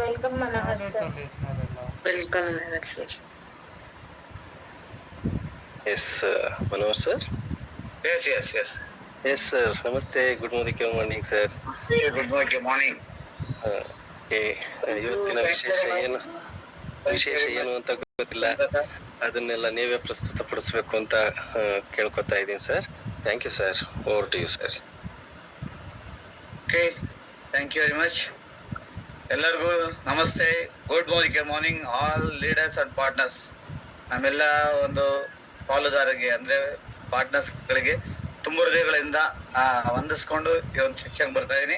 Welcome Manohar sir. Welcome Manohar sir. Yes, Manoj sir. Yes sir. Namaste. Good morning sir. Good morning. Okay. ಇವತ್ತಿನ ವಿಶೇಷ ಏನು ಅಂತ ಗೊತ್ತಿಲ್ಲ, ಅದನ್ನೆಲ್ಲ ನೀವೇ ಪ್ರಸ್ತುತಪಡಿಸಬೇಕು ಅಂತ ಕೇಳ್ಕೊತಾ ಇದ್ದೀನಿ sir. Thank you sir. Over to you sir. Okay, thank you very much. ಎಲ್ಲರಿಗೂ ನಮಸ್ತೆ. Good morning all leaders and partners. ನಮ್ಮೆಲ್ಲ ಒಂದು ಪಾಲುದಾರರಿಗೆ ಅಂದ್ರೆ ಪಾರ್ಟ್ನರ್ಸ್ ಗಳಿಗೆ ತುಂಬ ಹೃದಯಗಳಿಂದ ವಂದಿಸ್ಕೊಂಡು ಈ ಒಂದು ಸೆಕ್ಷನ್ ಬರ್ತಾ ಇದೀನಿ.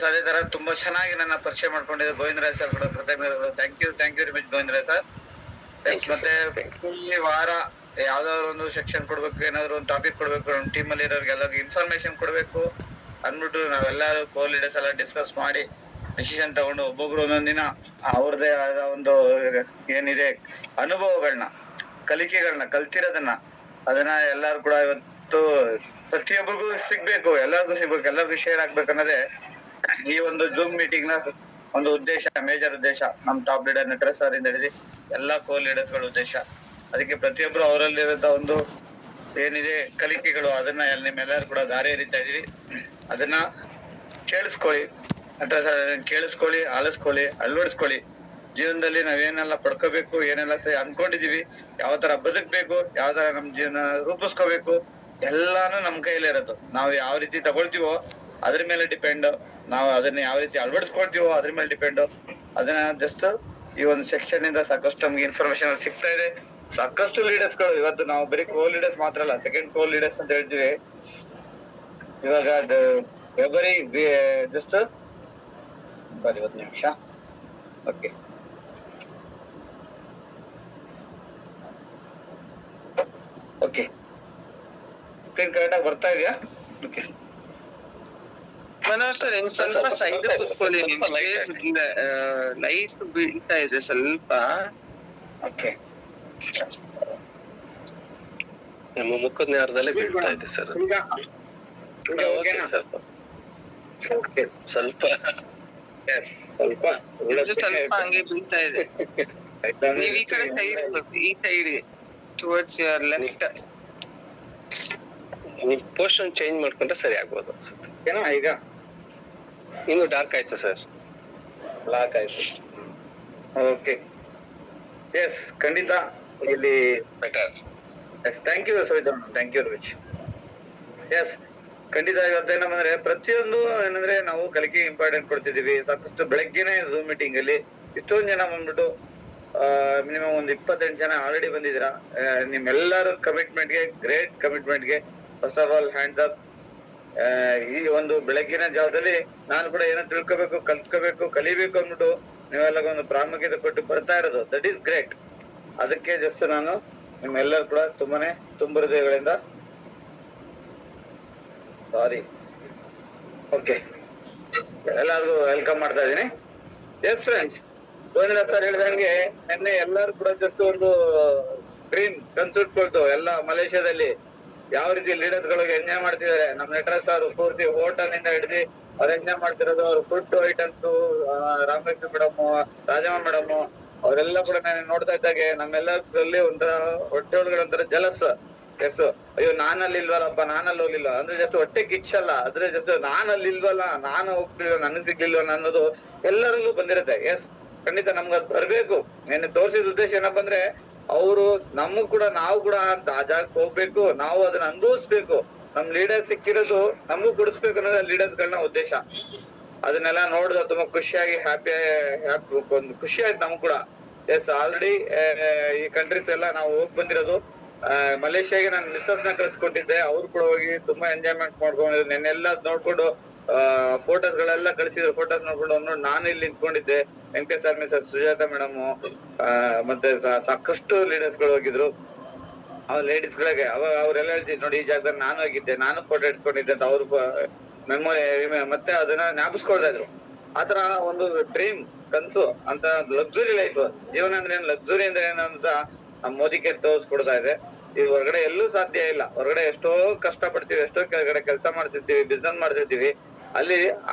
ಅದೇ ತರ ತುಂಬಾ ಚೆನ್ನಾಗಿ ನನ್ನ ಪರಿಚಯ ಮಾಡ್ಕೊಂಡಿದ್ದೆ ಗೋವಿಂದರಾಜ್ ಸರ್ ಕೂಡ ಕೃತಜ್ಞತೆಗಳು. Thank you very much Govindaraj sir. ಮತ್ತೆ ಈ ವಾರ ಯಾವ್ದಾದ್ರು ಒಂದು ಸೆಕ್ಷನ್ ಕೊಡ್ಬೇಕು, ಏನಾದ್ರು ಒಂದು ಟಾಪಿಕ್ ಕೊಡ್ಬೇಕು, ನಮ್ಮ ಟೀಮ್ ಅಲ್ಲಿ ಇರೋರಿಗೆ ಎಲ್ಲರಿಗೂ ಇನ್ಫಾರ್ಮೇಶನ್ ಕೊಡ್ಬೇಕು ಅಂದ್ಬಿಟ್ಟು ನಾವೆಲ್ಲರೂ ಕೋ ಲೀಡರ್ಸ್ ಎಲ್ಲ ಡಿಸ್ಕಸ್ ಮಾಡಿ ಡಿಸಿಷನ್ ತಗೊಂಡು ಒಬ್ಬೊಬ್ರು ಒಂದೊಂದಿನ ಅವ್ರದೇ ಆದ ಒಂದು ಏನಿದೆ ಅನುಭವಗಳನ್ನ, ಕಲಿಕೆಗಳನ್ನ, ಕಲ್ತಿರೋದನ್ನ ಅದನ್ನ ಎಲ್ಲಾರು ಕೂಡ ಇವತ್ತು ಪ್ರತಿಯೊಬ್ಬರಿಗೂ ಸಿಗ್ಬೇಕು, ಎಲ್ಲರಿಗೂ ಶೇರ್ ಆಗ್ಬೇಕು ಅನ್ನೋದೇ ಈ ಒಂದು ಜೂಮ್ ಮೀಟಿಂಗ್ ನ ಒಂದು ಉದ್ದೇಶ, ಮೇಜರ್ ಉದ್ದೇಶ. ನಮ್ ಟಾಪ್ ಲೀಡರ್ ನಟರಾಜ್ ಸರ್ ಇಂದ ಹಿಡಿದು ಎಲ್ಲಾ ಕೋ ಲೀಡರ್ಸ್ ಗಳ ಉದ್ದೇಶ. ಅದಕ್ಕೆ ಪ್ರತಿಯೊಬ್ರು ಅವರಲ್ಲಿರೋ ಒಂದು ಏನಿದೆ ಕಲಿಕೆಗಳು ಅದನ್ನ ನಿಮ್ಮೆಲ್ಲರೂ ಕೂಡ ದಾರಿ ಎರಿತಾ ಇದೀವಿ. ಅದನ್ನ ಕೇಳಿಸ್ಕೊಳ್ಳಿ, ನಟರಾಜ್ ಸರ್ ಕೇಳಿಸ್ಕೊಳ್ಳಿ, ಆಲಿಸ್ಕೊಳ್ಳಿ, ಅಳವಡಿಸ್ಕೊಳ್ಳಿ. ಜೀವನದಲ್ಲಿ ನಾವೇನೆಲ್ಲ ಪಡ್ಕೋಬೇಕು, ಏನೆಲ್ಲ ಅನ್ಕೊಂಡಿದೀವಿ, ಯಾವ ತರ ಬದುಕ್ಬೇಕು, ಯಾವ ತರ ನಮ್ ಜೀವನ ರೂಪಿಸ್ಕೋಬೇಕು, ಎಲ್ಲಾನು ನಮ್ ಕೈಲೇ ಇರೋದು. ನಾವು ಯಾವ ರೀತಿ ತಗೊಳ್ತೀವೋ ಅದ್ರ ಮೇಲೆ ಡಿಪೆಂಡ್, ನಾವು ಅದನ್ನ ಯಾವ ರೀತಿ ಅಳವಡಿಸ್ಕೊಳ್ತೀವೋ ಅದ್ರ ಮೇಲೆ ಡಿಪೆಂಡ್. ಅದನ್ನ ಜಸ್ಟ್ ಈ ಒಂದು ಸೆಕ್ಷನ್ ಇಂದ ಸಾಕಷ್ಟು ನಮ್ಗೆ ಇನ್ಫಾರ್ಮೇಶನ್ ಸಿಗ್ತಾ ಇದೆ. ಸಾಕಷ್ಟು ಲೀಡರ್ಸ್ ಗಳು ಇವತ್ತು ನಾವು ಬರೀ ಕೋ ಲೀಡರ್ಸ್ ಮಾತ್ರ ಅಲ್ಲ, ಸೆಕೆಂಡ್ ಕೋ ಲೀಡರ್ಸ್ ಅಂತ ಹೇಳ್ತೀವಿ. ಇವಾಗ ಫೆಬ್ರವರಿ ಜಸ್ಟ್ ಬರೀ 1 ನಿಮಿಷ. ಓಕೆ, ಓಕೆ, ಸ್ಕ್ರೀನ್ ಕರೆಕ್ಟ್ ಆಗಿ ಬರ್ತಾ ಇದೆಯಾ? ಓಕೆ ಮನೋಜ್ ಸರ್ ಸ್ವಲ್ಪ ಸೈಡ್ ಕೂತ್ಕೊಳ್ಳಿ, ಲೈಟ್ ಬೀಳ್ತಾ ಇದೆ ಸ್ವಲ್ಪ. ಓಕೆ, ನಿಮ್ಮ ಮುಖದ ನೇರದಲ್ಲೇ ಬೀಳ್ತಾ ಇದೆ ಸರ್. ಸ್ವಲ್ಪ ಸ್ವಲ್ಪ ಹಂಗೆ ಬೀಳ್ತಾ ಇದೆ. ನೀವು ಈ ಕಡೆ ಸೈಡ್, ಈ ಸೈಡ್ ಟುವರ್ಡ್ಸ್ ಯುವರ್ ಲೆಫ್ಟ್. ನೀವು ಪೋರ್ಷನ್ ಚೇಂಜ್ ಮಾಡ್ಕೊಂಡ್ರೆ ಸರಿ ಆಗ್ಬೋದು ಅನ್ಸುತ್ತೆ. ಏನೋ ಈಗ ಇನ್ನು ಡಾರ್ಕ್ ಆಯ್ತು ಸರ್, ಬ್ಲಾಕ್ ಆಯ್ತು. ಓಕೆ, ಎಸ್, ಖಂಡಿತ ಇಲ್ಲಿ better. Yes, thank you Savita, thank you rich. Yes, ಖಂಡಿತ ಇವತ್ತೇನಂದ್ರೆ ಪ್ರತಿಯೊಂದು ಏನಂದ್ರೆ ನಾವು ಕಲಿಕೆ ಇಂಪಾರ್ಟೆಂಟ್ ಕೊಡ್ತಿದೀವಿ. ಸಾಕಷ್ಟು ಬೆಳಗ್ಗೆನೆ ಝೂಮ್ ಮೀಟಿಂಗ್ ಅಲ್ಲಿ ಇಷ್ಟೊಂದು ಜನ ಬಂದ್ಬಿಟ್ಟು ಮಿನಿಮಮ್ ಒಂದು 28 ಜನ ಆಲ್ರೆಡಿ ಬಂದಿದ್ದೀರಾ. ನಿಮ್ಮೆಲ್ಲರ ಕಮಿಟ್ಮೆಂಟ್ಗೆ, ಗ್ರೇಟ್ ಕಮಿಟ್ಮೆಂಟ್ಗೆ first of all hands up. ಈ ಒಂದು ಬೆಳಗ್ಗಿನ ಜಾವದಲ್ಲಿ ನಾನು ಕೂಡ ಏನೋ ತಿಳ್ಕೋಬೇಕು, ಕಲ್ತ್ಕೋಬೇಕು, ಕಲಿಬೇಕು ಅಂದ್ಬಿಟ್ಟು ನೀವೆಲ್ಲ ಒಂದು ಪ್ರಾಮುಖ್ಯತೆ ಕೊಟ್ಟು ಬರ್ತಾ ಇರೋದು, ದಟ್ ಈಸ್ ಗ್ರೇಟ್. ಅದಕ್ಕೆ ಜಸ್ಟ್ ನಾನು ನಿಮ್ಮೆಲ್ಲರೂ ಕೂಡ ತುಂಬ ಹೃದಯಗಳಿಂದ ಓಕೆ ಎಲ್ಲರಿಗೂ ವೆಲ್ಕಮ್ ಮಾಡ್ತಾ ಇದೀನಿ. ಎಸ್ ಫ್ರೆಂಡ್ಸ್, ಗೋವಿಂದರಾಜ್ ಸರ್ ಹೇಳಿದಂಗೆ ನಿನ್ನೆ ಎಲ್ಲರೂ ಕೂಡ ಜಸ್ಟ್ ಒಂದು ಡ್ರೀಮ್ ಕನ್ಸಿಟ್ಕೊಳ್ತು. ಎಲ್ಲ ಮಲೇಷ್ಯಾದಲ್ಲಿ ಯಾವ ರೀತಿ ಲೀಡರ್ಸ್ ಗಳಿಗೆ ಎಂಜಾಯ್ ಮಾಡ್ತಿದ್ದಾರೆ. ನಮ್ ನಟರಾಜ್ ಸರ್ ಪೂರ್ತಿ ಹೋಟೆಲ್ ನಿಂದ ಹಿಡಿದು ಅವ್ರು ಎಂಜಾಯ್ ಮಾಡ್ತಿರೋದು, ಅವ್ರ food items, Ramalakshmi madam, Rajamma madam ಅವರೆಲ್ಲ ಕೂಡ ನಾನು ನೋಡ್ತಾ ಇದ್ದಾಗೆ ನಮ್ಮೆಲ್ಲರಲ್ಲಿ ಒಂಥರ ಹೊಟ್ಟೆ ಒಳಗಡೆ ಒಂಥರ ಜಲಸ್. ಎಸ್, ಅಯ್ಯೋ ನಾನಲ್ಲಿ ಇಲ್ವಲ್ಲಪ್ಪ, ನಾನಲ್ಲಿ ಹೋಗ್ಲಿಲ್ಲ ಅಂದ್ರೆ ಜಸ್ಟ್ ಹೊಟ್ಟೆ ಕಿಚ್ಚಲ್ಲ, ಆದ್ರೆ ಜಸ್ಟ್ ನಾನಲ್ಲಿ ಇಲ್ವಲ್ಲ, ನಾನು ಹೋಗ್ಲಿಲ್ಲ, ನನಗ್ ಸಿಗ್ಲಿಲ್ವಲ್ಲ ಅನ್ನೋದು ಎಲ್ಲರಲ್ಲೂ ಬಂದಿರುತ್ತೆ. ಎಸ್, ಖಂಡಿತ ನಮ್ಗೆ ಅದು ಬರ್ಬೇಕು. ನೆನ್ನೆ ತೋರಿಸಿದ ಉದ್ದೇಶ ಏನಪ್ಪ ಅಂದ್ರೆ ಅವರು ನಾವು ಕೂಡ ಅಂತ ಆ ಜಾಗಕ್ಕೆ ಹೋಗ್ಬೇಕು, ನಾವು ಅದನ್ನ ಅನುಭವಿಸ್ಬೇಕು, ನಮ್ ಲೀಡರ್ಸ್ ಸಿಕ್ಕಿರೋದು ನಮಗೂ ಕೊಡಿಸ್ಬೇಕು ಅನ್ನೋದು ಲೀಡರ್ಸ್ ಗಳನ್ನ ಉದ್ದೇಶ. ಅದನ್ನೆಲ್ಲ ನೋಡಿದ ತುಂಬಾ ಖುಷಿಯಾಗಿ ಒಂದು ಖುಷಿ ಆಯ್ತು ನಮ್ಗೆ ಕೂಡ. ಎಸ್, ಆಲ್ರೆಡಿ ಈ ಕಂಟ್ರೀಸ್ ಎಲ್ಲ ನಾವು ಹೋಗಿ ಬಂದಿರೋದು. ಮಲೇಷ್ಯಾಗೆ ನಾನು ಮಿಸ್ಸಸ್ ನ ಕಳ್ಸಿಕೊಟ್ಟಿದ್ದೆ, ಅವ್ರು ಕೂಡ ಹೋಗಿ ತುಂಬಾ ಎಂಜಾಯ್ಮೆಂಟ್ ಮಾಡ್ಕೊಂಡಿದ್ರು. ನೆನ್ನೆಲ್ಲ ನೋಡ್ಕೊಂಡು ಫೋಟೋಸ್ ಗಳೆಲ್ಲ ಕಳಿಸಿದ್ರು. ಫೋಟೋಸ್ ನೋಡ್ಕೊಂಡು ನಾನು ಇಲ್ಲಿ ನಿಂತ್ಕೊಂಡಿದ್ದೆ, Venkatesh sir, Mrs Sujatha madam, ಮತ್ತೆ ಸಾಕಷ್ಟು ಲೀಡರ್ಸ್ ಗಳು ಹೋಗಿದ್ರು. ಲೇಡೀಸ್ ಗಳಿಗೆ ಅವ್ರೆಲ್ಲ ಹೇಳ್ತಿದ್ರು, ನೋಡಿ ಈ ಜಾಗದಲ್ಲಿ ನಾನು ಹೋಗಿದ್ದೆ, ನಾನು ಫೋಟೋ ಇಟ್ಕೊಂಡಿದ್ದೆ ಅಂತ ಅವ್ರು ಮೆಮೊರಿ ಮತ್ತೆ ಅದನ್ನ ಜ್ಞಾಪಿಸ್ಕೊಳ್ತಾ ಇದ್ರು. ಆತರ ಒಂದು ಡ್ರೀಮ್, ಕನ್ಸು ಅಂತ ಲಕ್ಸುರಿ ಲೈಫ್, ಜೀವನ ಅಂದ್ರೆ ಏನ್, ಲಕ್ಸುರಿ ಅಂದ್ರೆ ಏನಂತ ನಮ್ ಮೋದಿಗೆ ತೋರಿಸ್ಕೊಡ್ತಾ ಇದೆ. ಈ ಹೊರಗಡೆ ಎಲ್ಲೂ ಸಾಧ್ಯ ಇಲ್ಲ. ಹೊರಗಡೆ ಎಷ್ಟೋ ಕಷ್ಟ ಪಡ್ತೀವಿ, ಎಷ್ಟೋ ಕೆಳಗಡೆ ಕೆಲಸ ಮಾಡ್ತಿರ್ತೀವಿ, ಬಿಸ್ನೆಸ್ ಮಾಡ್ತಿರ್ತೀವಿ. ಅಲ್ಲಿ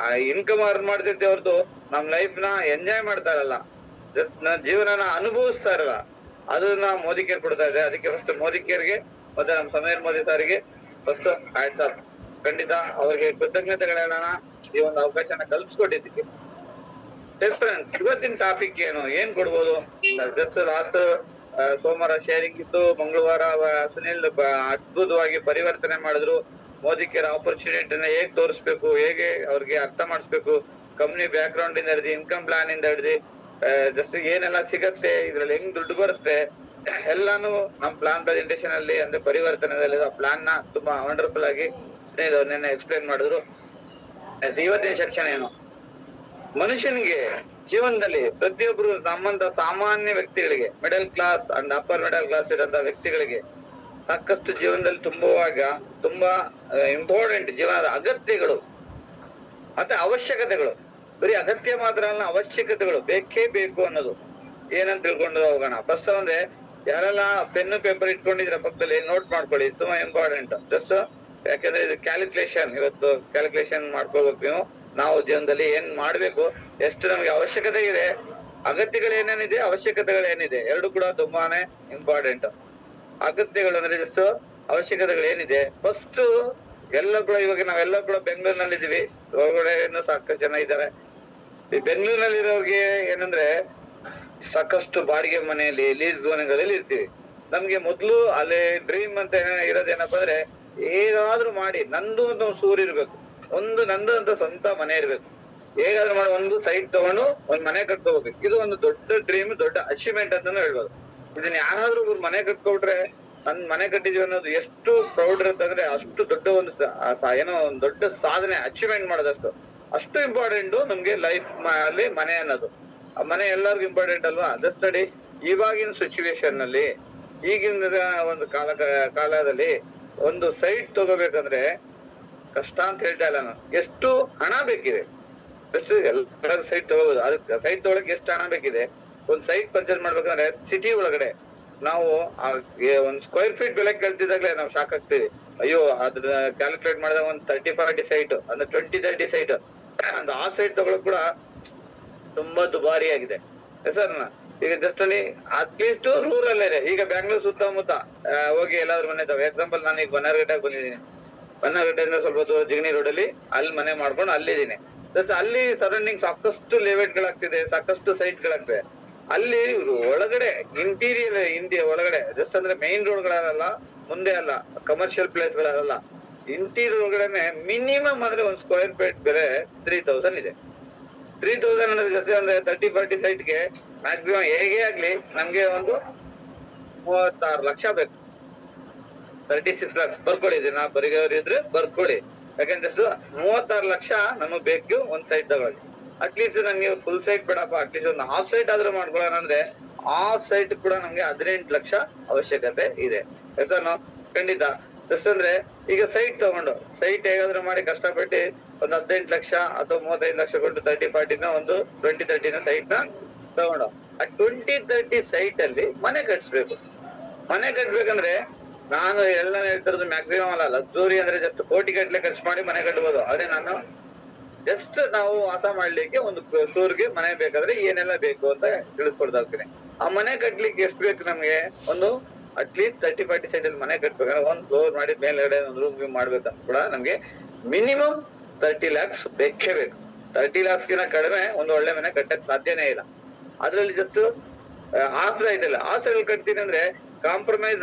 ಇನ್ಕಮ್ ಅರ್ನ್ ಮಾಡ್ತಿರ್ತೀವಿ ಹೊರತು ನಮ್ ಲೈಫ್ ನ ಎಂಜಾಯ್ ಮಾಡ್ತಾ ಇರಲ್ಲ, ಜೀವನನ ಅನುಭವಿಸ್ತಾ ಇರಲ್ಲ. ಅದನ್ನ ಮೋದಿ ಕೇರ್ ಕೊಡ್ತಾ ಇದೆ. ಅದಕ್ಕೆ ಫಸ್ಟ್ ಮೋದಿ ಕೇರ್ಗೆ ಮತ್ತೆ ನಮ್ಮ ಸಮೀರ್ ಮೋದಿ ಸಾರಿಗೆ ಫಸ್ಟ್ ಹ್ಯಾಟ್ಸ್ ಆಫ್. ಖಂಡಿತ ಅವ್ರಿಗೆ ಕೃತಜ್ಞತೆಗಳು ಹೇಳೋಣ ಈ ಒಂದು ಅವಕಾಶನ ಕಲ್ಪಿಸ್ಕೊಟ್ಟಿದ್ದಕ್ಕೆ. ಫ್ರೆಂಡ್ಸ್, ಇವತ್ತಿನ ಟಾಪಿಕ್ ಏನ್ ಕೊಡ್ಬೋದು? ಜಸ್ಟ್ ಲಾಸ್ಟ್ ಸೋಮವಾರ ಶೇರಿಂಗ್ ಇತ್ತು, ಮಂಗಳವಾರ ಸುನಿಲ್ ಅದ್ಭುತವಾಗಿ ಪರಿವರ್ತನೆ ಮಾಡಿದ್ರು. ಮೋದಿ ಕೇರ್ ಆಪರ್ಚುನಿಟಿನ ಹೇಗ್ ತೋರಿಸ್ಬೇಕು, ಹೇಗೆ ಅವ್ರಿಗೆ ಅರ್ಥ ಮಾಡಿಸ್ಬೇಕು, ಕಂಪ್ನಿ ಬ್ಯಾಕ್ ಗ್ರೌಂಡ್ ಇಂದ ಹಿಡಿದು ಇನ್ಕಮ್ ಪ್ಲಾನ್ ಇಂದ ಹಿಡಿದು ಜಸ್ಟ್ ಏನೆಲ್ಲ ಸಿಗತ್ತೆ, ಇದ್ರಲ್ಲಿ ಹೆಂಗ್ ದುಡ್ಡು ಬರುತ್ತೆ ಎಲ್ಲಾನು ನಮ್ ಪ್ಲಾನ್ ಪ್ರೆಸೆಂಟೇಶನ್ ಅಲ್ಲಿ ಅಂದ್ರೆ ಪರಿವರ್ತನೆದಲ್ಲಿ ಆ ಪ್ಲಾನ್ ನ ತುಂಬಾ ವಂಡರ್ಫುಲ್ ಆಗಿ ನಿನ್ನೆ ಎಕ್ಸ್ಪ್ಲೇನ್ ಮಾಡಿದ್ರು. ಇವತ್ತಿನ ಸೆಕ್ಷನ್ ಏನು, ಮನುಷ್ಯನಿಗೆ ಜೀವನದಲ್ಲಿ ಪ್ರತಿಯೊಬ್ರು ನಮ್ಮಂತ ಸಾಮಾನ್ಯ ವ್ಯಕ್ತಿಗಳಿಗೆ, middle class and upper middle class ಇರೋಂತ ವ್ಯಕ್ತಿಗಳಿಗೆ ಸಾಕಷ್ಟು ಜೀವನದಲ್ಲಿ ತುಂಬುವಾಗ ತುಂಬಾ ಇಂಪಾರ್ಟೆಂಟ್ ಜೀವನದ ಅಗತ್ಯಗಳು ಮತ್ತೆ ಅವಶ್ಯಕತೆಗಳು. ಬರೀ ಅಗತ್ಯ ಮಾತ್ರ ಅಲ್ಲ, ಅವಶ್ಯಕತೆಗಳು ಬೇಕೇ ಬೇಕು ಅನ್ನೋದು ಏನಂತ ತಿಳ್ಕೊಂಡು ಹೋಗೋಣ. ಫಸ್ಟ್ ಅಂದ್ರೆ ಯಾರೆಲ್ಲ ಪೆನ್ನು ಪೇಪರ್ ಇಟ್ಕೊಂಡಿದ್ರ ಪಕ್ಕದಲ್ಲಿ ನೋಟ್ ಮಾಡ್ಕೊಳ್ಳಿ, ತುಂಬಾ ಇಂಪಾರ್ಟೆಂಟ್. ಜಸ್ಟ್ ಯಾಕಂದ್ರೆ ಇದು ಕ್ಯಾಲ್ಕುಲೇಷನ್, ಇವತ್ತು ಕ್ಯಾಲ್ಕುಲೇಷನ್ ಮಾಡ್ಕೋಬೇಕು ನಾವು ಜೀವನದಲ್ಲಿ ಏನ್ ಮಾಡ್ಬೇಕು, ಎಷ್ಟು ನಮ್ಗೆ ಅವಶ್ಯಕತೆ ಇದೆ, ಅಗತ್ಯಗಳು ಏನೇನಿದೆ, ಅವಶ್ಯಕತೆಗಳು ಏನಿದೆ, ಎರಡು ಕೂಡ ತುಂಬಾನೇ ಇಂಪಾರ್ಟೆಂಟ್. ಅಗತ್ಯಗಳು ಅಂದ್ರೆ ಜಸ್ಟ್ ಅವಶ್ಯಕತೆಗಳು ಏನಿದೆ ಫಸ್ಟ್ ಎಲ್ಲ ಕೂಡ. ಇವಾಗ ನಾವೆಲ್ಲ ಕೂಡ ಬೆಂಗಳೂರಿನಲ್ಲಿ ಇದೀವಿ, ಹೊರಗಡೆ ಸಾಕಷ್ಟು ಜನ ಇದ್ದಾರೆ. ಈ ಬೆಂಗಳೂರಿನಲ್ಲಿರೋರ್ಗೆ ಏನಂದ್ರೆ ಸಾಕಷ್ಟು ಬಾಡಿಗೆ ಮನೆಯಲ್ಲಿ, ಲೀಸ್ ಮನೆಗಳಲ್ಲಿ ಇರ್ತೀವಿ. ನಮ್ಗೆ ಮೊದ್ಲು ಅಲ್ಲಿ ಡ್ರೀಮ್ ಅಂತ ಇರೋದೇನಪ್ಪ ಅಂದ್ರೆ ಹೇಗಾದ್ರೂ ಮಾಡಿ ನಂದು ಒಂದು ಸೂರು ಇರ್ಬೇಕು, ಒಂದು ನಂದು ಅಂತ ಸ್ವಂತ ಮನೆ ಇರ್ಬೇಕು, ಹೇಗಾದ್ರೂ ಮಾಡಿ ಒಂದು ಸೈಟ್ ತಗೊಂಡು ಒಂದ್ ಮನೆ ಕಟ್ಕೋಬೇಕು. ಇದು ಒಂದು ದೊಡ್ಡ ಡ್ರೀಮ್, ದೊಡ್ಡ ಅಚೀವ್ಮೆಂಟ್ ಅಂತಾನು ಹೇಳ್ಬೋದು. ಇದನ್ನ ಯಾರಾದ್ರೂ ಒಬ್ರು ಮನೆ ಕಟ್ಕೊಬಿಟ್ರೆ ನನ್ ಮನೆ ಕಟ್ಟಿದೀವಿ ಅನ್ನೋದು ಎಷ್ಟು ಪ್ರೌಡ್ ಇರುತ್ತೆ ಅಂದ್ರೆ ಅಷ್ಟು ದೊಡ್ಡ ಒಂದು ಏನೋ ಒಂದು ದೊಡ್ಡ ಸಾಧನೆ, ಅಚೀವ್ಮೆಂಟ್ ಮಾಡೋದಷ್ಟು ಅಷ್ಟು ಇಂಪಾರ್ಟೆಂಟ್ ನಮ್ಗೆ ಲೈಫ್ ಅಲ್ಲಿ ಮನೆ ಅನ್ನೋದು. ಆ ಮನೆ ಎಲ್ಲರಿಗೂ ಇಂಪಾರ್ಟೆಂಟ್ ಅಲ್ವಾ? ಜಸ್ಟ್ ನೋಡಿ, ಇವಾಗಿನ ಸಿಚುವೇಶನ್ ನಲ್ಲಿ, ಈಗಿನ ಒಂದು ಕಾಲದಲ್ಲಿ ಒಂದು ಸೈಟ್ ತಗೋಬೇಕಂದ್ರೆ ಕಷ್ಟ ಅಂತ ಹೇಳ್ತಾ ಇಲ್ಲ ನಾನು. ಎಷ್ಟು ಹಣ ಬೇಕಿದೆ, ಎಷ್ಟು ಎಲ್ಲರೂ ಸೈಟ್ ತಗೋಬಹುದು. ಅದಕ್ಕೆ ಸೈಟ್ ತಗೊಳಕ್ ಎಷ್ಟು ಹಣ ಬೇಕಿದೆ? ಒಂದ್ ಸೈಟ್ ಪರ್ಚೇಸ್ ಮಾಡ್ಬೇಕಂದ್ರೆ ಸಿಟಿ ಒಳಗಡೆ ನಾವು ಒಂದ್ ಸ್ಕ್ವೇರ್ ಫೀಟ್ ಬೆಲೆ ಕೇಳ್ತಿದಾಗ್ಲೇ ನಾವು ಶಾಕ್ ಆಗ್ತೀವಿ. ಅಯ್ಯೋ, ಅದ್ರ ಕ್ಯಾಲ್ಕುಲೇಟ್ ಮಾಡಿದಾಗ ಒಂದ್ 30-40 ಸೈಟ್ ಅಂದ್ರೆ 20-30 ಸೈಟ್, ಒಂದು ಆ ಸೈಟ್ ತಗೊಳಕ್ ಕೂಡ ತುಂಬಾ ದುಬಾರಿ ಆಗಿದೆ ಸರ್. ಈಗ ಜಸ್ಟ್ ಅಲ್ಲಿ ಅಟ್ಲೀಸ್ಟ್ ರೂರಲ್ ಇದೆ. ಈಗ ಬ್ಯಾಂಗ್ಳೂರ್ ಸುತ್ತಮುತ್ತ ಹೋಗಿ ಎಲ್ಲಾದ್ರೂ ಮನೆ ಇದಾವೆ. ಎಕ್ಸಾಂಪಲ್ ನಾನು ಈಗ ಬನ್ನಾರ್ಘಟ್ಟಕ್ಕೆ ಬಂದಿದ್ದೀನಿ, ಬನ್ನಾರ್ಘಟ್ಟದಿಂದ ಸ್ವಲ್ಪ ದೂರ ಜಿಗಣಿ ರೋಡ್ ಅಲ್ಲಿ ಅಲ್ಲಿ ಮನೆ ಮಾಡ್ಕೊಂಡು ಅಲ್ಲಿದ್ದೀನಿ. ಜಸ್ಟ್ ಅಲ್ಲಿ ಸರೌಂಡಿಂಗ್ ಸಾಕಷ್ಟು ಲೇಔಟ್ ಗಳಾಗ್ತಿದೆ, ಸಾಕಷ್ಟು ಸೈಟ್ ಗಳಾಗ್ತಿದೆ. ಅಲ್ಲಿ ಒಳಗಡೆ ಇಂಟೀರಿಯರ್ ಇಂಡಿಯಾ ಒಳಗಡೆ ಜಸ್ಟ್ ಅಂದ್ರೆ ಮೈನ್ ರೋಡ್ ಗಳಲ್ಲ, ಮುಂದೆ ಅಲ್ಲ, ಕಮರ್ಷಿಯಲ್ ಪ್ಲೇಸ್ ಗಳಲ್ಲ, ಇಂಟೀರಿಯರ್ ಒಳಗಡೆ ಮಿನಿಮಮ್ ಅಂದ್ರೆ ಒಂದ್ ಸ್ಕ್ವೇರ್ ಫೀಟ್ ಬೆಲೆ 3000 ಇದೆ. 3000 ಅಂದ್ರೆ ಜಸ್ಟ್ ಅಂದ್ರೆ 30-40 ಸೈಟ್ಗೆ ಮ್ಯಾಕ್ಸಿಮಮ್ ಹೇಗೆ ಆಗ್ಲಿ ನಮ್ಗೆ ಒಂದು 36 ಲಕ್ಷ ಬೇಕು. 36 lakhs ಬರ್ಕೊಳ್ಳಿ. ಇದನ್ನ ಬರಿಗವ್ರು ಇದ್ರೆ ಬರ್ಕೊಳ್ಳಿ. ಯಾಕಂದ್ರೆ ಜಸ್ಟ್ 36 ಲಕ್ಷ ನಮಗ್ ಬೇಕು ಒಂದ್ ಸೈಟ್ ತಗೊಳ್ಳಿ. ಅಟ್ಲೀಸ್ಟ್ ನಂಗೆ ಫುಲ್ ಸೈಟ್ ಬೇಡಪ್ಪ, ಅಟ್ಲೀಸ್ಟ್ ಒಂದು ಹಾಫ್ ಸೈಟ್ ಆದ್ರೂ ಮಾಡ್ಕೊಳ್ಳೋಣ ಅಂದ್ರೆ ಹಾಫ್ ಸೈಟ್ ಕೂಡ ನಮ್ಗೆ 18 ಲಕ್ಷ ಅವಶ್ಯಕತೆ ಇದೆ ಸರ್. ಖಂಡಿತ ಜಸ್ಟ್ ಅಂದ್ರೆ ಈಗ ಸೈಟ್ ತಗೊಂಡು ಸೈಟ್ ಹೇಗಾದ್ರೂ ಮಾಡಿ ಕಷ್ಟಪಟ್ಟು ಒಂದು 18 ಲಕ್ಷ ಅಥವಾ 35 ಲಕ್ಷ ಕೊಟ್ಟು 30-40 ಒಂದು 20-30 ಸೈಟ್ ನ ತಗೊಂಡು ಆ 20-30 ಸೈಟ್ ಅಲ್ಲಿ ಮನೆ ಕಟ್ಸ್ಬೇಕು. ಮನೆ ಕಟ್ಬೇಕಂದ್ರೆ ನಾನು ಎಲ್ಲ ಹೇಳ್ತಿರೋದು ಮ್ಯಾಕ್ಸಿಮಮ್ ಅಲ್ಲ, ಲಕ್ಸುರಿ ಅಂದ್ರೆ ಜಸ್ಟ್ ಕೋಟಿ ಗಟ್ಲೆ ಖರ್ಚು ಮಾಡಿ ಮನೆ ಕಟ್ಬೋದು. ಅದೇ ನಾನು ಜಸ್ಟ್ ನಾವು ವಾಸ ಮಾಡ್ಲಿಕ್ಕೆ ಒಂದು ಫ್ಲೋರ್ಗೆ ಮನೆ ಬೇಕಾದ್ರೆ ಏನೆಲ್ಲ ಬೇಕು ಅಂತ ತಿಳಿಸ್ಕೊಡ್ತಾ ಇರ್ತೀನಿ. ಆ ಮನೆ ಕಟ್ಲಿಕ್ಕೆ ಎಷ್ಟು ಬೇಕು ನಮ್ಗೆ? ಒಂದು ಅಟ್ಲೀಸ್ಟ್ 30-40 ಸೈಟ್ ಅಲ್ಲಿ ಮನೆ ಕಟ್ಬೇಕಂದ್ರೆ ಒಂದ್ ಫ್ಲೋರ್ ಮಾಡಿ ಮೇಲ್ಗಡೆ ಒಂದು ರೂಮ್ ಮಾಡ್ಬೇಕಂತ ಕೂಡ ನಮ್ಗೆ ಮಿನಿಮಮ್ 30 lakhs ಬೇಕೇ ಬೇಕು. 30 lakhs ಗಿನ ಕಡಿಮೆ ಒಂದು ಒಳ್ಳೆ ಮನೆ ಕಟ್ಟಕ್ ಸಾಧ್ಯನೇ ಇಲ್ಲ. ಅದ್ರಲ್ಲಿ ಜಸ್ಟ್ ಆ ಸೈಡ್ ಇಲ್ಲ, ಆ ಸೈಡ್ ಕಟ್ತೀನಿ ಅಂದ್ರೆ ಕಾಂಪ್ರಮೈಸ್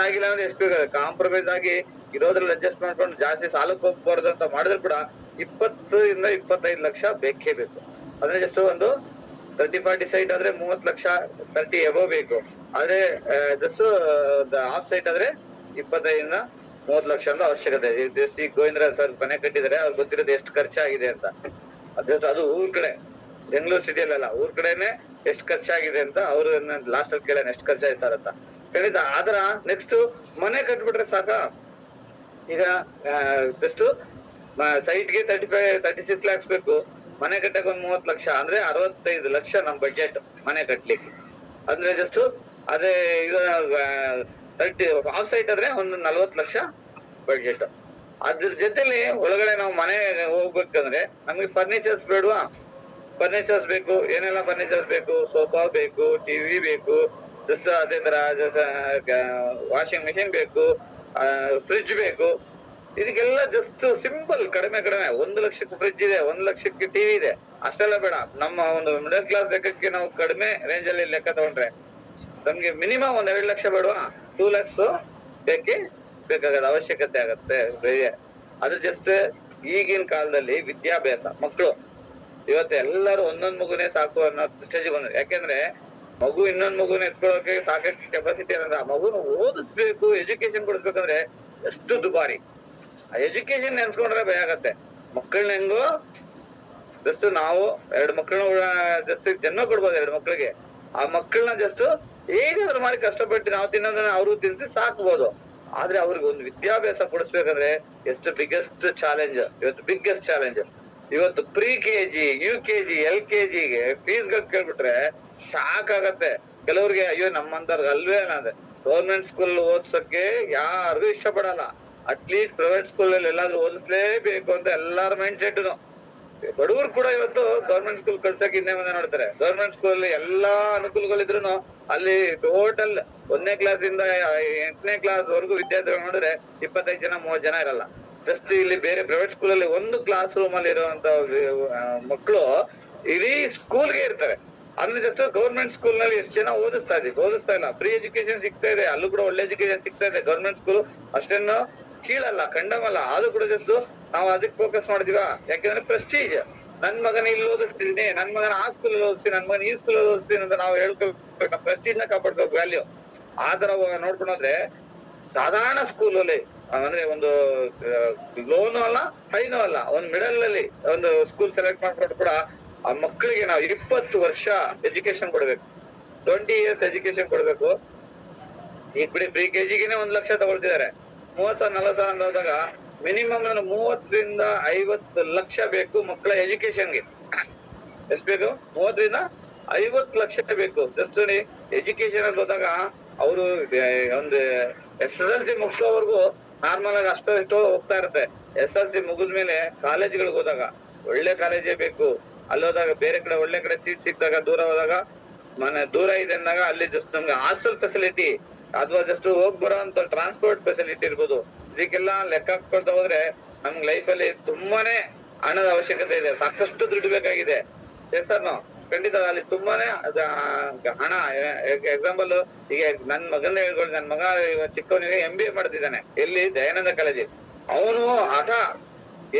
ಆಗಿಲ್ಲ ಅಂದ್ರೆ ಎಷ್ಟು ಬೇಕಾದ್ರೆ ಕಾಂಪ್ರಮೈಸ್ ಆಗಿ ಇರೋದ್ರಲ್ಲಿ ಅಡ್ಜಸ್ಟ್ ಮಾಡ್ಕೊಂಡು ಜಾಸ್ತಿ ಸಾಲಕ್ಕೆ ಹೋಗ್ಬಾರ್ದು ಅಂತ ಮಾಡಿದ್ರು ಕೂಡ 20-25 ಲಕ್ಷ ಬೇಕೇ ಬೇಕು. ಅಂದ್ರೆ ಜಸ್ಟ್ ಒಂದು 30-40 ಸೈಟ್ ಆದ್ರೆ 30 ಲಕ್ಷ 30 ಎಬೋ ಬೇಕು. ಆದ್ರೆ ಜಸ್ಟ್ ಹಾಫ್ ಸೈಟ್ ಆದ್ರೆ 25-30 ಲಕ್ಷ ಅಂತ ಅವಶ್ಯಕತೆ ಇದೆ. ಈಗ ಗೋವಿಂದ್ರ ಸರ್ ಮನೆ ಕಟ್ಟಿದ್ದಾರೆ, ಅವ್ರಿಗೆ ಗೊತ್ತಿರೋದು ಎಷ್ಟು ಖರ್ಚಾಗಿದೆ ಅಂತ. ಅದು ಊರ್ ಕಡೆ, ಬೆಂಗಳೂರು ಸಿಟಿಯಲ್ಲ, ಊರ್ ಕಡೆನೆ ಎಷ್ಟು ಖರ್ಚಾಗಿದೆ ಅಂತ ಅವ್ರು ಲಾಸ್ಟ್ ಅಲ್ಲಿ ಕೇಳೋಣ ಎಷ್ಟು ಖರ್ಚಾಯ್ತಾರಂತ ಹೇಳಿದ. ಆದ್ರ ನೆಕ್ಸ್ಟ್ ಮನೆ ಕಟ್ಬಿಟ್ರೆ ಸಾಕ. ಈಗ ಜಸ್ಟ್ ಸೈಟ್ಗೆ 36 lakhs ಬೇಕು, ಮನೆ ಕಟ್ಟಕ್ಕೆ ಒಂದ್ 30 ಲಕ್ಷ ಅಂದ್ರೆ 65 ಲಕ್ಷ ನಮ್ ಬಜೆಟ್ ಮನೆ ಕಟ್ಲಿಕ್ಕೆ. ಅಂದ್ರೆ ಜಸ್ಟ್ ಅದೇ ಈಗ 30 ಹಾಫ್ ಸೈಟ್ ಆದ್ರೆ ಒಂದು 40 ಲಕ್ಷ ಬಜೆಟ್. ಅದ್ರ ಜೊತೆಲಿ ಒಳಗಡೆ ನಾವು ಮನೆ ಹೋಗ್ಬೇಕಂದ್ರೆ ನಮ್ಗೆ ಫರ್ನಿಚರ್ಸ್ ಬೇಡವಾ? ಫರ್ನಿಚರ್ಸ್ ಬೇಕು. ಏನೆಲ್ಲ ಫರ್ನಿಚರ್ಸ್ ಬೇಕು? ಸೋಫಾ ಬೇಕು, ಟಿವಿ ಬೇಕು, ಜಸ್ಟ್ ಅದೇ ತರ ವಾಷಿಂಗ್ ಮೆಷಿನ್ ಬೇಕು, ಫ್ರಿಡ್ಜ್ ಬೇಕು. ಇದಕ್ಕೆಲ್ಲ ಜಸ್ಟ್ ಸಿಂಪಲ್ ಕಡಿಮೆ 1 ಲಕ್ಷಕ್ಕೆ ಫ್ರಿಡ್ಜ್ ಇದೆ, 1 ಲಕ್ಷಕ್ಕೆ ಟಿವಿ ಇದೆ. ಅಷ್ಟೆಲ್ಲ ಬೇಡ. ನಮ್ಮ ಒಂದು ಮಿಡಲ್ ಕ್ಲಾಸ್ ಲೆಕ್ಕಕ್ಕೆ ನಾವು ಕಡಿಮೆ ರೇಂಜ್ ಅಲ್ಲಿ ಲೆಕ್ಕ ತಗೊಂಡ್ರೆ ನಮ್ಗೆ ಮಿನಿಮಮ್ 2 ಲಕ್ಷ ಬೇಡವಾ? 2 ಲಕ್ಷ ಬೇಕಾಗದ ಅವಶ್ಯಕತೆ ಆಗತ್ತೆ. ಅದು ಜಸ್ಟ್ ಈಗಿನ ಕಾಲದಲ್ಲಿ ವಿದ್ಯಾಭ್ಯಾಸ. ಮಕ್ಕಳು ಇವತ್ತು ಎಲ್ಲರೂ ಒಂದೊಂದ್ ಮಗುನೇ ಸಾಕು ಅನ್ನೋ ಸ್ಟೇಜ್ ಬಂದ್ರು. ಯಾಕೆಂದ್ರೆ ಮಗು ಇನ್ನೊಂದ್ ಮಗುನ ಎತ್ಕೊಳ್ಳೋಕೆ ಸಾಕಷ್ಟು ಕೆಪಾಸಿಟಿ ಅನ್ನೋದು. ಆ ಮಗುನ ಓದಿಸ್ಬೇಕು, ಎಜುಕೇಶನ್ ಕೊಡಿಸ್ಬೇಕಂದ್ರೆ ಎಷ್ಟು ದುಬಾರಿ. ಆ ಎಜುಕೇಶನ್ ನೆನ್ಸ್ಕೊಂಡ್ರೆ ಭಯ ಆಗತ್ತೆ. ಮಕ್ಕಳನ್ನ ಹೆಂಗೋ ಜಸ್ಟ್ ನಾವು 2 ಮಕ್ಕಳನ್ನ ಜಸ್ಟ್ ಜನ್ಮ ಕೊಡ್ಬೋದು 2 ಮಕ್ಕಳಿಗೆ. ಆ ಮಕ್ಕಳನ್ನ ಜಸ್ಟ್ ಹೇಗಾದ್ರೂ ಮಾಡಿ ಕಷ್ಟಪಟ್ಟು ನಾವು ತಿನ್ನೋದನ್ನ ಅವರು ತಿನ್ಸಿ ಸಾಕ್ಬೋದು. ಆದ್ರೆ ಅವ್ರಿಗೆ ಒಂದು ವಿದ್ಯಾಭ್ಯಾಸ ಕೊಡಿಸ್ಬೇಕಂದ್ರೆ ಎಷ್ಟು ಬಿಗ್ಗೆಸ್ಟ್ ಚಾಲೆಂಜ್. ಇವತ್ತು ಬಿಗ್ಗೆಸ್ಟ್ ಚಾಲೆಂಜ್. ಇವತ್ತು ಪ್ರಿ ಕೆಜಿ, UKG, LKGಗೆ ಫೀಸ್ಗಳು ಕೇಳ್ಬಿಟ್ರೆ ಶಾಕ್ ಆಗತ್ತೆ ಕೆಲವ್ರಿಗೆ. ಅಯ್ಯೋ ನಮ್ಮಂತವ್ರಿಗೆ ಅಲ್ವೇ ಅನ್ನೋದೆ. ಗೌರ್ಮೆಂಟ್ ಸ್ಕೂಲ್ ಓದ್ಸಕ್ಕೆ ಯಾರಿಗೂ ಇಷ್ಟಪಡಲ್ಲ. ಅಟ್ಲೀಸ್ಟ್ ಪ್ರೈವೇಟ್ ಸ್ಕೂಲ್ ಅಲ್ಲಿ ಎಲ್ಲಾದ್ರೂ ಓದಿಸ್ಲೇಬೇಕು ಅಂತ ಎಲ್ಲಾರ ಮೈಂಡ್ ಸೆಟ್ನು. ಬಡವರು ಕೂಡ ಇವತ್ತು ಗೌರ್ಮೆಂಟ್ ಸ್ಕೂಲ್ ಕಳ್ಸಕ್ಕೆ ಹಿಂದೆ ಮುಂದೆ ನೋಡ್ತಾರೆ. ಗೌರ್ಮೆಂಟ್ ಸ್ಕೂಲ್ ಅಲ್ಲಿ ಎಲ್ಲಾ ಅನುಕೂಲಗಳಿದ್ರು ಅಲ್ಲಿ ಟೋಟಲ್ 1ನೇ ಕ್ಲಾಸ್ ಇಂದ 8ನೇ ಕ್ಲಾಸ್ ವರೆಗೂ ವಿದ್ಯಾರ್ಥಿಗಳು ನೋಡಿದ್ರೆ 25 ಜನ 30 ಜನ ಇರಲ್ಲ. ಜಸ್ಟ್ ಇಲ್ಲಿ ಬೇರೆ ಪ್ರೈವೇಟ್ ಸ್ಕೂಲ್ ಅಲ್ಲಿ ಒಂದು ಕ್ಲಾಸ್ ರೂಮ್ ಅಲ್ಲಿ ಇರುವಂತ ಮಕ್ಕಳು ಇಡೀ ಸ್ಕೂಲ್ಗೆ ಇರ್ತಾರೆ. ಅಂದ್ರೆ ಜಸ್ಟ್ ಗೌರ್ಮೆಂಟ್ ಸ್ಕೂಲ್ ನಲ್ಲಿ ಎಷ್ಟು ಜನ ಓದಿಸ್ತಾ ಇಲ್ಲ. ಫ್ರೀ ಎಜುಕೇಶನ್ ಸಿಗ್ತಾ ಇದೆ, ಅಲ್ಲೂ ಕೂಡ ಒಳ್ಳೆ ಎಜುಕೇಶನ್ ಸಿಗ್ತಾ ಇದೆ. ಗೌರ್ಮೆಂಟ್ ಸ್ಕೂಲ್ ಅಷ್ಟೇನು ಕೀಳಲ್ಲ, ಕಂಡಮಲ್ಲ. ಆದ್ರೂ ಕೂಡ ಜಸ್ಟ್ ನಾವು ಅದಕ್ಕೆ ಫೋಕಸ್ ಮಾಡಿದೀವ. ಯಾಕೆಂದ್ರೆ ಪ್ರೆಸ್ಟೀಜ್. ನನ್ ಮಗನ ಇಲ್ಲಿ ಓದಿಸ್ತೀನಿ, ನನ್ ಮಗನ ಆ ಸ್ಕೂಲ್ ಓದಿಸ್ತೀನಿ, ನನ್ ಮಗನ ಈ ಸ್ಕೂಲ್ ಓದಿಸ್ತೀನಿ ಅಂತ ನಾವು ಹೇಳ್ಕೊಳ್ಬೇಕು. ಪ್ರೆಸ್ಟೀಜ್ ನ ಕಾಪಾಡ್ಬೇಕು, ವ್ಯಾಲ್ಯೂ. ಆತರ ನೋಡ್ಕೊಂಡ್ರೆ ಸಾಧಾರಣ ಸ್ಕೂಲ್ ಅಲ್ಲಿ ಅಂದ್ರೆ ಒಂದು ಲೋನು ಅಲ್ಲ, ಹೈನೂ ಅಲ್ಲ, ಒಂದು ಮಿಡಲ್ ಅಲ್ಲಿ ಒಂದು ಸ್ಕೂಲ್ ಸೆಲೆಕ್ಟ್ ಮಾಡ್ಕೊಂಡು ಕೂಡ ಆ ಮಕ್ಕಳಿಗೆ ನಾವು 20 ವರ್ಷ ಎಜುಕೇಶನ್ ಕೊಡ್ಬೇಕು. 20 years ಎಜುಕೇಶನ್ ಕೊಡ್ಬೇಕು. ಈಗ ಬಿಡಿ ಪ್ರಿ ಕೆಜಿಗೆ 1 ಲಕ್ಷ ತಗೊಳ್ತಿದ್ದಾರೆ. 30,000 40,000 ಅಂತ ಹೋದಾಗ ಮಿನಿಮಮ್ 30 ರಿಂದ 50 ಲಕ್ಷ ಬೇಕು ಮಕ್ಕಳ ಎಜುಕೇಶನ್ಗೆ. ಎಷ್ಟು ಬೇಕು? 30 ರಿಂದ 50 ಲಕ್ಷ ಬೇಕು. ಜಸ್ಟ್ ನೋಡಿ ಎಜುಕೇಶನ್ ಅಂತ ಹೋದಾಗ ಅವರು ಒಂದು SSLC ಮುಗಿಸೋವರೆಗೂ ನಾರ್ಮಲ್ ಆಗಿ ಅಷ್ಟೋ ಹೋಗ್ತಾ ಇರುತ್ತೆ. SSLC ಮುಗಿದ್ಮೇಲೆ ಕಾಲೇಜ್ಗಳಿಗೆ ಹೋದಾಗ ಒಳ್ಳೆ ಕಾಲೇಜೇ ಬೇಕು. ಅಲ್ಲೋದಾಗ ಬೇರೆ ಕಡೆ ಒಳ್ಳೆ ಕಡೆ ಸೀಟ್ ಸಿಕ್ಕಿದಾಗ ದೂರ ಹೋದಾಗ ಮನೆ ದೂರ ಇದೆ ಅಂದಾಗ ಅಲ್ಲಿ ಜಸ್ಟ್ ನಮ್ಗೆ ಹಾಸ್ಟೆಲ್ ಫೆಸಿಲಿಟಿ ಅಥವಾ ಜಸ್ಟ್ ಹೋಗ್ ಬರೋ ಅಂತ ಟ್ರಾನ್ಸ್ಪೋರ್ಟ್ ಫೆಸಿಲಿಟಿ ಇರ್ಬೋದು. ಇದಕ್ಕೆಲ್ಲ ಲೆಕ್ಕ ಹಾಕೊಳ್ತಾ ಹೋದ್ರೆ ನಮ್ಗೆ ಲೈಫ್ ಅಲ್ಲಿ ತುಂಬಾನೇ ಹಣದ ಅವಶ್ಯಕತೆ ಇದೆ. ಸಾಕಷ್ಟು ದುಡ್ಡು ಬೇಕಾಗಿದೆ. ಸರ್ ಖಂಡಿತ ಅಲ್ಲಿ ತುಂಬಾನೇ ಹಣ. ಎಕ್ಸಾಂಪಲ್ ಈಗ ನನ್ ಮಗನ ಹೇಳ್ಕೊಂಡು, ನನ್ ಮಗ ಚಿಕ್ಕವನಿಗೆ MBA ಮಾಡ್ತಿದ್ದಾನೆ. ಎಲ್ಲಿ? ದಯಾನಂದ ಕಾಲೇಜ್. ಅವನು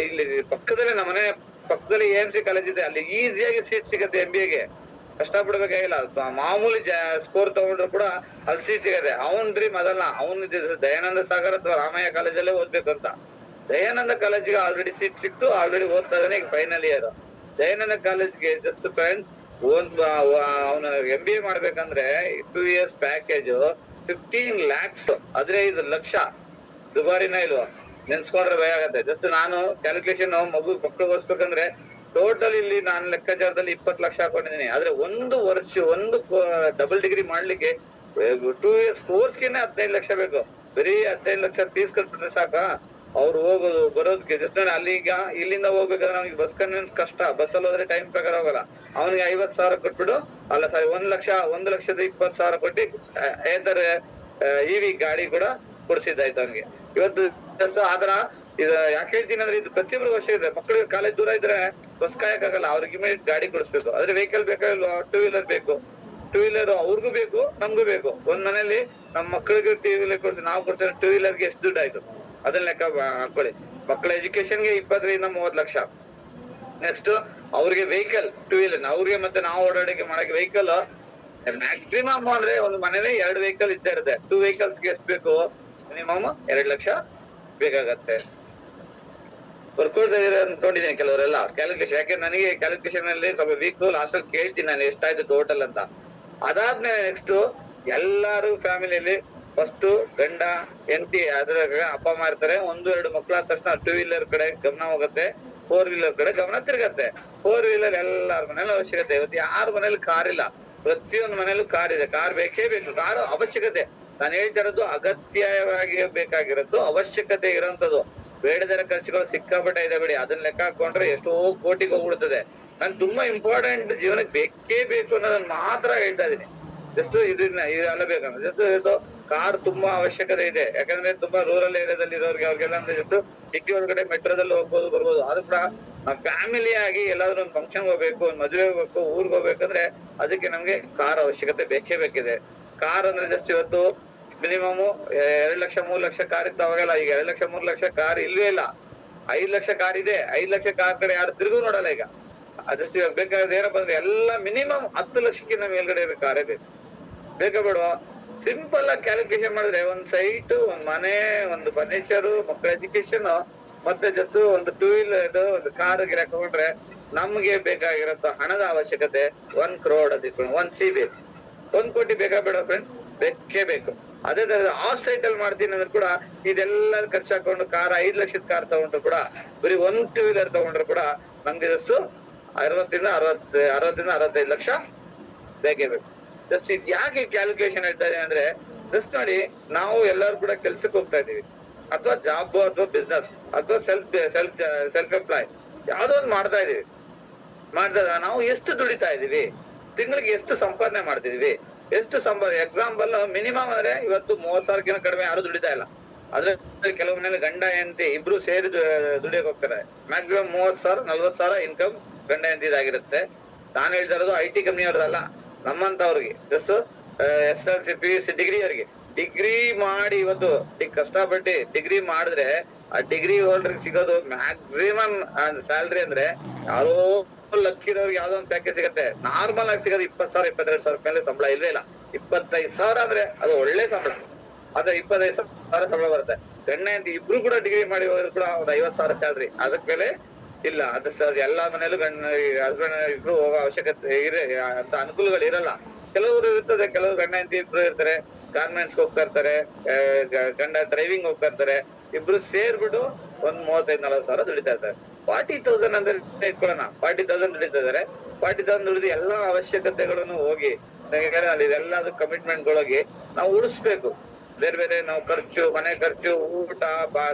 ಇಲ್ಲಿ ಪಕ್ಕದಲ್ಲಿ ನಮ್ಮನೆ ಪಕ್ಕದಲ್ಲಿ AMC ಕಾಲೇಜ್ ಇದೆ. ಅಲ್ಲಿ ಈಸಿಯಾಗಿ ಸೀಟ್ ಸಿಗತ್ತೆ MBAಗೆ. ಕಷ್ಟಪಡ್ಬೇಕಾಗಿಲ್ಲ. ಮಾಮೂಲಿ ಸ್ಕೋರ್ ತಗೊಂಡ್ರು ಕೂಡ ಅಲ್ಲಿ ಸೀಟ್ ಸಿಗತ್ತೆ. ಅವನ್ ಡ್ರೀಮ್ ಅದಲ್ಲ. ಅವನ್ ದಯಾನಂದ ಸಾಗರ್ ಅಥವಾ ರಾಮಯ್ಯ ಕಾಲೇಜಲ್ಲೇ ಓದ್ಬೇಕಂತ. ದಯಾನಂದ ಕಾಲೇಜಿಗೆ ಆಲ್ರೆಡಿ ಸೀಟ್ ಸಿಕ್ತು, ಆಲ್ರೆಡಿ ಓದ್ತಾ ಇದ್ದಾನೆ. ಈಗ ಫೈನಲ್ ಇಯರ್. ದಯಾನಂದ ಕಾಲೇಜ್ಗೆ ಜಸ್ಟ್ ಫ್ರೆಂಡ್ ಅವನು MBA ಮಾಡ್ಬೇಕಂದ್ರೆ 2 years ಪ್ಯಾಕೇಜ್ 15 lakhs 15 ಲಕ್ಷ. ದುಬಾರಿನ ಇಲ್ವಾ? ನೆನ್ಸ್ಕೊಂಡ್ರೆ ಭಯ ಆಗತ್ತೆ. ಜಸ್ಟ್ ನಾನು ಕ್ಯಾಲ್ಕುಲೇಷನ್ ಮಗು ಮಕ್ಕಳು ಓದಿಸ್ಬೇಕಂದ್ರೆ ಟೋಟಲ್ ಇಲ್ಲಿ ನಾನು ಲೆಕ್ಕಾಚಾರದಲ್ಲಿ 20 ಲಕ್ಷ ಹಾಕೊಂಡಿದ್ದೀನಿ. ಆದ್ರೆ ಒಂದು ವರ್ಷ ಒಂದು ಡಬಲ್ ಡಿಗ್ರಿ ಮಾಡ್ಲಿಕ್ಕೆ 2 years ಕೋರ್ಸ್ಗೆ 15 ಲಕ್ಷ ಬೇಕು. ಬರೀ 15 ಲಕ್ಷ ಫೀಸ್ ಕಟ್ಬಿಟ್ರೆ ಸಾಕ? ಅವ್ರು ಹೋಗೋದು ಬರೋದಕ್ಕೆ ಜಸ್ಟ್ ಅಲ್ಲಿ ಈಗ ಇಲ್ಲಿಂದ ಹೋಗ್ಬೇಕಾದ್ರೆ ನಮ್ಗೆ ಬಸ್ ಕನ್ವೀನ್ಸ್ ಕಷ್ಟ. ಬಸ್ಸಲ್ಲಿ ಹೋದ್ರೆ ಟೈಮ್ ಪ್ರಕಾರ ಹೋಗಲ್ಲ. ಅವನಿಗೆ 50,000 ಕೊಟ್ಬಿಟ್ಟು, ಅಲ್ಲ ಸಾರಿ 1,20,000 ಕೊಟ್ಟು ಏತರ EV ಗಾಡಿ ಕೂಡ ಕೊಡ್ಸಿದ್ದಾಯ್ತು ಅವನಿಗೆ. ಇವತ್ತು ಜಸ್ಟ್ ಆತರ ಇದು ಯಾಕೆ ಹೇಳ್ತೀನಿ ಅಂದ್ರೆ ಇದು ಪ್ರತಿಯೊಬ್ಬರು ವರ್ಷ ಇದೆ. ಮಕ್ಕಳಿಗೆ ಕಾಲೇಜ್ ದೂರ ಇದ್ರೆ ಬಸ್ ಕಾಯಕ್ಕಾಗಲ್ಲ. ಅವ್ರಿಗೆ ಇಮಿಡಿಯೇಟ್ ಗಾಡಿ ಕೊಡಿಸ್ಬೇಕು. ಆದ್ರೆ ವೆಹಿಕಲ್ ಬೇಕಾಗಿಲ್ವಾ? 2 wheeler ಬೇಕು. 2 wheeler ಅವ್ರಿಗೂ ಬೇಕು, ನಮ್ಗೂ ಬೇಕು. ಒಂದ್ ಮನೇಲಿ ನಮ್ಮ ಮಕ್ಕಳಿಗೆ 2 wheeler ಕೊಡ್ತೀವಿ, ನಾವು ಕೊಡ್ತೇವೆ. 2 wheelerಗೆ ಎಷ್ಟು ದುಡ್ಡು ಆಯ್ತು ಅದನ್ನ ಲೆಕ್ಕ ಹಾಕೊಳ್ಳಿ. ಮಕ್ಕಳ ಎಜುಕೇಶನ್ಗೆ 20 ರಿಂದ 30 ಲಕ್ಷ. ನೆಕ್ಸ್ಟ್ ಅವ್ರಿಗೆ ವೆಹಿಕಲ್ 2 wheeler ಅವ್ರಿಗೆ ಮತ್ತೆ ನಾವು ಓಡಾಡಕ್ಕೆ ಮಾಡಕ್ಕೆ ವೆಹಿಕಲ್ ಮ್ಯಾಕ್ಸಿಮಮ್ ಅಂದ್ರೆ ಒಂದು ಮನೇಲಿ 2 ವೆಹಿಕಲ್ ಇದ್ದೇ ಇರುತ್ತೆ. 2 vehiclesಗೆ ಎಷ್ಟು ಬೇಕು? ಮಿನಿಮಮ್ 2 ಲಕ್ಷ ಬೇಕಾಗತ್ತೆ. ವರ್ಕೌಟ್ ಅನ್ಕೊಂಡಿದ್ದೀನಿ ಕೆಲವರೆಲ್ಲ ಕ್ಯಾಲ್ಕುಲೇಷನ್. ಯಾಕೆ ನನಗೆ ಕ್ಯಾಲ್ಕುಲೇಷನ್ ಅಲ್ಲಿ ಸ್ವಲ್ಪ ವೀಕ್. ಲಾಸ್ಟ್ ಅಲ್ಲಿ ಕೇಳ್ತೀನಿ ನಾನು ಎಷ್ಟಾಯ್ತು ಟೋಟಲ್ ಅಂತ. ಅದಾದ್ಮೇಲೆ ನೆಕ್ಸ್ಟ್ ಎಲ್ಲಾರು ಫ್ಯಾಮಿಲಿಯಲ್ಲಿ ಫಸ್ಟ್ ಗಂಡ ಹೆಂಡತಿ ಅದ್ರ ಅಪ್ಪ ಅಮ್ಮ ಇರ್ತಾರೆ. 1-2 ಮಕ್ಳು ಆದ ತಕ್ಷಣ 2 wheeler ಕಡೆ ಗಮನ ಹೋಗುತ್ತೆ, 4 wheeler ಕಡೆ ಗಮನ ತಿರುಗತ್ತೆ. 4 wheeler ಎಲ್ಲಾರ ಮನೇಲಿ ಅವಶ್ಯಕತೆ. ಇವತ್ತು ಯಾರ ಮನೇಲಿ ಕಾರ್ ಇಲ್ಲ? ಪ್ರತಿಯೊಂದು ಮನೇಲೂ ಕಾರ್ ಇದೆ. ಕಾರ್ ಬೇಕೇ ಬೇಕು. ಕಾರ್ ಅವಶ್ಯಕತೆ. ನಾನು ಹೇಳ್ತಾ ಇರೋದು ಅಗತ್ಯವಾಗಿ ಬೇಕಾಗಿರೋದು, ಅವಶ್ಯಕತೆ ಇರೋಂಥದ್ದು. ಬೇಡದರ ಖರ್ಚುಗಳು ಸಿಕ್ಕಾಪಟ್ಟೆ ಇದೆ ಬಿಡಿ, ಅದನ್ನ ಲೆಕ್ಕ ಹಾಕೊಂಡ್ರೆ ಎಷ್ಟೋ ಕೋಟಿಗೆ ಹೋಗ್ಬಿಡ್ತದೆ. ನಾನು ತುಂಬಾ ಇಂಪಾರ್ಟೆಂಟ್ ಜೀವನಕ್ಕೆ ಬೇಕೇ ಬೇಕು ಅನ್ನೋದನ್ನ ಮಾತ್ರ ಹೇಳ್ತಾ ಇದೀನಿ. ಜಸ್ಟ್ ಇದನ್ನ ಇದೆಲ್ಲ ಬೇಕಂದ್ರೆ ಜಸ್ಟ್ ಇದು ಕಾರ್ ತುಂಬಾ ಅವಶ್ಯಕತೆ ಇದೆ. ಯಾಕಂದ್ರೆ ತುಂಬಾ ರೂರಲ್ ಏರಿಯಾದಲ್ಲಿ ಇರೋರಿಗೆ ಅವ್ರಿಗೆಲ್ಲ ಅಂದ್ರೆ ಜಸ್ಟ್ ಸಿಟಿ ಒಳಗಡೆ ಮೆಟ್ರೋದಲ್ಲಿ ಹೋಗ್ಬೋದು ಬರ್ಬೋದು. ಆದ್ರೂ ಕೂಡ ಫ್ಯಾಮಿಲಿ ಆಗಿ ಎಲ್ಲಾದ್ರೂ ಒಂದು ಫಂಕ್ಷನ್ ಹೋಗ್ಬೇಕು, ಒಂದು ಮದುವೆ ಹೋಗ್ಬೇಕು, ಊರ್ಗ್ ಹೋಗ್ಬೇಕಂದ್ರೆ ಅದಕ್ಕೆ ನಮ್ಗೆ ಕಾರ್ ಅವಶ್ಯಕತೆ ಬೇಕೇ ಬೇಕಿದೆ. ಕಾರ್ ಅಂದ್ರೆ ಜಸ್ಟ್ ಇವತ್ತು ಮಿನಿಮಮ್ 2 ಲಕ್ಷ 3 ಲಕ್ಷ ಕಾರ್ ಇತ್ತು ಅವಾಗೆಲ್ಲ. ಈಗ 2 ಲಕ್ಷ 3 ಲಕ್ಷ ಕಾರ್ ಇಲ್ವೇ ಇಲ್ಲ. 5 ಲಕ್ಷ ಕಾರ್ ಇದೆ. 5 ಲಕ್ಷ ಕಾರ್ ಕಡೆ ಯಾರು ತಿರುಗೂ ನೋಡಲ್ಲ ಈಗ. ಅದಷ್ಟು ಇವಾಗ ಬೇಕಾದ್ರೆ ಏನಪ್ಪ ಅಂದ್ರೆ ಎಲ್ಲ ಮಿನಿಮಮ್ 10 ಲಕ್ಷಕ್ಕಿಂತ ಮೇಲ್ಗಡೆ ಕಾರೇ ಬೇಕು. ಬೇಕಾ ಬೇಡವಾ? ಸಿಂಪಲ್ ಆಗಿ ಕ್ಯಾಲ್ಕುಲೇಷನ್ ಮಾಡಿದ್ರೆ ಒಂದ್ ಸೈಟ್, ಒಂದ್ ಮನೆ, ಒಂದು ಫರ್ನಿಚರ್, ಮಕ್ಕಳ ಎಜುಕೇಶನ್, ಮತ್ತೆ ಜಸ್ಟ್ ಒಂದು 2 ವೀಲರ್, ಒಂದು ಕಾರ್ ಗಿರ ತಗೊಂಡ್ರೆ ನಮ್ಗೆ ಬೇಕಾಗಿರೋ ಹಣದ ಅವಶ್ಯಕತೆ 1 crore ಅದಕ್ಕೆ 1 ಸಿ ಬೇಕು. 1 ಕೋಟಿ ಬೇಕಾ ಬೇಡ ಫ್ರೆಂಡ್? ಬೇಕೇ ಬೇಕು. ಅದೇ ತರ ಆಫ್ ಸೈಟ್ ಅಲ್ಲಿ ಮಾಡ್ತೀನಿ ಅಂದ್ರೆ ಕೂಡ ಇದೆಲ್ಲ ಖರ್ಚು ಹಾಕೊಂಡು ಕಾರ್ 5 ಲಕ್ಷದ ಕಾರ್ ತಗೊಂಡ್ರು ಕೂಡ ಬರೀ 1 2 ವೀಲರ್ ತಗೊಂಡ್ರು ಕೂಡ ನಮ್ಗೆ ಜಸ್ಟ್ 60 65 ಲಕ್ಷ ಬೇಕೇ ಬೇಕು. ಜಸ್ಟ್ ಇದು ಯಾಕೆ ಕ್ಯಾಲ್ಕುಲೇಷನ್ ಹೇಳ್ತಾ ಇದೀನಿ ಅಂದ್ರೆ ಜಸ್ಟ್ ನೋಡಿ, ನಾವು ಎಲ್ಲರೂ ಕೂಡ ಕೆಲ್ಸಕ್ಕೆ ಹೋಗ್ತಾ ಇದೀವಿ, ಅಥವಾ ಜಾಬ್ ಅಥವಾ ಬಿಸ್ನೆಸ್ ಅಥವಾ ಸೆಲ್ಫ್ ಎಂಪ್ಲಾಯ್ ಯಾವ್ದೋ ಒಂದು ಮಾಡ್ತಾ ಇದೀವಿ. ಮಾಡಿದಾಗ ನಾವು ಎಷ್ಟು ದುಡಿತಾ ಇದೀವಿ, ತಿಂಗಳಿಗೆ ಎಷ್ಟು ಸಂಪಾದನೆ ಮಾಡ್ತಿದೀವಿ, ಎಷ್ಟು ಎಕ್ಸಾಂಪಲ್ ಮಿನಿಮಮ್ ಅಂದ್ರೆ ಇವತ್ತು 30,000ಕ್ಕಿಂತ ಕಡಿಮೆ ಯಾರು ದುಡಿತಾ ಇಲ್ಲ. ಆದ್ರೆ ಕೆಲವು ಮನೇಲಿ ಗಂಡ ಹೆಂಡತಿ ಇಬ್ರು ಸೇರಿ ದುಡಿಯಕ್ ಹೋಗ್ತಾರೆ. ಮ್ಯಾಕ್ಸಿಮಮ್ 30,000 40,000 ಇನ್ಕಮ್ ಗಂಡ ಹೆಂಡತಿ ಇದಾಗಿರುತ್ತೆ. ನಾನು ಹೇಳ್ತಾ ಇರೋದು IT ಕಂಪ್ನಿಯವ್ರದಲ್ಲ, ನಮ್ಮಂತವ್ರಿಗೆ ಜಸ್ಟ್ SLC PUC ಡಿಗ್ರಿ ಅವ್ರಿಗೆ. ಡಿಗ್ರಿ ಮಾಡಿ ಇವತ್ತು ಕಷ್ಟಪಟ್ಟು ಡಿಗ್ರಿ ಮಾಡಿದ್ರೆ ಆ ಡಿಗ್ರಿ ಹೋಲ್ಡರ್ಗೆ ಸಿಗೋದು ಮ್ಯಾಕ್ಸಿಮಮ್ ಸ್ಯಾಲ್ರಿ ಅಂದ್ರೆ ಯಾರೋ ಲಕ್ಕಿರೋರ್ಗೆ ಯಾವ್ದೋ ಒಂದು ಪ್ಯಾಕೇಜ್ ಸಿಗುತ್ತೆ. ನಾರ್ಮಲ್ ಆಗಿ ಸಿಗೋದು 20,000 22,000 ಮೇಲೆ ಸಂಬಳ ಇಲ್ವೇ ಇಲ್ಲ. 25,000 ಅಂದ್ರೆ ಅದು ಒಳ್ಳೆ ಸಂಬಳ. ಅದೇ 25,000 ಸಂಬಳ ಬರುತ್ತೆ. ಗಂಡ ಹೆಂಡತಿ ಇಬ್ರು ಕೂಡ ಡಿಗ್ರಿ ಮಾಡಿ ಹೋದ್ರು ಕೂಡ ಒಂದು 50,000 ಸ್ಯಾಲ್ರಿ. ಅದಕ್ಕೆ ಬೆಲೆ ಇಲ್ಲ. ಅದು ಎಲ್ಲಾ ಮನೇಲೂ ಹಸ್ಬೆಂಡ್ ಇಬ್ರು ಹೋಗೋ ಅವಶ್ಯಕತೆ ಅಂತ ಅನುಕೂಲಗಳು ಇರಲ್ಲ. ಕೆಲವರು ಇರ್ತದೆ, ಕೆಲವರು ಗಂಡ ಹೆಂಡತಿ ಇಬ್ರು ಇರ್ತಾರೆ, ಗಾರ್ಮೆಂಟ್ಸ್ ಹೋಗ್ತಾ ಇರ್ತಾರೆ, ಗಂಡ ಡ್ರೈವಿಂಗ್ ಹೋಗ್ತಾ ಇರ್ತಾರೆ. ಇಬ್ರು ಸೇರ್ಬಿಟ್ಟು ಒಂದ್ 35-40,000 ದುಡಿತಾ ಇರ್ತಾರೆ. 40,000 ಅಂದ್ರೆ ಇಟ್ಕೊಳ್ಳೋಣ, 40,000 ದುಡಿತಾ ಇದಾರೆ. 40,000 ದುಡಿದು ಎಲ್ಲಾ ಅವಶ್ಯಕತೆಗಳನ್ನು ಹೋಗಿ ಇದೆಲ್ಲದು ಕಮಿಟ್ಮೆಂಟ್ಗಳೋಗಿ ನಾವು ಉಳಿಸ್ಬೇಕು. ಬೇರೆ ಬೇರೆ ನಾವು ಖರ್ಚು, ಮನೆ ಖರ್ಚು, ಊಟ,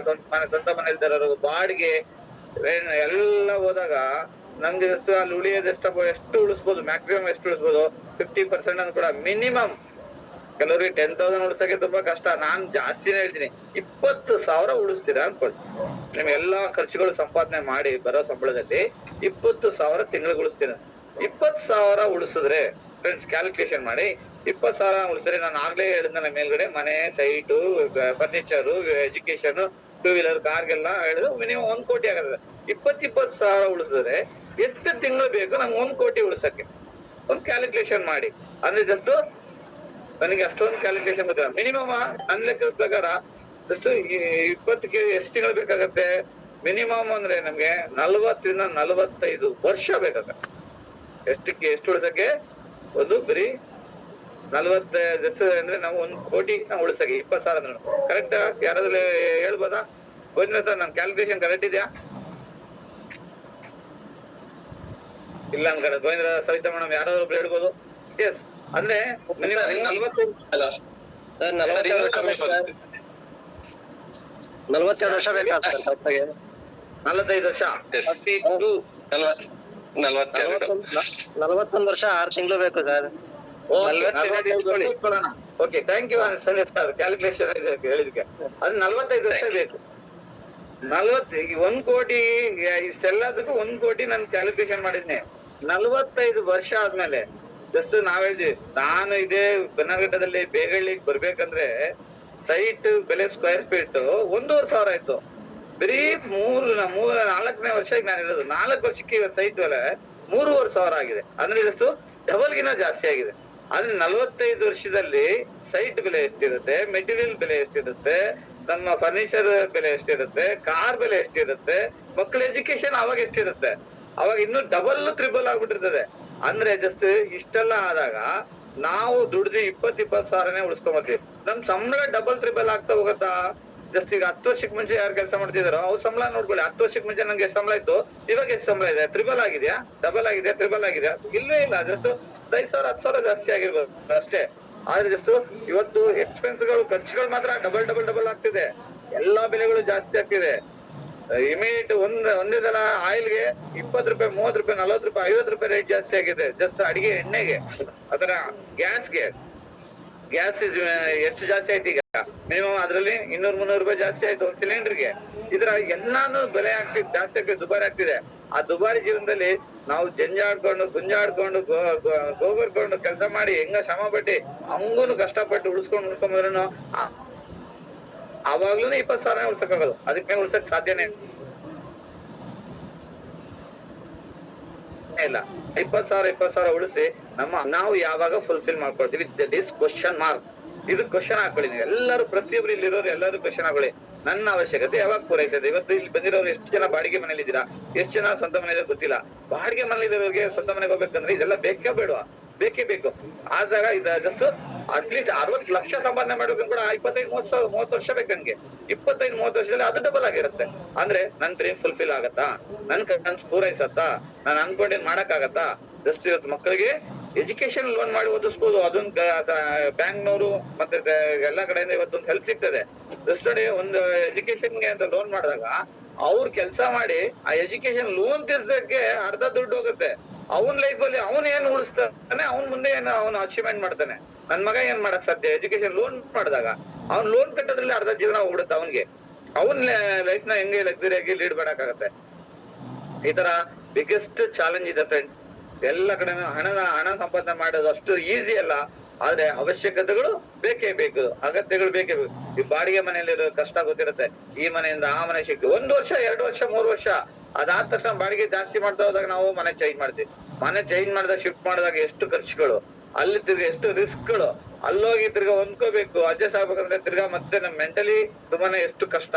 ಸ್ವಂತ ಮನೇಲಿ ತರೋರು, ಬಾಡಿಗೆ ಎಲ್ಲ ಹೋದಾಗ ನಮ್ಗೆ ಎಷ್ಟು ಅಲ್ಲಿ ಉಳಿಯೋದೆಷ್ಟು ಉಳಿಸ್ಬೋದು, ಮ್ಯಾಕ್ಸಿಮಮ್ ಎಷ್ಟು ಉಳಿಸ್ಬೋದು? 50% ಅನ್ನು ಕೂಡ ಮಿನಿಮಮ್. ಕೆಲವ್ರಿಗೆ 10,000 ಉಳಿಸಕ್ಕೆ ತುಂಬಾ ಕಷ್ಟ. ನಾನ್ ಜಾಸ್ತಿನೇ ಹೇಳ್ತೀನಿ, 20,000 ಉಳಿಸ್ತೀರಾ ಅನ್ಕೊಳ್ಳಿ. ನಿಮ್ ಎಲ್ಲಾ ಖರ್ಚುಗಳು ಸಂಪಾದನೆ ಮಾಡಿ ಬರೋ ಸಂಬಳದಲ್ಲಿ 20,000 ತಿಂಗಳಿಗೆ ಉಳಿಸ್ತೀನಿ. 20,000 ಉಳಿಸಿದ್ರೆ ಫ್ರೆಂಡ್ಸ್ ಕ್ಯಾಲ್ಕುಲೇಷನ್ ಮಾಡಿ, 20,000 ಉಳಿಸಿದ್ರೆ ನಾನು ಆಗ್ಲೇ ಹೇಳಿದ್ನಲ್ಲ ಮೇಲ್ಗಡೆ ಮನೆ, ಸೈಟು, ಫರ್ನಿಚರು, ಎಜುಕೇಶನ್, 2 ವೀಲರ್, ಕಾರ್ಗೆಲ್ಲ ಹೇಳಿದ್ರು ಮಿನಿಮಮ್ 1 ಕೋಟಿ ಆಗತ್ತೆ. 20,000 ಉಳಿಸಿದ್ರೆ ಎಷ್ಟು ತಿಂಗಳು ಬೇಕು ನಮ್ಗೆ 1 ಕೋಟಿ ಉಳಿಸಕ್ಕೆ? ಒಂದು ಕ್ಯಾಲ್ಕುಲೇಷನ್ ಮಾಡಿ. ಅಂದ್ರೆ ಜಸ್ಟ್ ನನಗೆ ಅಷ್ಟೊಂದು ಕ್ಯಾಲ್ಕುಲೇಷನ್ ಗೊತ್ತಿಲ್ಲ. ಮಿನಿಮಮ್ ನನ್ನ ಲೆಕ್ಕದ ಪ್ರಕಾರ ಜಸ್ಟ್ 20ಕ್ಕೆ ಎಷ್ಟು ತಿಂಗಳು ಬೇಕಾಗತ್ತೆ? ಮಿನಿಮಮ್ ಅಂದ್ರೆ ನಮ್ಗೆ 40 ರಿಂದ 45 ವರ್ಷ ಬೇಕಾಗತ್ತೆ. ಎಷ್ಟು ಉಳಿಸಕ್ಕೆ? ಒಂದು ಬರೀ 40 ಅಂದ್ರೆ ನಾವು 1 ಕೋಟಿ ಉಳಿಸಕ್ಕೆ 20,000 ಅಂದ್ರೆ ಕರೆಕ್ಟ್. ಯಾರಾದ್ರೂ ಹೇಳ್ಬೋದಾ? ಗೋವಿಂದ ಸರ್, ನನ್ ಕ್ಯಾಲ್ಕುಲೇಷನ್ ಕರೆಕ್ಟ್ ಇದೆಯಾ? ಇಲ್ಲ ಅನ್ಕಡೆ ಗೋವಿಂದ್ರ, ಸವಿತಾ ಮೇಡಮ್, ಯಾರಾದ್ರೂ ಹೇಳ್ಬೋದು? ಎಸ್. ಅಂದ್ರೆ 42 ವರ್ಷ ಬೇಕಾಗ್ತದೆ. 45 ವರ್ಷ. 41 ವರ್ಷ 6 ತಿಂಗಳು ಬೇಕು sir. Okay, thank you Sandeep sir, calculation ಹೇಳಿದಕ್ಕೆ. ಅದು 45 ವರ್ಷ ಬೇಕು. 1 ಕೋಟಿ ಇಷ್ಟೆಲ್ಲದಕ್ಕೂ 1 ಕೋಟಿ ನಾನು ಕ್ಯಾಲ್ಕುಲೇಷನ್ ಮಾಡಿದ್ನಿ. 45 ವರ್ಷ ಆದ್ಮೇಲೆ ಜಸ್ಟ್ ನಾವ್ ಹೇಳಿದ್ವಿ, ನಾನು ಇದೇ ಬನ್ನಘಟ್ಟದಲ್ಲಿ ಬೇಗಳ್ಳಿಗೆ ಬರ್ಬೇಕಂದ್ರೆ ಸೈಟ್ ಬೆಲೆ ಸ್ಕ್ವೇರ್ ಫೀಟ್ 1,500 ಆಯ್ತು. ಬರೀ 4ನೇ ವರ್ಷಕ್ಕೆ ನಾನು ಇರೋದು. 4 ವರ್ಷಕ್ಕೆ ಇವತ್ತು ಸೈಟ್ ಬೆಲೆ 3,500 ಆಗಿದೆ. ಅಂದ್ರೆ ಎಷ್ಟು? ಡಬಲ್ಗಿನ ಜಾಸ್ತಿ ಆಗಿದೆ. ಆದ್ರೆ 45 ವರ್ಷದಲ್ಲಿ ಸೈಟ್ ಬೆಲೆ ಎಷ್ಟಿರುತ್ತೆ, ಮೆಟೀರಿಯಲ್ ಬೆಲೆ ಎಷ್ಟಿರುತ್ತೆ, ನಮ್ಮ ಫರ್ನಿಚರ್ ಬೆಲೆ ಎಷ್ಟಿರುತ್ತೆ, ಕಾರ್ ಬೆಲೆ ಎಷ್ಟಿರುತ್ತೆ, ಮಕ್ಕಳ ಎಜುಕೇಶನ್ ಅವಾಗ ಎಷ್ಟಿರುತ್ತೆ? ಅವಾಗ ಇನ್ನು ಡಬಲ್ ತ್ರಿಬಲ್ ಆಗ್ಬಿಟ್ಟಿರ್ತದೆ. ಅಂದ್ರೆ ಜಸ್ಟ್ ಇಷ್ಟೆಲ್ಲ ಆದಾಗ ನಾವು ದುಡ್ದು 20,000 ಉಳಿಸ್ಕೊಂಬರ್ತೀವಿ. ನಮ್ ಸಂಬಳ ಡಬಲ್ ತ್ರಿಬಲ್ ಆಗ್ತಾ ಹೋಗತ್ತಾ? ಜಸ್ಟ್ ಈಗ 10 ವರ್ಷಕ್ಕೆ ಮುಂಚೆ ಯಾರು ಕೆಲಸ ಮಾಡ್ತಿದಾರೋ ಅವ್ರ ಸಂಬಳ ನೋಡ್ಕೊಳ್ಳಿ. 10 ವರ್ಷಕ್ಕೆ ಮುಂಚೆ ನಂಗೆ ಎಷ್ಟು ಸಂಬಳ ಇತ್ತು, ಇವಾಗ ಎಷ್ಟು ಸಂಬಳ ಇದೆ? ತ್ರಿಬಲ್ ಆಗಿದ್ಯಾ, ಡಬಲ್ ಆಗಿದ್ಯಾ, ತ್ರಿಬಲ್ ಆಗಿದ್ಯಾ? ಇಲ್ವೇ ಇಲ್ಲ. ಜಸ್ಟ್ 5,000 10,000 ಜಾಸ್ತಿ ಆಗಿರ್ಬೋದು ಅಷ್ಟೇ. ಆದ್ರೆ ಜಸ್ಟ್ ಇವತ್ತು ಎಕ್ಸ್ಪೆನ್ಸ್ಗಳು, ಖರ್ಚುಗಳು ಮಾತ್ರ ಡಬಲ್ ಆಗ್ತಿದೆ. ಎಲ್ಲಾ ಬೆಲೆಗಳು ಜಾಸ್ತಿ ಆಗ್ತಿದೆ. ಇಮಿಡಿಯೇಟ್ ಒಂದೇ ಸಲ ಆಯಿಲ್ಗೆ 20 ರೂಪಾಯಿ 30 ರೂಪಾಯಿ 40 ರೂಪಾಯಿ 50 ರೂಪಾಯಿ ರೇಟ್ ಜಾಸ್ತಿ ಆಗಿದೆ. ಜಸ್ಟ್ ಅಡಿಗೆ ಎಣ್ಣೆಗೆ ಅದರ ಗ್ಯಾಸ್ ಎಷ್ಟು ಜಾಸ್ತಿ ಆಯ್ತು ಈಗ? ಮಿನಿಮಮ್ ಅದ್ರಲ್ಲಿ 200-300 ರೂಪಾಯಿ ಜಾಸ್ತಿ ಆಯ್ತು ಒಂದು ಸಿಲಿಂಡರ್ಗೆ. ಇದ್ರ ಎಲ್ಲಾನು ಬೆಲೆ ಆಗ್ತಿದೆ, ಜಾಸ್ತಿ ಆಗ್ತಿದೆ, ದುಬಾರಿ ಆಗ್ತಿದೆ. ಆ ದುಬಾರಿ ಜೀವನದಲ್ಲಿ ನಾವು ಗುಂಜಾಡ್ಕೊಂಡು ಗೋಗರ್ಕೊಂಡು ಕೆಲಸ ಮಾಡಿ ಹೆಂಗ ಶ್ರಮ ಪಟ್ಟಿ ಹಂಗೂನು ಕಷ್ಟಪಟ್ಟು ಉಳಿಸ್ಕೊಂಡ್ರು ಅವಾಗ್ಲೂ 20,000 ಉಳ್ಸಕ್ಕಾಗದು. ಅದಕ್ಕೆ ಉಳ್ಸಕ್ ಸಾಧ್ಯನೇ ಇಲ್ಲ. 20,000 ಉಳಿಸಿ ನಾವು ಯಾವಾಗ ಫುಲ್ಫಿಲ್ ಮಾಡ್ಕೊಳ್ತೀವಿ? That is question mark. ಇದು ಕ್ವಶನ್ ಹಾಕೊಳ್ಳಿ. ಎಲ್ಲರೂ ಪ್ರತಿಯೊಬ್ರು ಇಲ್ಲಿರೋರು ಎಲ್ಲರೂ ಕ್ವಶನ್ ಹಾಕೊಳ್ಳಿ. ನನ್ನ ಅವಶ್ಯಕತೆ ಯಾವಾಗ ಪೂರೈಸಿದೆ? ಇವತ್ತು ಇಲ್ಲಿ ಬಂದಿರೋರು ಎಷ್ಟು ಜನ ಬಾಡಿಗೆ ಮನೇಲಿ ಇದ್ದೀರಾ? ಎಷ್ಟು ಜನ ಸ್ವಂತ ಮನೆ ಗೊತ್ತಿಲ್ಲ. ಬಾಡಿಗೆ ಮನೇಲಿರೋರಿಗೆ ಸ್ವಂತ ಮನೆಗೆ ಹೋಗ್ಬೇಕಂದ್ರೆ ಇದೆಲ್ಲ ಬೇಕೇ ಬೇಡವಾ? ಬೇಕೇ ಬೇಕು. ಆದಾಗ ಇದು ಜಸ್ಟ್ ಅಟ್ಲೀಸ್ಟ್ 60 ಲಕ್ಷ ಸಂಪಾದನೆ ಮಾಡ್ಬೇಕಂದ್ರೆ ಕೂಡ 25-30 ವರ್ಷ ಬೇಕು ನನ್ಗೆ. 25-30 ವರ್ಷದಲ್ಲಿ ಅದು ಡಬಲ್ ಆಗಿರುತ್ತೆ. ಅಂದ್ರೆ ನನ್ ಡ್ರೀಮ್ ಫುಲ್ಫಿಲ್ ಆಗತ್ತಾ? ನನ್ ಕನ್ಸು ಪೂರೈಸತ್ತಾ? ನಾನು ಅನ್ಕೊಂಡೇನ್ ಮಾಡಕ್ ಆಗತ್ತಾ? ಜಸ್ಟ್ ಇವತ್ತು ಮಕ್ಕಳಿಗೆ ಎಜುಕೇಶನ್ ಲೋನ್ ಮಾಡಿ ಓದಿಸ್ಬೋದು. ಅದೊಂದು ಬ್ಯಾಂಕ್ನವರು ಮತ್ತೆ ಎಲ್ಲಾ ಕಡೆಯಿಂದ ಇವತ್ತೊಂದು ಹೆಲ್ಪ್ ಸಿಗ್ತದೆ. ಜಸ್ಟ್ ನೋಡಿ, ಒಂದು ಎಜುಕೇಶನ್ಗೆ ಅಂತ ಲೋನ್ ಮಾಡಿದಾಗ ಅವ್ರು ಕೆಲಸ ಮಾಡಿ ಆ ಎಜುಕೇಶನ್ ಲೋನ್ ತೀರ್ಸಕ್ಕೆ ಅರ್ಧ ದುಡ್ಡು ಹೋಗುತ್ತೆ. ಅವನ್ ಲೈಫ್ ಅಲ್ಲಿ ಅವನ್ ಏನ್ ಉಳಿಸ್ತಾನೆ, ಅವನ್ ಮುಂದೆ ಏನು ಅವನು ಅಚೀವ್ಮೆಂಟ್ ಮಾಡ್ತಾನೆ. ನನ್ ಮಗ ಏನ್ ಮಾಡಕ್ ಸಾಧ್ಯ? ಎಜುಕೇಶನ್ ಲೋನ್ ಮಾಡಿದಾಗ ಅವ್ನ್ ಲೋನ್ ಕಟ್ಟೋದ್ರಲ್ಲಿ ಅರ್ಧ ಜೀವನ ಹೋಗ್ಬಿಡುತ್ತೆ ಅವನ್ಗೆ. ಅವನ್ ಲೈಫ್ ನ ಹೆಂಗೆ ಲಕ್ಸುರಿಯಾಗಿ ಲೀಡ್ ಮಾಡಕ್ಕಾಗತ್ತೆ? ಈ ತರ ಬಿಗ್ಗೆಸ್ಟ್ ಚಾಲೆಂಜ್ ಇದೆ ಫ್ರೆಂಡ್ಸ್. ಎಲ್ಲ ಕಡೆ ಹಣ ಸಂಪಾದನೆ ಮಾಡೋದು ಅಷ್ಟು ಈಸಿ ಅಲ್ಲ. ಆದ್ರೆ ಅವಶ್ಯಕತೆಗಳು ಬೇಕೇ ಬೇಕು, ಅಗತ್ಯಗಳು ಬೇಕೇ ಬೇಕು. ಈ ಬಾಡಿಗೆ ಮನೆಯಲ್ಲಿ ಕಷ್ಟ ಗೊತ್ತಿರುತ್ತೆ. ಈ ಮನೆಯಿಂದ ಆ ಮನೆ ಸಿಕ್ತು 1 ವರ್ಷ 2 ವರ್ಷ 3 ವರ್ಷ ಅದಾದ ತಕ್ಷಣ ಬಾಡಿಗೆ ಜಾಸ್ತಿ ಮಾಡ್ತಾ ಹೋದಾಗ ನಾವು ಮನೆ ಚೇಂಜ್ ಮಾಡ್ತೀವಿ. ಮನೆ ಚೇಂಜ್ ಮಾಡಿದಾಗ ಶಿಫ್ಟ್ ಮಾಡಿದಾಗ ಎಷ್ಟು ಖರ್ಚುಗಳು, ಅಲ್ಲಿ ತಿರ್ಗಿ ಎಷ್ಟು ರಿಸ್ಕ್ಗಳು, ಅಲ್ಲೋಗಿ ತಿರ್ಗಾ ಹೊಂದ್ಕೋಬೇಕು, ಅಡ್ಜಸ್ಟ್ ಆಗ್ಬೇಕಂದ್ರೆ ತಿರ್ಗಾ ಮತ್ತೆ ನಮ್ ಮೆಂಟಲಿ ತುಂಬಾನೇ ಎಷ್ಟು ಕಷ್ಟ.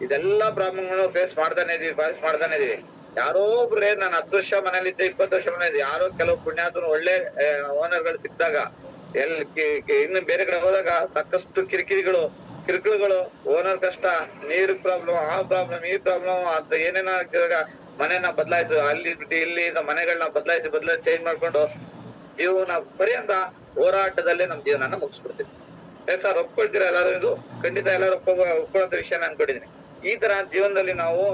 ಇದೆಲ್ಲ ಪ್ರಾಬ್ಲಮ್ಗಳು ಫೇಸ್ ಮಾಡ್ತಾನೆ ಇದೀವಿ. ಯಾರೋ ಒಬ್ರೆ ನಾನು 10 ವರ್ಷ ಮನೇಲಿದ್ದೆ, 20 ವರ್ಷ ಮನೇಲಿ ಯಾರೋ ಕೆಲವು ಪುಣ್ಯಾತರು ಒಳ್ಳೆ ಓನರ್ಗಳು ಸಿಕ್ಕಿದಾಗ ಇನ್ನು ಬೇರೆ ಕಡೆ ಹೋದಾಗ ಸಾಕಷ್ಟು ಕಿರಿಕಿರಿಗಳು, ಓನರ್ ಕಷ್ಟ, ನೀರು ಪ್ರಾಬ್ಲಮ್, ಆ ಪ್ರಾಬ್ಲಮ್, ಈ ಪ್ರಾಬ್ಲಮ್ ಅಂತ ಏನೇನೋ ಆಗ್ತಿದಾಗ ಮನೆನ ಬದಲಾಯಿಸು, ಅಲ್ಲಿ ಬಿಟ್ಟು ಇಲ್ಲಿ ಮನೆಗಳನ್ನ ಬದಲಾಯಿಸಿ ಚೇಂಜ್ ಮಾಡ್ಕೊಂಡು ಜೀವನ ಪರ್ಯಂತ ಹೋರಾಟದಲ್ಲೇ ನಮ್ ಜೀವನ ಮುಗಿಸ್ಬಿಡ್ತೀವಿ. ಸರ್ ಒಪ್ಕೊಳ್ತೀರಾ ಎಲ್ಲಾರು? ಇದು ಖಂಡಿತ ಎಲ್ಲರೂ ಒಪ್ಕೊಳ್ಳೋ ವಿಷಯ ಅನ್ಕೊಂಡಿದೀನಿ. ಈ ತರ ಜೀವನದಲ್ಲಿ ನಾವು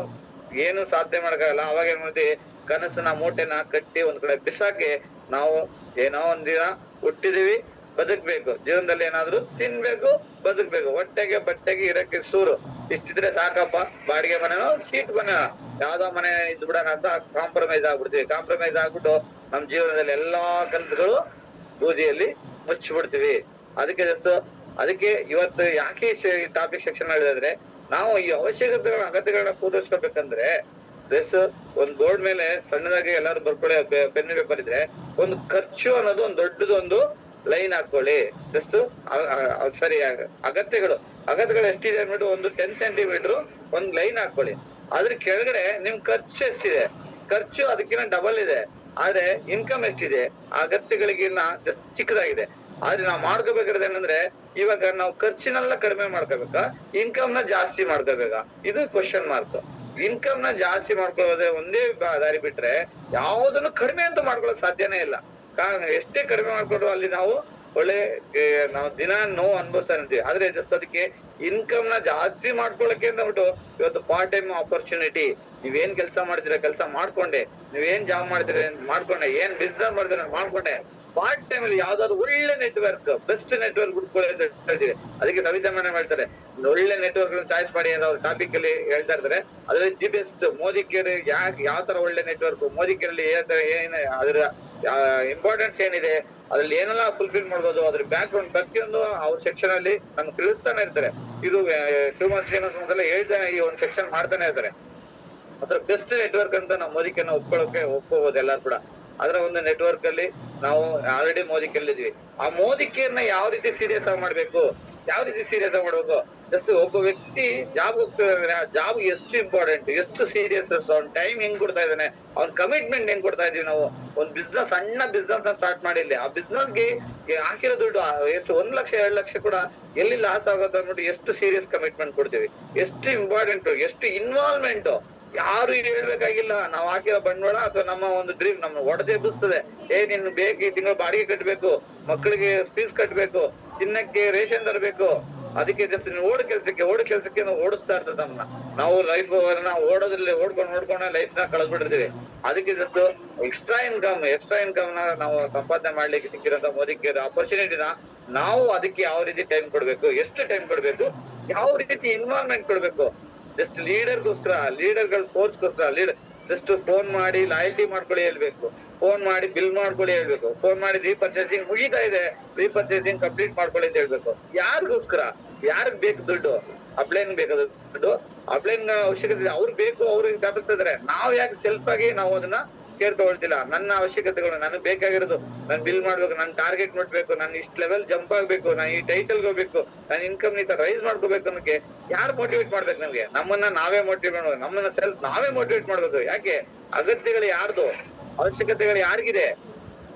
ಏನು ಸಾಧನೆ ಮಾಡಕ್ಕಾಗಲ್ಲ. ಅವಾಗ ಏನ್ ಮಾಡ್ತೀವಿ? ಕನಸನ್ನ ಮೂಟೆನ ಕಟ್ಟಿ ಒಂದ್ ಕಡೆ ಬಿಸಾಕಿ ನಾವು ಏನೋ ಒಂದಿನ ಹುಟ್ಟಿದೀವಿ, ಬದುಕ್ಬೇಕು, ಜೀವನದಲ್ಲಿ ಏನಾದ್ರು ತಿನ್ಬೇಕು, ಬದುಕ್ಬೇಕು, ಹೊಟ್ಟೆಗೆ ಬಟ್ಟೆಗೆ ಇರಕ್ಕೆ ಸೂರು ಇಷ್ಟಿದ್ರೆ ಸಾಕಪ್ಪ. ಬಾಡಿಗೆ ಮನೆನೋ ಸೀಟ್ ಮನೆನೋ ಯಾವ್ದೋ ಮನೆ ಇದ್ ಬಿಡೋಣ ಅಂತ ಕಾಂಪ್ರಮೈಸ್ ಆಗ್ಬಿಟ್ಟು ನಮ್ ಜೀವನದಲ್ಲಿ ಎಲ್ಲಾ ಕನಸುಗಳು ಬೂದಿಯಲ್ಲಿ ಮುಚ್ಚಿಬಿಡ್ತೀವಿ. ಅದಕ್ಕೆ ಇವತ್ತು ಯಾಕೆ ಈ ಟಾಪಿಕ್ ಸೆಕ್ಷನ್ ಹೇಳಿದ್ರೆ, ನಾವು ಈ ಅವಶ್ಯಕತೆಗಳ ಅಗತ್ಯಗಳನ್ನ ಪೂರೈಸ್ಕೋಬೇಕಂದ್ರೆ ಒಂದ್ ಬೋರ್ಡ್ ಮೇಲೆ ಸಣ್ಣದಾಗಿ ಎಲ್ಲಾರು ಬರ್ಕೊಳ್ಳಿ, ಪೆನ್ ಪೇಪರ್ ಇದ್ರೆ ಒಂದು ಖರ್ಚು ಅನ್ನೋದು ಒಂದು ದೊಡ್ಡದೊಂದು ಲೈನ್ ಹಾಕೊಳ್ಳಿ. ಜಸ್ಟ್ ಸರಿ, ಅಗತ್ಯಗಳು ಎಷ್ಟಿದೆ ಅಂದ್ಬಿಟ್ಟು ಒಂದು 10 ಸೆಂಟಿಮೀಟರ್ ಒಂದ್ ಲೈನ್ ಹಾಕೊಳ್ಳಿ. ಅದ್ರ ಕೆಳಗಡೆ ನಿಮ್ ಖರ್ಚು ಎಷ್ಟಿದೆ? ಖರ್ಚು ಅದಕ್ಕಿಂತ ಡಬಲ್ ಇದೆ. ಆದ್ರೆ ಇನ್ಕಮ್ ಎಷ್ಟಿದೆ? ಅಗತ್ಯಗಳಿಗಿನ್ನ ಜಸ್ಟ್ ಚಿಕ್ಕದಾಗಿದೆ. ಆದ್ರೆ ನಾವ್ ಮಾಡ್ಕೋಬೇಕಾದ್ರೆ ಏನಂದ್ರೆ, ಇವಾಗ ನಾವು ಖರ್ಚಿನೆಲ್ಲ ಕಡಿಮೆ ಮಾಡ್ಕೋಬೇಕಾ, ಇನ್ಕಮ್ ನ ಜಾಸ್ತಿ ಮಾಡ್ಕೋಬೇಕಾ? ಇದು ಕ್ವಶನ್ ಮಾರ್ಕ್. ಇನ್ಕಮ್ ನ ಜಾಸ್ತಿ ಮಾಡ್ಕೊಳ್ಳೋದೇ ಒಂದೇ ದಾರಿ ಬಿಟ್ರೆ ಯಾವ್ದನ್ನು ಕಡಿಮೆ ಅಂತ ಮಾಡ್ಕೊಳ್ಳೋಕ್ ಸಾಧ್ಯನೇ ಇಲ್ಲ. ಕಾರಣ ಎಷ್ಟೇ ಕಡಿಮೆ ಮಾಡ್ಕೊಂಡ್ರು ಅಲ್ಲಿ ನಾವು ನಾವು ದಿನ ನೋವು ಅನ್ಭವಿಸ್ತಾ ಇರ್ತೀವಿ. ಆದ್ರೆ ಜಸ್ಟ್ ಅದಕ್ಕೆ ಇನ್ಕಮ್ ನ ಜಾಸ್ತಿ ಮಾಡ್ಕೊಳಕ್ಕೆ ಅಂದ್ಬಿಟ್ಟು ಇವತ್ತು ಪಾರ್ಟ್ ಟೈಮ್ ಆಪರ್ಚುನಿಟಿ. ನೀವೇನ್ ಕೆಲಸ ಮಾಡ್ತೀರಾ ಕೆಲಸ ಮಾಡ್ಕೊಂಡೆ, ನೀವೇನ್ ಜಾಬ್ ಮಾಡ್ತೀರಾ ಮಾಡ್ಕೊಂಡೆ, ಏನ್ ಬಿಸ್ನೆಸ್ ಮಾಡ್ತೀರಾ ಮಾಡ್ಕೊಂಡೆ, ಪಾರ್ಟ್ ಟೈಮ್ ಅಲ್ಲಿ ಯಾವ್ದಾದ್ರು ಒಳ್ಳೆ ನೆಟ್ವರ್ಕ್, ಬೆಸ್ಟ್ ನೆಟ್ವರ್ಕ್ ಹುಡ್ಕೊಳ್ಳಿ ಅಂತ ಹೇಳ್ತೀವಿ. ಅದಕ್ಕೆ ಸವಿತಾ ಮೇಡಮ್ ಹೇಳ್ತಾರೆ, ಒಳ್ಳೆ ನೆಟ್ವರ್ಕ್ ಚಾಯ್ಸ್ ಮಾಡಿ ಅಂತ ಅವ್ರ ಟಾಪಿಕ್ ಅಲ್ಲಿ ಹೇಳ್ತಾ ಇರ್ತಾರೆ. ಅದ್ರಲ್ಲಿ ದಿ ಬೆಸ್ಟ್ ಮೋದಿ ಕೇರ್ ಯಾವ ತರ ಒಳ್ಳೆ ನೆಟ್ವರ್ಕ್, ಮೋದಿ ಕೇರ್ ಅಲ್ಲಿ ಏನ್ ಅದ್ರ ಇಂಪಾರ್ಟೆನ್ಸ್ ಏನಿದೆ, ಅದ್ರಲ್ಲಿ ಏನೆಲ್ಲ ಫುಲ್ಫಿಲ್ ಮಾಡ್ಬೋದು, ಅದ್ರ ಬ್ಯಾಕ್ ಗ್ರೌಂಡ್ ಪ್ರತಿಯೊಂದು ಅವ್ರ ಸೆಕ್ಷನ್ ಅಲ್ಲಿ ನಮ್ಗೆ ತಿಳಿಸ್ತಾನೆ ಇರ್ತಾರೆ. ಇದು 2 months ಹೇಳ್ತಾನೆ ಈ ಒಂದು ಸೆಕ್ಷನ್ ಮಾಡ್ತಾನೆ ಇರ್ತಾರೆ. ಅದ್ರ ಬೆಸ್ಟ್ ನೆಟ್ವರ್ಕ್ ಅಂತ ನಾವು ಮೋದಿಕೆನ ಒಪ್ಕೋಬಹುದು ಎಲ್ಲಾರು ಕೂಡ. ಅದರ ಒಂದು ನೆಟ್ವರ್ಕ್ ಅಲ್ಲಿ ನಾವು ಆಲ್ರೆಡಿ ಮೋದಿಕೆಯಲ್ಲಿದ್ವಿ. ಆ ಮೋದಿಕೆಯನ್ನ ಯಾವ ರೀತಿ ಸೀರಿಯಸ್ ಆಗಿ ಮಾಡ್ಬೇಕು, ಜಸ್ಟ್ ಒಬ್ಬ ವ್ಯಕ್ತಿ ಜಾಬ್ ಹೋಗ್ತಿದ್ರೆ ಆ ಜಾಬ್ ಎಷ್ಟು ಇಂಪಾರ್ಟೆಂಟ್, ಎಷ್ಟು ಸೀರಿಯಸ್, ಅವ್ನ ಟೈಮ್ ಹೆಂಗ್ ಕೊಡ್ತಾ ಇದ್ದಾನೆ, ಅವ್ನ ಕಮಿಟ್ಮೆಂಟ್ ಹೆಂಗ್ ಕೊಡ್ತಾ ಇದೀವಿ. ನಾವು ಒಂದ್ ಬಿಸ್ನೆಸ್, ಸಣ್ಣ ಬಿಸ್ನೆಸ್ ಸ್ಟಾರ್ಟ್ ಮಾಡಿಲ್ಲ, ಆ ಬಿಸ್ನೆಸ್ಗೆ ಹಾಕಿರೋ ದುಡ್ಡು ಎಷ್ಟು 1 ಲಕ್ಷ 2 ಲಕ್ಷ ಕೂಡ ಎಲ್ಲಿ ಲಾಸ್ ಆಗುತ್ತೆ ಅಂದ್ಬಿಟ್ಟು ಎಷ್ಟು ಸೀರಿಯಸ್ ಕಮಿಟ್ಮೆಂಟ್ ಕೊಡ್ತೀವಿ, ಎಷ್ಟು ಇಂಪಾರ್ಟೆಂಟ್, ಎಷ್ಟು ಇನ್ವಾಲ್ವ್ಮೆಂಟ್. ಯಾರು ಹೇಳ್ಬೇಕಾಗಿಲ್ಲ, ನಾವು ಹಾಕಿರೋ ಬಂಡವಾಳ ಅಥವಾ ನಮ್ಮ ಒಂದು ಡ್ರೀಮ್ ನಮ್ಮ ಹೊಡೆದೇ ಎಬ್ಬಿಸ್ತದೆ. ನಿನ್ ಬೇಕು, ಈ ತಿಂಗಳು ಬಾಡಿಗೆ ಕಟ್ಟಬೇಕು, ಮಕ್ಕಳಿಗೆ ಫೀಸ್ ಕಟ್ಟಬೇಕು, ತಿನ್ನಕ್ಕೆ ರೇಷನ್ ತರಬೇಕು, ಅದಕ್ಕೆ ಜಸ್ಟ್ ಓಡ್ ಕೆಲ್ಸಕ್ಕೆ ನಾವು ಓಡಿಸ್ತಾ ಇರ್ತದೆ ನಮ್ಮನ್ನ. ನಾವು ಲೈಫ್ ಓಡೋದ್ರಲ್ಲಿ ಓಡ್ಕೊಂಡು ಲೈಫ್ ನ ಕಳೆದ್ಬಿಟ್ಟಿರ್ತೀವಿ. ಅದಕ್ಕೆ ಜಸ್ಟ್ ಎಕ್ಸ್ಟ್ರಾ ಇನ್ಕಮ್ ನ ನಾವು ಸಂಪಾದನೆ ಮಾಡ್ಲಿಕ್ಕೆ ಸಿಕ್ಕಿರೋಂತ ಮೋದಿಗೆ ಆಪರ್ಚುನಿಟಿನ ನಾವು ಅದಕ್ಕೆ ಯಾವ ರೀತಿ ಟೈಮ್ ಕೊಡ್ಬೇಕು, ಎಷ್ಟು ಟೈಮ್ ಕೊಡ್ಬೇಕು, ಯಾವ ರೀತಿ ಇನ್ವಾಲ್ವ್ಮೆಂಟ್ ಕೊಡ್ಬೇಕು. ಜಸ್ಟ್ ಲೀಡರ್ಗಳ ಫೋರ್ಸ್ಗೋಸ್ಕರ ಜಸ್ಟ್ ಫೋನ್ ಮಾಡಿ ಲಾಯಲ್ಟಿ ಮಾಡ್ಕೊಳ್ಳಿ ಹೇಳ್ಬೇಕು, ಫೋನ್ ಮಾಡಿ ಬಿಲ್ ಮಾಡ್ಕೊಳ್ಳಿ ಹೇಳ್ಬೇಕು, ಫೋನ್ ಮಾಡಿ ರೀಪರ್ಚೇಸಿಂಗ್ ಮುಗಿತಾ ಇದೆ, ರೀಪರ್ಚೇಸಿಂಗ್ ಕಂಪ್ಲೀಟ್ ಮಾಡ್ಕೊಳ್ಳಿ ಅಂತ ಹೇಳ್ಬೇಕು. ಯಾರಿಗೋಸ್ಕರ? ಯಾರಿಗ್ ಬೇಕು ದುಡ್ಡು? ಅಪ್ಲೈನ್ ಬೇಕಾದ ದುಡ್ಡು, ಅಪ್ಲೈನ್ ಅವಶ್ಯಕತೆ ಇದೆ, ಅವ್ರು ಬೇಕು, ಅವ್ರಿಗೆ ವ್ಯಾಪಿಸ್ತಾ ಇದಾರೆ. ನಾವು ಯಾಕೆ ಸೆಲ್ಫ್ ಆಗಿ ನಾವು ಅದನ್ನ ಕೇರ್ ತಗೊಳ್ತಿಲ್ಲ? ನನ್ನ ಅವಶ್ಯಕತೆಗಳು, ನನಗೆ ಬೇಕಾಗಿರೋದು, ನಾನು ಬಿಲ್ ಮಾಡ್ಬೇಕು, ನನ್ನ ಟಾರ್ಗೆಟ್ ಮುಟ್ಬೇಕು, ನಾನು ಇಷ್ಟು ಲೆವೆಲ್ ಜಂಪ್ ಆಗ್ಬೇಕು, ನಾನು ಈ ಟೈಟಲ್ ಹೋಗ್ಬೇಕು, ನಾನು ಇನ್ಕಮ್ ನೀತ ರೈಸ್ ಮಾಡ್ಕೋಬೇಕು ಅನ್ನೋಕೆ ಯಾರು ಮೋಟಿವೇಟ್ ಮಾಡ್ಬೇಕು? ನಮ್ಗೆ ನಮ್ಮನ್ನ ನಾವೇ ಮೋಟಿವೇಟ್ ಮಾಡ್ಬೇಕು, ನಮ್ಮನ್ನ ಸೆಲ್ಫ್ ನಾವೇ ಮೋಟಿವೇಟ್ ಮಾಡ್ಬೇಕು. ಯಾಕೆ? ಅಗತ್ಯಗಳು ಯಾರ್ದು, ಅವಶ್ಯಕತೆಗಳು ಯಾರಿಗಿದೆ?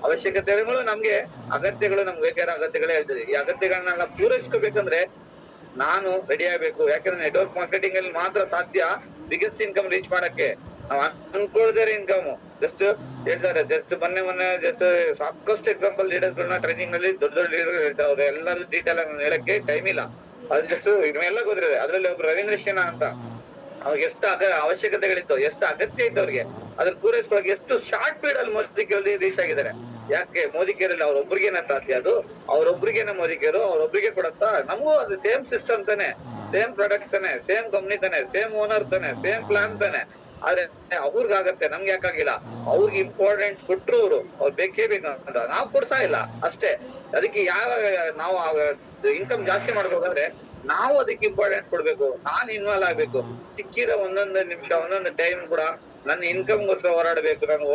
ಅವಶ್ಯಕತೆಗಳು ನಮ್ಗೆ, ಅಗತ್ಯಗಳು ನಮ್ಗೆ ಬೇಕಾದ ಅಗತ್ಯಗಳೇ ಹೇಳ್ತದೆ. ಈ ಅಗತ್ಯಗಳನ್ನ ಪೂರೈಸ್ಕೋಬೇಕಂದ್ರೆ ನಾನು ರೆಡಿ ಆಗ್ಬೇಕು. ಯಾಕಂದ್ರೆ ನೆಟ್ವರ್ಕ್ ಮಾರ್ಕೆಟಿಂಗ್ ಅಲ್ಲಿ ಮಾತ್ರ ಸಾಧ್ಯ ಬಿಗ್ಗೆಸ್ಟ್ ಇನ್ಕಮ್ ರೀಚ್ ಮಾಡಕ್ಕೆ. ನಾವ್ ಅನ್ಕೊಳ್ದೇ ಇನ್ಕಮ್ ಜಸ್ಟ್ ಹೇಳ್ತಾರೆ. ಜಸ್ಟ್ ಮೊನ್ನೆ ಜಸ್ಟ್ ಸಾಕಷ್ಟು ಎಕ್ಸಾಂಪಲ್ ಲೀಡರ್ಸ್ ಗಳನ್ನ ಟ್ರೈನಿಂಗ್ ನಲ್ಲಿ ದೊಡ್ಡ ಲೀಡರ್ ಹೇಳ್ತಾರೆ. ಅವ್ರು ಎಲ್ಲರೂ ಡೀಟೇಲ್ ಆಗಿ ಹೇಳಕ್ಕೆ ಟೈಮ್ ಇಲ್ಲ. ಅದು ಜಸ್ಟ್ ಇದನ್ನೆಲ್ಲ ಗೊತ್ತಿದೆ. ಅದ್ರಲ್ಲಿ ಒಬ್ರು ರವೀಂದ್ರ ಶೇನ ಅಂತ, ಅವ್ರಿಗೆ ಎಷ್ಟು ಅವಶ್ಯಕತೆಗಳಿತ್ತು, ಎಷ್ಟು ಅಗತ್ಯ ಇತ್ತು ಅವ್ರಿಗೆ, ಅದ್ರ ಪೂರೈಸ್ಕೊಳಕ್ಕೆ ಎಷ್ಟು ಶಾರ್ಟ್ ಪೀರಿಯಡ್ ಅಲ್ಲಿ ಮೋದಿ ಕೇಳಿ ರೀಚ್ ಆಗಿದ್ದಾರೆ. ಯಾಕೆ? ಮೋದಿ ಕೇರಲ್ಲಿ ಅವ್ರೊಬ್ರಿಗೇನ ಸಾಧ್ಯ? ಅದು ಅವ್ರೊಬ್ರಿಗೇನ ಮೋದಿ ಕೇರು ಅವ್ರೊಬ್ರಿಗೆ ಕೊಡತ್ತಾ? ನಮಗೂ ಅದು ಸೇಮ್ ಸಿಸ್ಟಮ್ ತಾನೆ, ಸೇಮ್ ಪ್ರಾಡಕ್ಟ್ ತಾನೆ, ಸೇಮ್ ಕಂಪ್ನಿ ತಾನೆ, ಸೇಮ್ ಓನರ್ ತಾನೆ, ಸೇಮ್ ಪ್ಲಾನ್ ತಾನೆ. ಆದ್ರೆ ಅವ್ರಿಗಾಗತ್ತೆ, ನಮ್ಗೆ ಯಾಕಾಗಿಲ್ಲ? ಅವ್ರಿಗೆ ಇಂಪಾರ್ಟೆನ್ಸ್ ಕೊಟ್ರು ಅವ್ರು ಬೇಕೇ ಬೇಕು ಅಂತ ನಾವ್ ಕೊಡ್ತಾ ಇಲ್ಲ ಅಷ್ಟೇ. ಅದಕ್ಕೆ ಯಾವ ನಾವು ಇನ್ಕಮ್ ಜಾಸ್ತಿ ಮಾಡ್ಬೇಕಂದ್ರೆ ನಾವು ಅದಕ್ಕೆ ಇಂಪಾರ್ಟೆನ್ಸ್ ಕೊಡ್ಬೇಕು, ನಾನ್ ಇನ್ವಾಲ್ವ್ ಆಗ್ಬೇಕು. ಸಿಕ್ಕಿರೋ ಒಂದೊಂದು ನಿಮಿಷ, ಒಂದೊಂದು ಟೈಮ್ ಕೂಡ ನನ್ನ ಇನ್ಕಮ್ಗೋಸ್ಕರ ಹೋರಾಡ್ಬೇಕು. ನಾನು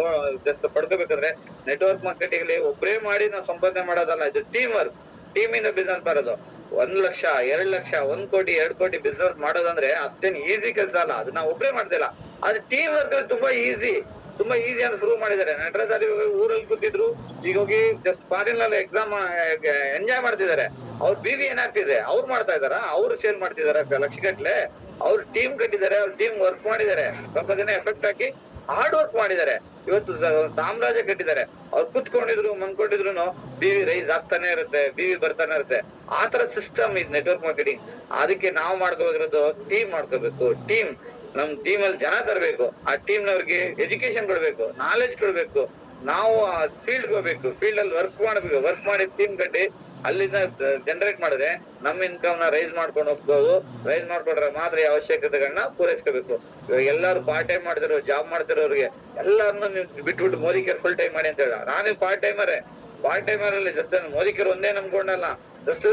ಜಸ್ಟ್ ಪಡ್ಕೋಬೇಕಂದ್ರೆ ನೆಟ್ವರ್ಕ್ ಮಾರ್ಕೆಟಿಂಗ್ ಒಬ್ಬರೇ ಮಾಡಿ ನಾವು ಸಂಪಾದನೆ ಮಾಡೋದಲ್ಲ, ಇದು ಟೀಮ್ ವರ್ಕ್. ಟೀಮ್ ಇಂದ ಬಿಸ್ನೆಸ್ ಮಾಡೋದು. 1 ಲಕ್ಷ 2 ಲಕ್ಷ 1 ಕೋಟಿ 2 ಕೋಟಿ ಬಿಸ್ನೆಸ್ ಮಾಡೋದಂದ್ರೆ ಅಷ್ಟೇನ್ ಈಸಿ ಕೆಲಸ ಅಲ್ಲ. ಅದು ನಾವು ಒಬ್ಬರೇ ಮಾಡ್ತಿಲ್ಲ. ಆದ್ರೆ ಟೀಮ್ ವರ್ಕ್ ತುಂಬಾ ಈಸಿ ಅಂತ ಶುರು ಮಾಡಿದ್ದಾರೆ. ನಟರಾಜ್ ಅಲ್ಲಿ ಊರಲ್ಲಿ ಕೂತಿದ್ರು, ಈಗ ಹೋಗಿ ಜಸ್ಟ್ ಫಾರಿನ್ ನಲ್ಲಿ ಎಕ್ಸಾಮ್ ಎಂಜಾಯ್ ಮಾಡ್ತಿದ್ದಾರೆ. ಅವ್ರ BV ಏನಾಗ್ತಿದೆ? ಅವ್ರು ಮಾಡ್ತಾ ಇದಾರ, ಅವ್ರು ಸೇಲ್ ಮಾಡ್ತಿದಾರ ಲಕ್ಷಗಟ್ಲೆ. ಅವ್ರು ಟೀಮ್ ಕಟ್ಟಿದ್ದಾರೆ, ಅವ್ರ ಟೀಮ್ ವರ್ಕ್ ಮಾಡಿದ್ದಾರೆ, ಸ್ವಲ್ಪ ಜನ ಎಫೆಕ್ಟ್ ಹಾಕಿ ಹಾರ್ಡ್ ವರ್ಕ್ ಮಾಡಿದ್ದಾರೆ. ಇವತ್ತು ಸಾಮ್ರಾಜ್ಯ ಕಟ್ಟಿದ್ದಾರೆ. ಅವ್ರು ಕುತ್ಕೊಂಡಿದ್ರು ಮನ್ಕೊಂಡಿದ್ರು BV ರೈಸ್ ಆಗ್ತಾನೆ ಇರುತ್ತೆ, BV ಬರ್ತಾನೆ ಇರುತ್ತೆ. ಆತರ ಸಿಸ್ಟಮ್ ಇದು ನೆಟ್ವರ್ಕ್ ಮಾರ್ಕೆಟಿಂಗ್. ಅದಕ್ಕೆ ನಾವು ಮಾಡ್ಕೋಬೇಕಿರೋದು ಟೀಮ್ ಮಾಡ್ಕೋಬೇಕು. ನಮ್ ಟೀಮ್ ಅಲ್ಲಿ ಜನ ತರಬೇಕು. ಆ ಟೀಮ್ ನವ್ರಿಗೆ ಎಜುಕೇಶನ್ ಕೊಡ್ಬೇಕು, ನಾಲೆಜ್ ಕೊಡ್ಬೇಕು. ನಾವು ಫೀಲ್ಡ್ ಹೋಗ್ಬೇಕು, ಫೀಲ್ಡ್ ಅಲ್ಲಿ ವರ್ಕ್ ಮಾಡ್ಬೇಕು. ವರ್ಕ್ ಮಾಡಿ ಟೀಮ್ ಕಟ್ಟಿ ಅಲ್ಲಿಂದ ಜನರೇಟ್ ಮಾಡಿದ್ರೆ ನಮ್ಮ ಇನ್ಕಮ್ ನ ರೈಸ್ ಮಾಡ್ಕೊಂಡು ಹೋಗ್ಬೋದು. ರೈಸ್ ಮಾಡ್ಕೊಂಡ್ರೆ ಮಾತ್ರ ಈ ಅವಶ್ಯಕತೆಗಳನ್ನ ಪೂರೈಸ್ಕೋಬೇಕು. ಇವಾಗ ಎಲ್ಲಾರು ಪಾರ್ಟ್ ಟೈಮ್ ಮಾಡ್ತಿರೋ, ಜಾಬ್ ಮಾಡ್ತಿರೋರಿಗೆ ಎಲ್ಲಾರನ್ನು ನೀವು ಬಿಟ್ಬಿಟ್ಟು ಮೋದಿ ಕೇರ್ ಫುಲ್ ಟೈಮ್ ಮಾಡಿ ಅಂತ ಹೇಳ. ನಾನು ಪಾರ್ಟ್ ಟೈಮರ್ ಅಲ್ಲಿ ಜಸ್ಟ್ ಮೋದಿ ಕೇರ್ ಒಂದೇ ನಂಬ್ಕೊಂಡಲ್ಲ, ಜಸ್ಟ್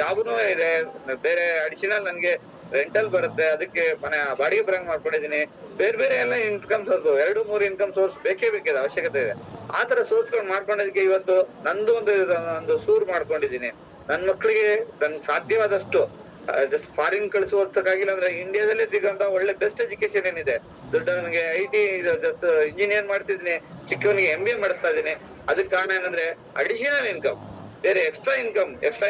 ಜಾಬ್ನು ಇದೆ, ಬೇರೆ ಅಡಿಷನಲ್ ನನ್ಗೆ ರೆಂಟಲ್ ಬರುತ್ತೆ, ಅದಕ್ಕೆ ಮನೆ ಬಾಡಿಗೆ ಬರಂಗ್ ಮಾಡ್ಕೊಂಡಿದೀನಿ. ಬೇರೆ ಎಲ್ಲ ಇನ್ಕಮ್ ಸೋರ್ಸ್, 2-3 ಇನ್ಕಮ್ ಸೋರ್ಸ್ ಬೇಕೇ ಬೇಕಿದೆ, ಅವಶ್ಯಕತೆ ಇದೆ. ಆತರ ಸೋರ್ಸ್ಗಳು ಮಾಡ್ಕೊಂಡಿದ್ದಕ್ಕೆ ಇವತ್ತು ನಂದು ಒಂದು ಸೂರ್ ಮಾಡ್ಕೊಂಡಿದೀನಿ. ನನ್ ಮಕ್ಳಿಗೆ ನನ್ ಸಾಧ್ಯವಾದಷ್ಟು ಜಸ್ಟ್ ಫಾರಿನ್ ಕಳಿಸಿ ಓದ್ಸಕ್ಕಾಗಿಲ್ಲ ಅಂದ್ರೆ ಇಂಡಿಯಾದಲ್ಲೇ ಸಿಗೋಂತ ಒಳ್ಳೆ ಬೆಸ್ಟ್ ಎಜುಕೇಶನ್ ಏನಿದೆ. ದೊಡ್ಡವನಿಗೆ IT ಜಸ್ಟ್ ಇಂಜಿನಿಯರ್ ಮಾಡ್ತಿದ್ದೀನಿ, ಚಿಕ್ಕವನಿಗೆ MBA ಮಾಡಿಸ್ತಾ ಇದೀನಿ. ಅದಕ್ಕೆ ಕಾರಣ ಏನಂದ್ರೆ ಅಡಿಷನಲ್ ಇನ್ಕಮ್, ಬೇರೆ ಎಕ್ಸ್ಟ್ರಾ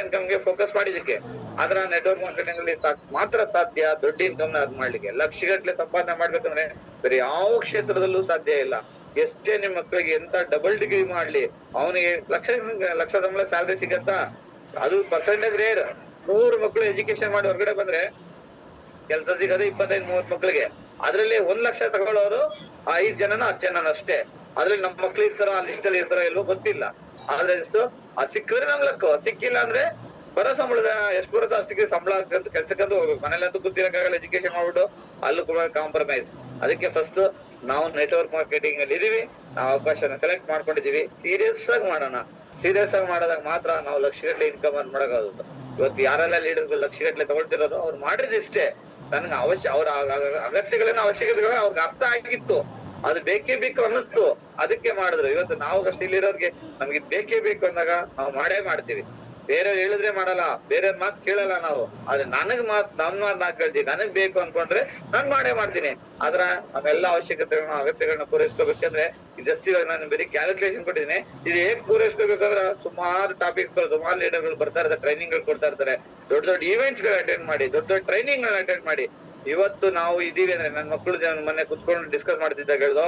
ಇನ್ಕಮ್ಗೆ ಫೋಕಸ್ ಮಾಡಿದಕ್ಕೆ. ಆದ್ರ ನೆಟ್ವರ್ಕ್ ಮಾರ್ಕೆಟಿಂಗ್ ಅಲ್ಲಿ ಮಾತ್ರ ಸಾಧ್ಯ ದೊಡ್ಡ ಇನ್ಕಮ್ ನ ಮಾಡ್ಲಿಕ್ಕೆ. ಲಕ್ಷಗಟ್ಲೆ ಸಂಪಾದನೆ ಮಾಡ್ಬೇಕಂದ್ರೆ ಬೇರೆ ಯಾವ ಕ್ಷೇತ್ರದಲ್ಲೂ ಸಾಧ್ಯ ಇಲ್ಲ. ಎಷ್ಟೇ ನಿಮ್ ಮಕ್ಳಿಗೆ ಎಂತ ಡಬಲ್ ಡಿಗ್ರಿ ಮಾಡ್ಲಿ, ಅವನಿಗೆ ಲಕ್ಷ ಸಂಬಳ ಸ್ಯಾಲ್ರಿ ಸಿಗತ್ತಾ? ಅದು ಪರ್ಸೆಂಟೇಜ್ ರೇರ್. 100 ಮಕ್ಳು ಎಜುಕೇಶನ್ ಮಾಡಿ ಹೊರಗಡೆ ಬಂದ್ರೆ ಕೆಲಸ ಸಿಗೋದು 25-30 ಮಕ್ಳಿಗೆ. ಅದ್ರಲ್ಲಿ 1 ಲಕ್ಷ ತಗೊಳ್ಳೋರು 5 ಜನನೋ 10 ಜನನೋ ಅಷ್ಟೇ. ಅದ್ರಲ್ಲಿ ನಮ್ಮ ಮಕ್ಳು ಇರ್ತಾರೋ, ಆ ಲಿಸ್ಟ್ ಅಲ್ಲಿ ಇರ್ತಾರೋ ಎಲ್ಲೋ ಗೊತ್ತಿಲ್ಲ. ಆದ್ರೆ ಸಿಕ್ಕಿದ್ರೆ ನಮ್ ಲಕ್ಕು, ಸಿಕ್ಕಿಲ್ಲ ಅಂದ್ರೆ ಬರೋ ಸಂಬಳದ ಎಷ್ಟು ಬರುತ್ತೋ ಅಷ್ಟಕ್ಕೆ ಸಂಬಳ ಕೆಲ್ಸಕ್ಕಂದು ಹೋಗ್ಬೇಕು. ಮನೇಲಂತೂ ಕೂತಿರಕ್ಕಾಗಲ್ಲ, ಎಜುಕೇಶನ್ ಮಾಡ್ಬಿಟ್ಟು ಅಲ್ಲೂ ಕೂಡ ಕಾಂಪ್ರಮೈಸ್. ಅದಕ್ಕೆ ಫಸ್ಟ್ ನಾವು ನೆಟ್ವರ್ಕ್ ಮಾರ್ಕೆಟಿಂಗ್ ಅಲ್ಲಿ ಇದೀವಿ, ನಾವು ಅವಕಾಶನ ಸೆಲೆಕ್ಟ್ ಮಾಡ್ಕೊಂಡಿದೀವಿ. ಸೀರಿಯಸ್ ಆಗಿ ಮಾಡೋದಾಗ ಮಾತ್ರ ನಾವು ಲಕ್ಷಗಟ್ಟಲೆ ಇನ್ಕಮ್ ಅನ್ನು ಮಾಡಕ್ಕಾಗುತ್ತೆ. ಇವತ್ತು ಯಾರೆಲ್ಲ ಲೀಡರ್ಸ್ ಲಕ್ಷಗಟ್ಟಲೆ ತಗೊಳ್ತಿರೋದು ಅವ್ರು ಮಾಡಿದ್ರೆ ಇಷ್ಟೇ. ನನಗೆ ಅವ್ರ ಅಗತ್ಯಗಳನ್ನ ಅವಶ್ಯಕತೆಗಳನ್ನ ಅವ್ರಿಗೆ ಅರ್ಥ ಆಗಿತ್ತು, ಅದು ಬೇಕೇ ಬೇಕು ಅನ್ನಿಸ್ತು, ಅದಕ್ಕೆ ಮಾಡಿದ್ರು. ಇವತ್ತು ನಾವು ಅಷ್ಟು ಇಲ್ಲಿರೋರ್ಗೆ ನಮ್ಗೆ ಬೇಕೇ ಬೇಕು ಅಂದಾಗ ನಾವು ಮಾಡೇ ಮಾಡ್ತೀವಿ. ಬೇರೆಯವ್ರು ಹೇಳಿದ್ರೆ ಮಾಡಲ್ಲ, ಬೇರೆಯವ್ರ ಮಾತು ಕೇಳಲ್ಲ ನಾವು. ಆದ್ರೆ ನನ್ನ ಮಾತು ಕೇಳ್ತೀವಿ. ನನಗ್ ಬೇಕು ಅನ್ಕೊಂಡ್ರೆ ನಾನ್ ಮಾಡೇ ಮಾಡ್ತೀನಿ. ಆದ್ರ ನಾವೆಲ್ಲ ಅಗತ್ಯಗಳನ್ನ ಪೂರೈಸ್ಕೋಬೇಕಂದ್ರೆ ಜಸ್ಟ್ ಇವಾಗ ನಾನು ಬರೀ ಕ್ಯಾಲ್ಕುಲೇಷನ್ ಕೊಟ್ಟಿದ್ದೀನಿ. ಇದು ಹೇಗ್ ಪೂರೈಸ್ಕೋಬೇಕಂದ್ರೆ ಸುಮಾರು ಟಾಪಿಕ್ಸ್ ಸುಮಾರು ಲೀಡರ್ಗಳು ಬರ್ತಾ ಇರ್ತಾರೆ, ಟ್ರೈನಿಂಗ್ ಗಳು ಕೊಡ್ತಾ ಇರ್ತಾರೆ. ದೊಡ್ಡ ಈವೆಂಟ್ಸ್ ಗಳು ಅಟೆಂಡ್ ಮಾಡಿ, ದೊಡ್ಡ ಟ್ರೈನಿಂಗ್ ಗಳನ್ನ ಅಟೆಂಡ್ ಮಾಡಿ. ಇವತ್ತು ನಾವು ಇದೀವಿ ಅಂದ್ರೆ ನನ್ನ ಮಕ್ಕಳು ಮೊನ್ನೆ ಕುತ್ಕೊಂಡು ಡಿಸ್ಕಸ್ ಮಾಡ್ತಿದ್ದಾಗ ಹೇಳ್ದು,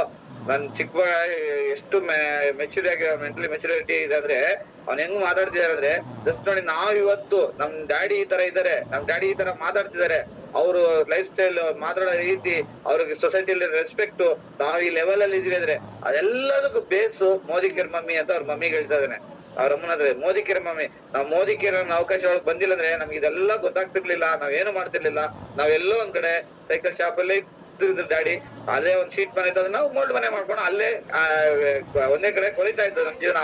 ನನ್ ಚಿಕ್ಕ ಎಷ್ಟು ಮೆಚೂರ್ ಆಗಿ ಮೆಂಟಲಿ ಮೆಚುರಿಟಿ ಇದೆ ಅಂದ್ರೆ ಅವ್ನ್ ಹೆಂಗ್ ಮಾತಾಡ್ತಿದಾರೆ ಅಂದ್ರೆ ಜಸ್ಟ್ ನೋಡಿ, ನಾವ್ ಇವತ್ತು ನಮ್ ಡ್ಯಾಡಿ ಈ ತರ ಇದಾರೆ, ನಮ್ ಡ್ಯಾಡಿ ಈ ತರ ಮಾತಾಡ್ತಿದಾರೆ, ಅವರು ಲೈಫ್ ಸ್ಟೈಲ್ ಮಾತಾಡೋ ರೀತಿ, ಅವ್ರಿಗೆ ಸೊಸೈಟಿಲಿ ರೆಸ್ಪೆಕ್ಟ್, ನಾವ್ ಈ ಲೆವೆಲ್ ಅಲ್ಲಿ ಇದೀವಿ ಅಂದ್ರೆ ಅದೆಲ್ಲದಕ್ಕೂ ಬೇಸು ಮೋದಿ ಕೇರ್ ಮಮ್ಮಿ ಅಂತ ಅವ್ರ ಮಮ್ಮಿಗೆ ಹೇಳ್ತಾ ಇದ್ದಾನೆ. ಅವ್ರ ಅಮ್ಮನ ಮೋದಿ ಕೇರ್ ಮಮ್ಮಿ. ನಾವ್ ಮೋದಿ ಕೇರ್ ಅವಕಾಶ ಒಳಗೆ ಬಂದಿಲ್ಲ ಅಂದ್ರೆ ನಮ್ಗೆ ಇದೆಲ್ಲ ಗೊತ್ತಾಗ್ತಿರ್ಲಿಲ್ಲ, ನಾವೇನು ಮಾಡ್ತಿರ್ಲಿಲ್ಲ. ನಾವೆಲ್ಲೋ ಒಂದ್ ಕಡೆ ಸೈಕಲ್ ಶಾಪ್ ಅಲ್ಲಿ ಡ್ಯಾಡಿ ಅಲ್ಲೇ ಒಂದ್ ಶೀಟ್ ಮನೆ ಇತ್ತು, ನಾವು ಮೋಲ್ಡ್ ಮನೆ ಮಾಡ್ಕೊಂಡು ಅಲ್ಲೇ ಒಂದೇ ಕಡೆ ಕೊಳಿತಾ ಇತ್ತು ನಮ್ ಜೀವನ.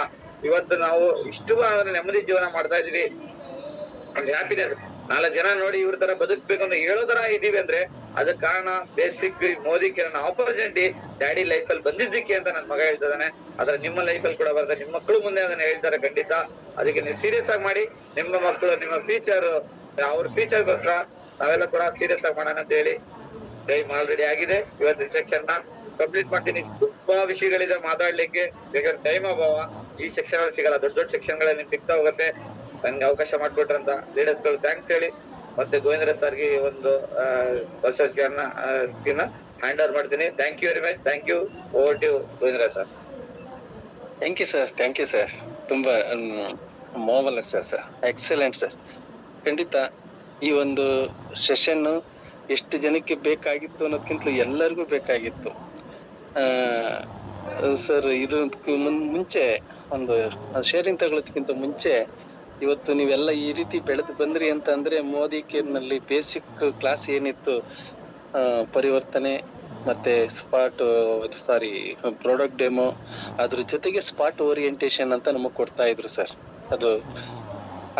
ಇವತ್ತು ನಾವು ಇಷ್ಟು ನೆಮ್ಮದಿ ಜೀವನ ಮಾಡ್ತಾ ಇದೀವಿ, ಹ್ಯಾಪಿನೆಸ್. 4 ಜನ ನೋಡಿ ಇವ್ರ ತರ ಬದುಕ್ಬೇಕು ಅಂತ ಹೇಳೋ ತರ ಇದೀವಿ ಅಂದ್ರೆ ಅದಕ್ಕೆ ಕಾರಣ ಬೇಸಿಕ್ ಮೋದಿ ಕೇರನ ಆಪರ್ಚುನಿಟಿ ಡ್ಯಾಡಿ ಲೈಫ್ ಅಲ್ಲಿ ಬಂದಿದ್ದಕ್ಕೆ ಅಂತ ನನ್ ಮಗ ಹೇಳ್ತಿದ್ದಾನೆ. ಆದ್ರೆ ನಿಮ್ಮ ಲೈಫ್ ಅಲ್ಲಿ ಕೂಡ ಬರ್ತದೆ, ನಿಮ್ಮ ಮಕ್ಕಳು ಮುಂದೆ ಅದನ್ನ ಹೇಳ್ತಾರೆ ಖಂಡಿತ. ಅದಕ್ಕೆ ನೀವು ಸೀರಿಯಸ್ ಆಗಿ ಮಾಡಿ. ನಿಮ್ಮ ಮಕ್ಕಳು, ನಿಮ್ಮ ಫ್ಯೂಚರ್, ಅವ್ರ ಫ್ಯೂಚರ್ಗೋಸ್ಕರ ನಾವೆಲ್ಲ ಕೂಡ ಸೀರಿಯಸ್ ಆಗಿ ಮಾಡೋಣ ಅಂತ ಹೇಳಿ ಟೈಮ್ ಆಲ್ರೆಡಿ ಆಗಿದೆ. ಇವತ್ತಿನ ಸೆಕ್ಷನ್ ನ ಕಂಪ್ಲೀಟ್ ಮಾಡ್ತೀನಿ. ತುಂಬಾ ವಿಷಯಗಳಿದೆ ಮಾತಾಡ್ಲಿಕ್ಕೆ, ಬೇಕಾದ್ರೆ ಟೈಮ್ ಅಭಾವ. ಈ ಸೆಕ್ಷನ್ ಅಲ್ಲಿ ಸಿಗಲ್ಲ, ದೊಡ್ಡ ದೊಡ್ಡ ಸೆಕ್ಷನ್ ಗಳಲ್ಲಿ ನಿಮ್ಗೆ ಸಿಗ್ತಾ ಹೋಗುತ್ತೆ. ನನ್ಗೆ ಅವಕಾಶ ಮಾಡ್ಕೊಟ್ರಂತ ಲೀಡರ್ಸ್ ಗಳು ಥ್ಯಾಂಕ್ಸ್ ಹೇಳಿ, ಮತ್ತೆ ಗೋವಿಂದ್ರ ಸರ್ಗೆ ಒಂದು ಪರ್ಸನಲ್ ಸ್ಕೀಮ್ ಹ್ಯಾಂಡ್ ಓವರ್ ಮಾಡ್ತೀನಿ. Thank you very much. Thank you. Over to Govindra sir. Thank you sir. ತುಂಬಾ ಮಾರ್ವಲಸ್ ಸರ್, ಎಕ್ಸಲೆಂಟ್ ಸರ್. ಖಂಡಿತ ಈ ಒಂದು ಸೆಷನ್ ಎಷ್ಟು ಜನಕ್ಕೆ ಬೇಕಾಗಿತ್ತು ಅನ್ನೋದಕ್ಕಿಂತಲೂ ಎಲ್ಲರಿಗೂ ಬೇಕಾಗಿತ್ತು ಸರ್. ಇದಕ್ಕೆ ಮುಂಚೆ ಒಂದು ಶೇರಿಂಗ್ ತಗೊಳ್ಳೋದಕ್ಕಿಂತ ಮುಂಚೆ ಇವತ್ತು ನೀವೆಲ್ಲ ಈ ರೀತಿ ಬೆಳೆದು ಬಂದ್ರಿ ಅಂತ ಅಂದ್ರೆ ಮೋದಿ ಕೇರ್ನಲ್ಲಿ ಬೇಸಿಕ್ ಕ್ಲಾಸ್ ಏನಿತ್ತು, ಪರಿವರ್ತನೆ ಮತ್ತೆ ಪ್ರಾಡಕ್ಟ್ ಡೆಮೋ, ಅದ್ರ ಜೊತೆಗೆ ಸ್ಪಾಟ್ ಓರಿಯೆಂಟೇಶನ್ ಅಂತ ನಮಗ್ ಕೊಡ್ತಾ ಇದ್ರು ಸರ್. ಅದು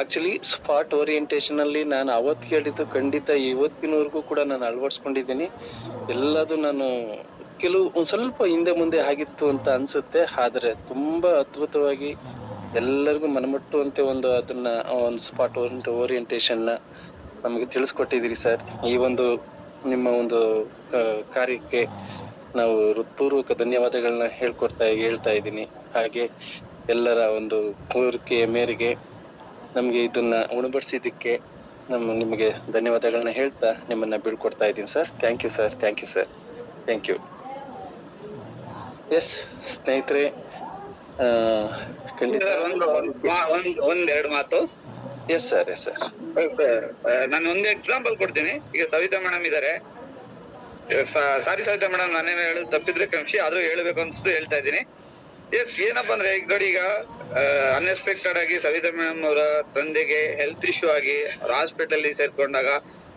ಆಕ್ಚುಲಿ ಸ್ಪಾಟ್ ಓರಿಯೆಂಟೇಶನ್ ಅಲ್ಲಿ ನಾನು ಅವತ್ತು ಹೇಳಿದ್ದು ಖಂಡಿತ ಇವತ್ತಿನವರೆಗೂ ಕೂಡ ನಾನು ಅಳವಡಿಸ್ಕೊಂಡಿದ್ದೀನಿ. ಎಲ್ಲದು ನಾನು ಒಂದ್ ಸ್ವಲ್ಪ ಹಿಂದೆ ಮುಂದೆ ಆಗಿತ್ತು ಅಂತ ಅನ್ಸುತ್ತೆ, ಆದ್ರೆ ತುಂಬಾ ಅದ್ಭುತವಾಗಿ ಎಲ್ಲರಿಗೂ ಮನಮುಟ್ಟುವಂತೆ ಅದನ್ನ ಒಂದು ಸ್ಪಾಟ್ ಓರಿಯೆಂಟೇಶನ್ ನ ನಮಗೆ ತಿಳಿಸ್ಕೊಟ್ಟಿದ್ದೀರಿ ಸರ್. ಈ ಒಂದು ನಿಮ್ಮ ಒಂದು ಕಾರ್ಯಕ್ಕೆ ನಾವು ಹೃತ್ಪೂರ್ವಕ ಧನ್ಯವಾದಗಳನ್ನ ಹೇಳ್ತಾ ಇದ್ದೀನಿ. ಹಾಗೆ ಎಲ್ಲರ ಒಂದು ಕೋರಿಕೆಯ ಮೇರೆಗೆ ನಮ್ಗೆ ಇದನ್ನ ಉಣಬಡಿಸಿದ್ದಕ್ಕೆ ನಿಮಗೆ ಧನ್ಯವಾದಗಳನ್ನ ಹೇಳ್ತಾ ನಿಮ್ಮನ್ನ ಬೀಳ್ಕೊಡ್ತಾ ಇದ್ದೀನಿ sir. Thank you sir. Thank you. Yes ಸ್ನೇಹಿತರೆ, ಖಂಡಿತ ಒಂದೆರಡು ಮಾತು. Yes sir. ನಾನು ಒಂದು ಎಕ್ಸಾಂಪಲ್ ಕೊಡ್ತೀನಿ. ಈಗ ಸವಿತಾ ಮೇಡಮ್ ಇದಾರೆ. ಸಾರಿ ಸವಿತಾ ಮೇಡಮ್, ನಾನೇನು ಹೇಳೋದು ತಪ್ಪಿದ್ರೆ ಕ್ಷಮಿಸಿ, ಆದ್ರೂ ಹೇಳ್ಬೇಕು ಅನ್ಸುತ್ತೆ, ಹೇಳ್ತಾ ಇದ್ದೀನಿ. ಎಸ್, ಏನಪ್ಪಾ ಅಂದ್ರೆ ಈಗ ನೋಡಿ, ಈಗ ಅನ್ಎಕ್ಸ್ಪೆಕ್ಟೆಡ್ ಆಗಿ ಸವಿತಾ ಮೇಡಮ್ ಅವರ ತಂದೆಗೆ ಹೆಲ್ತ್ ಇಶ್ಯೂ ಆಗಿ ಅವ್ರ ಹಾಸ್ಪಿಟಲ್ ಅಲ್ಲಿ ಸೇರ್ಕೊಂಡಾಗ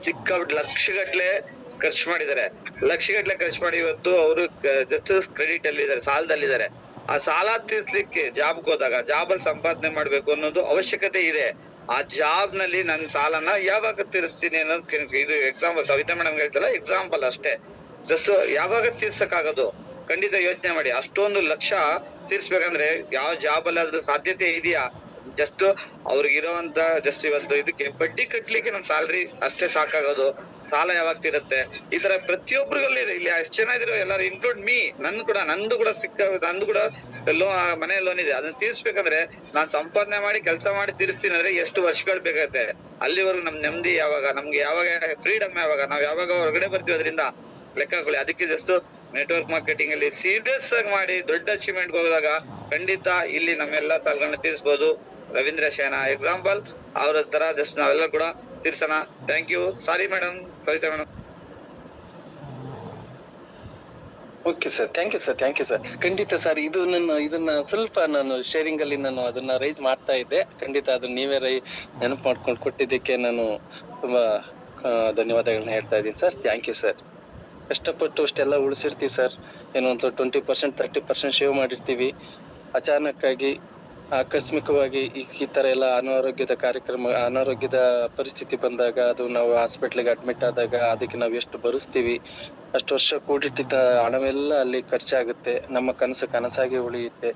ಸಿಕ್ಕಾಬಿಟ್ಟು ಲಕ್ಷಗಟ್ಲೆ ಖರ್ಚು ಮಾಡಿದ್ದಾರೆ. ಖರ್ಚು ಮಾಡಿ ಇವತ್ತು ಅವರು ಜಸ್ಟ್ ಕ್ರೆಡಿಟ್ ಅಲ್ಲಿ ಇದ್ದಾರೆ, ಸಾಲದಲ್ಲಿದ್ದಾರೆ. ಆ ಸಾಲ ತೀರ್ಸ್ಲಿಕ್ಕೆ ಜಾಬ್ಗೆ ಹೋದಾಗ ಜಾಬ್ ಅಲ್ಲಿ ಸಂಪಾದನೆ ಮಾಡ್ಬೇಕು ಅನ್ನೋದು ಅವಶ್ಯಕತೆ ಇದೆ. ಆ ಜಾಬ್ ನಲ್ಲಿ ನನ್ನ ಸಾಲನ ಯಾವಾಗ ತೀರಿಸ್ತೀನಿ ಅನ್ನೋದು ಇದು ಎಕ್ಸಾಂಪಲ್. ಸವಿತಾ ಮೇಡಮ್ ಹೇಳ್ತಲ್ಲ, ಎಕ್ಸಾಂಪಲ್ ಅಷ್ಟೇ. ಜಸ್ಟ್ ಯಾವಾಗ ತೀರ್ಸಕ್ಕಾಗೋದು ಖಂಡಿತ ಯೋಚನೆ ಮಾಡಿ. ಅಷ್ಟೊಂದು ಲಕ್ಷ ತೀರ್ಸ್ಬೇಕಂದ್ರೆ ಯಾವ ಜಾಬ್ ಅಲ್ಲಿ ಅದ್ರ ಸಾಧ್ಯತೆ ಇದೆಯಾ? ಜಸ್ಟ್ ಅವ್ರಿಗಿರೋಂತ ಜಸ್ಟ್ ಇವತ್ತು ಇದಕ್ಕೆ ಬಡ್ಡಿ ಕಟ್ಲಿಕ್ಕೆ ನಮ್ ಸ್ಯಾಲ್ರಿ ಅಷ್ಟೇ ಸಾಕಾಗೋದು. ಸಾಲ ಯಾವಾಗ ತೀರುತ್ತೆ? ಈ ತರ ಪ್ರತಿಯೊಬ್ಬರಿಗಲ್ಲಿ ಇಲ್ಲಿ ಎಷ್ಟು ಜನ ಇದ್ರು, ಎಲ್ಲರೂ ಇನ್ಕ್ಲೂಡ್ ಮೀ, ನಂದು ಕೂಡ ಮನೆ ಲೋನ್ ಇದೆ. ಅದನ್ನ ತೀರ್ಸ್ಬೇಕಂದ್ರೆ ನಾನ್ ಸಂಪಾದನೆ ಮಾಡಿ ಕೆಲಸ ಮಾಡಿ ತೀರಿಸ್ತೀನಿ ಅಂದ್ರೆ ಎಷ್ಟು ವರ್ಷಗಳು ಬೇಕಾಗುತ್ತೆ. ಅಲ್ಲಿವರೆಗೂ ನಮ್ ನೆಮ್ಮದಿ ಯಾವಾಗ, ನಮ್ಗೆ ಯಾವಾಗ ಫ್ರೀಡಮ್ ಯಾವಾಗ, ನಾವ್ ಯಾವಾಗ ಹೊರಗಡೆ ಬರ್ತೀವಿ ಅದರಿಂದ ಲೆಕ್ಕ ಹಾಕೊಳ್ಳಿ. ಅದಕ್ಕೆ ಜಸ್ಟ್ ನೆಟ್ವರ್ಕ್ ಮಾರ್ಕೆಟಿಂಗ್ ಅಲ್ಲಿ ಸೀರಿಯಸ್ ಆಗಿ ಮಾಡಿ ದೊಡ್ಡ ಅಚೀವ್ಮೆಂಟ್ ಹೋದಾಗ ಖಂಡಿತ ಇಲ್ಲಿ ನಮ್ಮೆಲ್ಲ ಸಾಲಗಳನ್ನ ತೀರಿಸಬಹುದು. ರವೀಂದ್ರ ಶೇನಾ ಎಕ್ಸಾಂಪಲ್, ಅವ್ರ ತರ ಜಸ್ಟ್ ನಾವೆಲ್ಲ ಕೂಡ ತೀರ್ಸೋಣ. Thank you. Sorry madam, Kavitha madam. Okay sir, thank you sir. ಖಂಡಿತ ಸರ್, ಇದನ್ನ ಸ್ವಲ್ಪ ನಾನು ಶೇರಿಂಗ್ ಅಲ್ಲಿ ನಾನು ಅದನ್ನ ರೈಸ್ ಮಾಡ್ತಾ ಇದ್ದೆ. ಖಂಡಿತ ಅದನ್ನ ನೀವೇ ನೆನಪು ಮಾಡ್ಕೊಂಡು ಕೊಟ್ಟಿದ್ದಕ್ಕೆ ನಾನು ತುಂಬಾ ಧನ್ಯವಾದಗಳನ್ನ ಹೇಳ್ತಾ ಇದ್ದೀನಿ ಸರ್. Thank you sir. ಕಷ್ಟಪಟ್ಟು ಅಷ್ಟೆಲ್ಲ ಉಳಿಸಿರ್ತೀವಿ ಸರ್, ಏನೋ ಒಂದು 20% 30% ಸೇವ್ ಮಾಡಿರ್ತೀವಿ. ಅಚಾನಕ್ ಆಗಿ ಆಕಸ್ಮಿಕವಾಗಿ ಈ ತರ ಎಲ್ಲ ಅನಾರೋಗ್ಯದ ಪರಿಸ್ಥಿತಿ ಬಂದಾಗ, ಅದು ನಾವು ಹಾಸ್ಪಿಟ್ಲಿಗೆ ಅಡ್ಮಿಟ್ ಆದಾಗ ಅದಕ್ಕೆ ನಾವು ಎಷ್ಟು ಭರಿಸ್ತೀವಿ, ಅಷ್ಟು ವರ್ಷ ಕೂಡಿಟ್ಟಿದ್ದ ಹಣವೆಲ್ಲ ಅಲ್ಲಿ ಖರ್ಚಾಗುತ್ತೆ. ನಮ್ಮ ಕನಸಾಗಿ ಉಳಿಯುತ್ತೆ.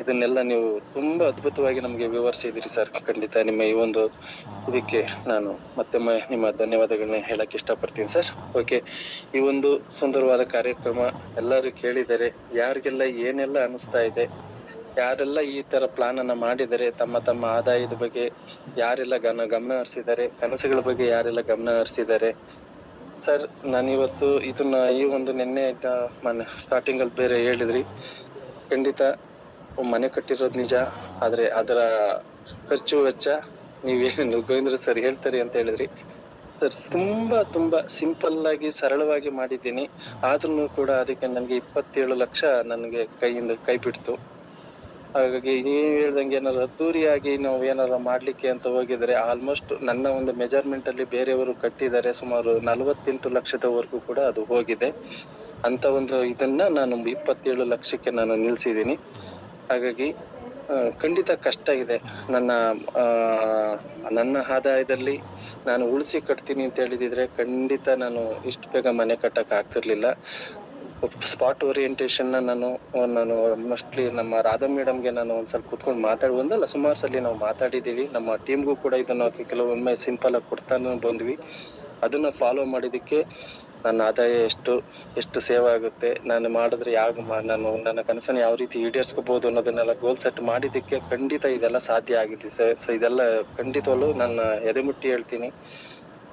ಇದನ್ನೆಲ್ಲ ನೀವು ತುಂಬಾ ಅದ್ಭುತವಾಗಿ ನಮ್ಗೆ ವಿವರಿಸಿದಿರಿ ಸರ್. ಖಂಡಿತ ನಿಮ್ಮ ಈ ಒಂದು ಇದಕ್ಕೆ ನಾನು ಮತ್ತೊಮ್ಮೆ ನಿಮ್ಮ ಧನ್ಯವಾದಗಳನ್ನ ಹೇಳಕ್ ಇಷ್ಟಪಡ್ತೀನಿ ಸರ್. ಓಕೆ, ಈ ಒಂದು ಸುಂದರವಾದ ಕಾರ್ಯಕ್ರಮ ಎಲ್ಲರೂ ಕೇಳಿದರೆ ಯಾರಿಗೆಲ್ಲ ಏನೆಲ್ಲ ಅನಿಸ್ತಾ ಇದೆ, ಯಾರೆಲ್ಲ ಈ ತರ ಪ್ಲಾನ್ ಅನ್ನ ಮಾಡಿದರೆ, ತಮ್ಮ ಆದಾಯದ ಬಗ್ಗೆ ಯಾರೆಲ್ಲ ಗಮನ ಹರಿಸಿದ್ದಾರೆ, ಕನಸುಗಳ ಬಗ್ಗೆ ಯಾರೆಲ್ಲ ಗಮನ ಹರಿಸಿದ್ದಾರೆ, ಸರ್ ನಾನಿವತ್ತು ಇದನ್ನ ಈ ಒಂದು ನಿನ್ನೆ ಸ್ಟಾರ್ಟಿಂಗ್ ಅಲ್ಲಿ ಬೇರೆ ಹೇಳಿದ್ರಿ, ಖಂಡಿತ ಮನೆ ಕಟ್ಟಿರೋದು ನಿಜ, ಆದ್ರೆ ಅದರ ಖರ್ಚು ವೆಚ್ಚ ನೀವೇನು ಗೋವಿಂದ್ರ ಸರ್ ಹೇಳ್ತಾರೆ ಅಂತ ಹೇಳಿದ್ರಿ ಸರ್. ತುಂಬಾ ಸಿಂಪಲ್ ಆಗಿ ಸರಳವಾಗಿ ಮಾಡಿದ್ದೀನಿ, ಆದ್ರೂ ಕೂಡ ಅದಕ್ಕೆ ನನ್ಗೆ 27 ಲಕ್ಷ ನನಗೆ ಕೈ ಬಿಡ್ತು. ಹಾಗಾಗಿ ನೀವು ಹೇಳ್ದಂಗೆ ಏನಾದ್ರು ಅದ್ದೂರಿಯಾಗಿ ನಾವು ಏನಾದ್ರು ಮಾಡ್ಲಿಕ್ಕೆ ಅಂತ ಹೋಗಿದ್ರೆ ಆಲ್ಮೋಸ್ಟ್ ನನ್ನ ಒಂದು ಮೆಜರ್ಮೆಂಟ್ ಅಲ್ಲಿ ಬೇರೆಯವರು ಕಟ್ಟಿದ್ದಾರೆ ಸುಮಾರು 48 ಲಕ್ಷದವರೆಗೂ ಕೂಡ ಅದು ಹೋಗಿದೆ. ಅಂತ ಒಂದು ಇದನ್ನ ನಾನು 27 ಲಕ್ಷಕ್ಕೆ ನಾನು ನಿಲ್ಸಿದ್ದೀನಿ. ಹಾಗಾಗಿ ಖಂಡಿತ ಕಷ್ಟ ಇದೆ. ನನ್ನ ಆದಾಯದಲ್ಲಿ ನಾನು ಉಳಿಸಿ ಕಟ್ತೀನಿ ಅಂತ ಹೇಳಿದಿದ್ರೆ ಖಂಡಿತ ನಾನು ಇಷ್ಟು ಬೇಗ ಮನೆ ಕಟ್ಟಕ್ ಆಗ್ತಿರ್ಲಿಲ್ಲ. ಸ್ಪಾಟ್ ಓರಿಯೆಂಟೇಶನ್ ನಾನು ಮೋಸ್ಟ್ಲಿ ನಮ್ಮ ರಾಧಾ ಮೇಡಮ್ಗೆ ನಾನು ಒಂದ್ಸಲ ಕುತ್ಕೊಂಡು ಒಂದಲ್ಲ ಸುಮಾರು ಸಲ ನಾವು ಮಾತಾಡಿದೀವಿ. ನಮ್ಮ ಟೀಮ್ಗೂ ಕೂಡ ಇದನ್ನ ಕೆಲವೊಮ್ಮೆ ಸಿಂಪಲ್ ಆಗಿ ಕೊಡ್ತಾನು ಬಂದ್ವಿ. ಅದನ್ನ ಫಾಲೋ ಮಾಡಿದಕ್ಕೆ ನನ್ನ ಆದಾಯ ಎಷ್ಟು ಸೇವ್ ಆಗುತ್ತೆ, ನಾನು ಮಾಡಿದ್ರೆ ನಾನು ನನ್ನ ಕನಸನ್ನ ಯಾವ ರೀತಿ ಈಡೇರಿಸ್ಕೋಬಹುದು ಅನ್ನೋದನ್ನೆಲ್ಲ ಗೋಲ್ ಸೆಟ್ ಮಾಡಿದಕ್ಕೆ ಖಂಡಿತ ಇದೆಲ್ಲ ಸಾಧ್ಯ ಆಗಿದೆ ಸರ್. ಸೊ ಇದೆಲ್ಲ ಖಂಡಿತವಲ್ಲೂ ನನ್ನ ಎದೆಮುಟ್ಟಿ ಹೇಳ್ತೀನಿ.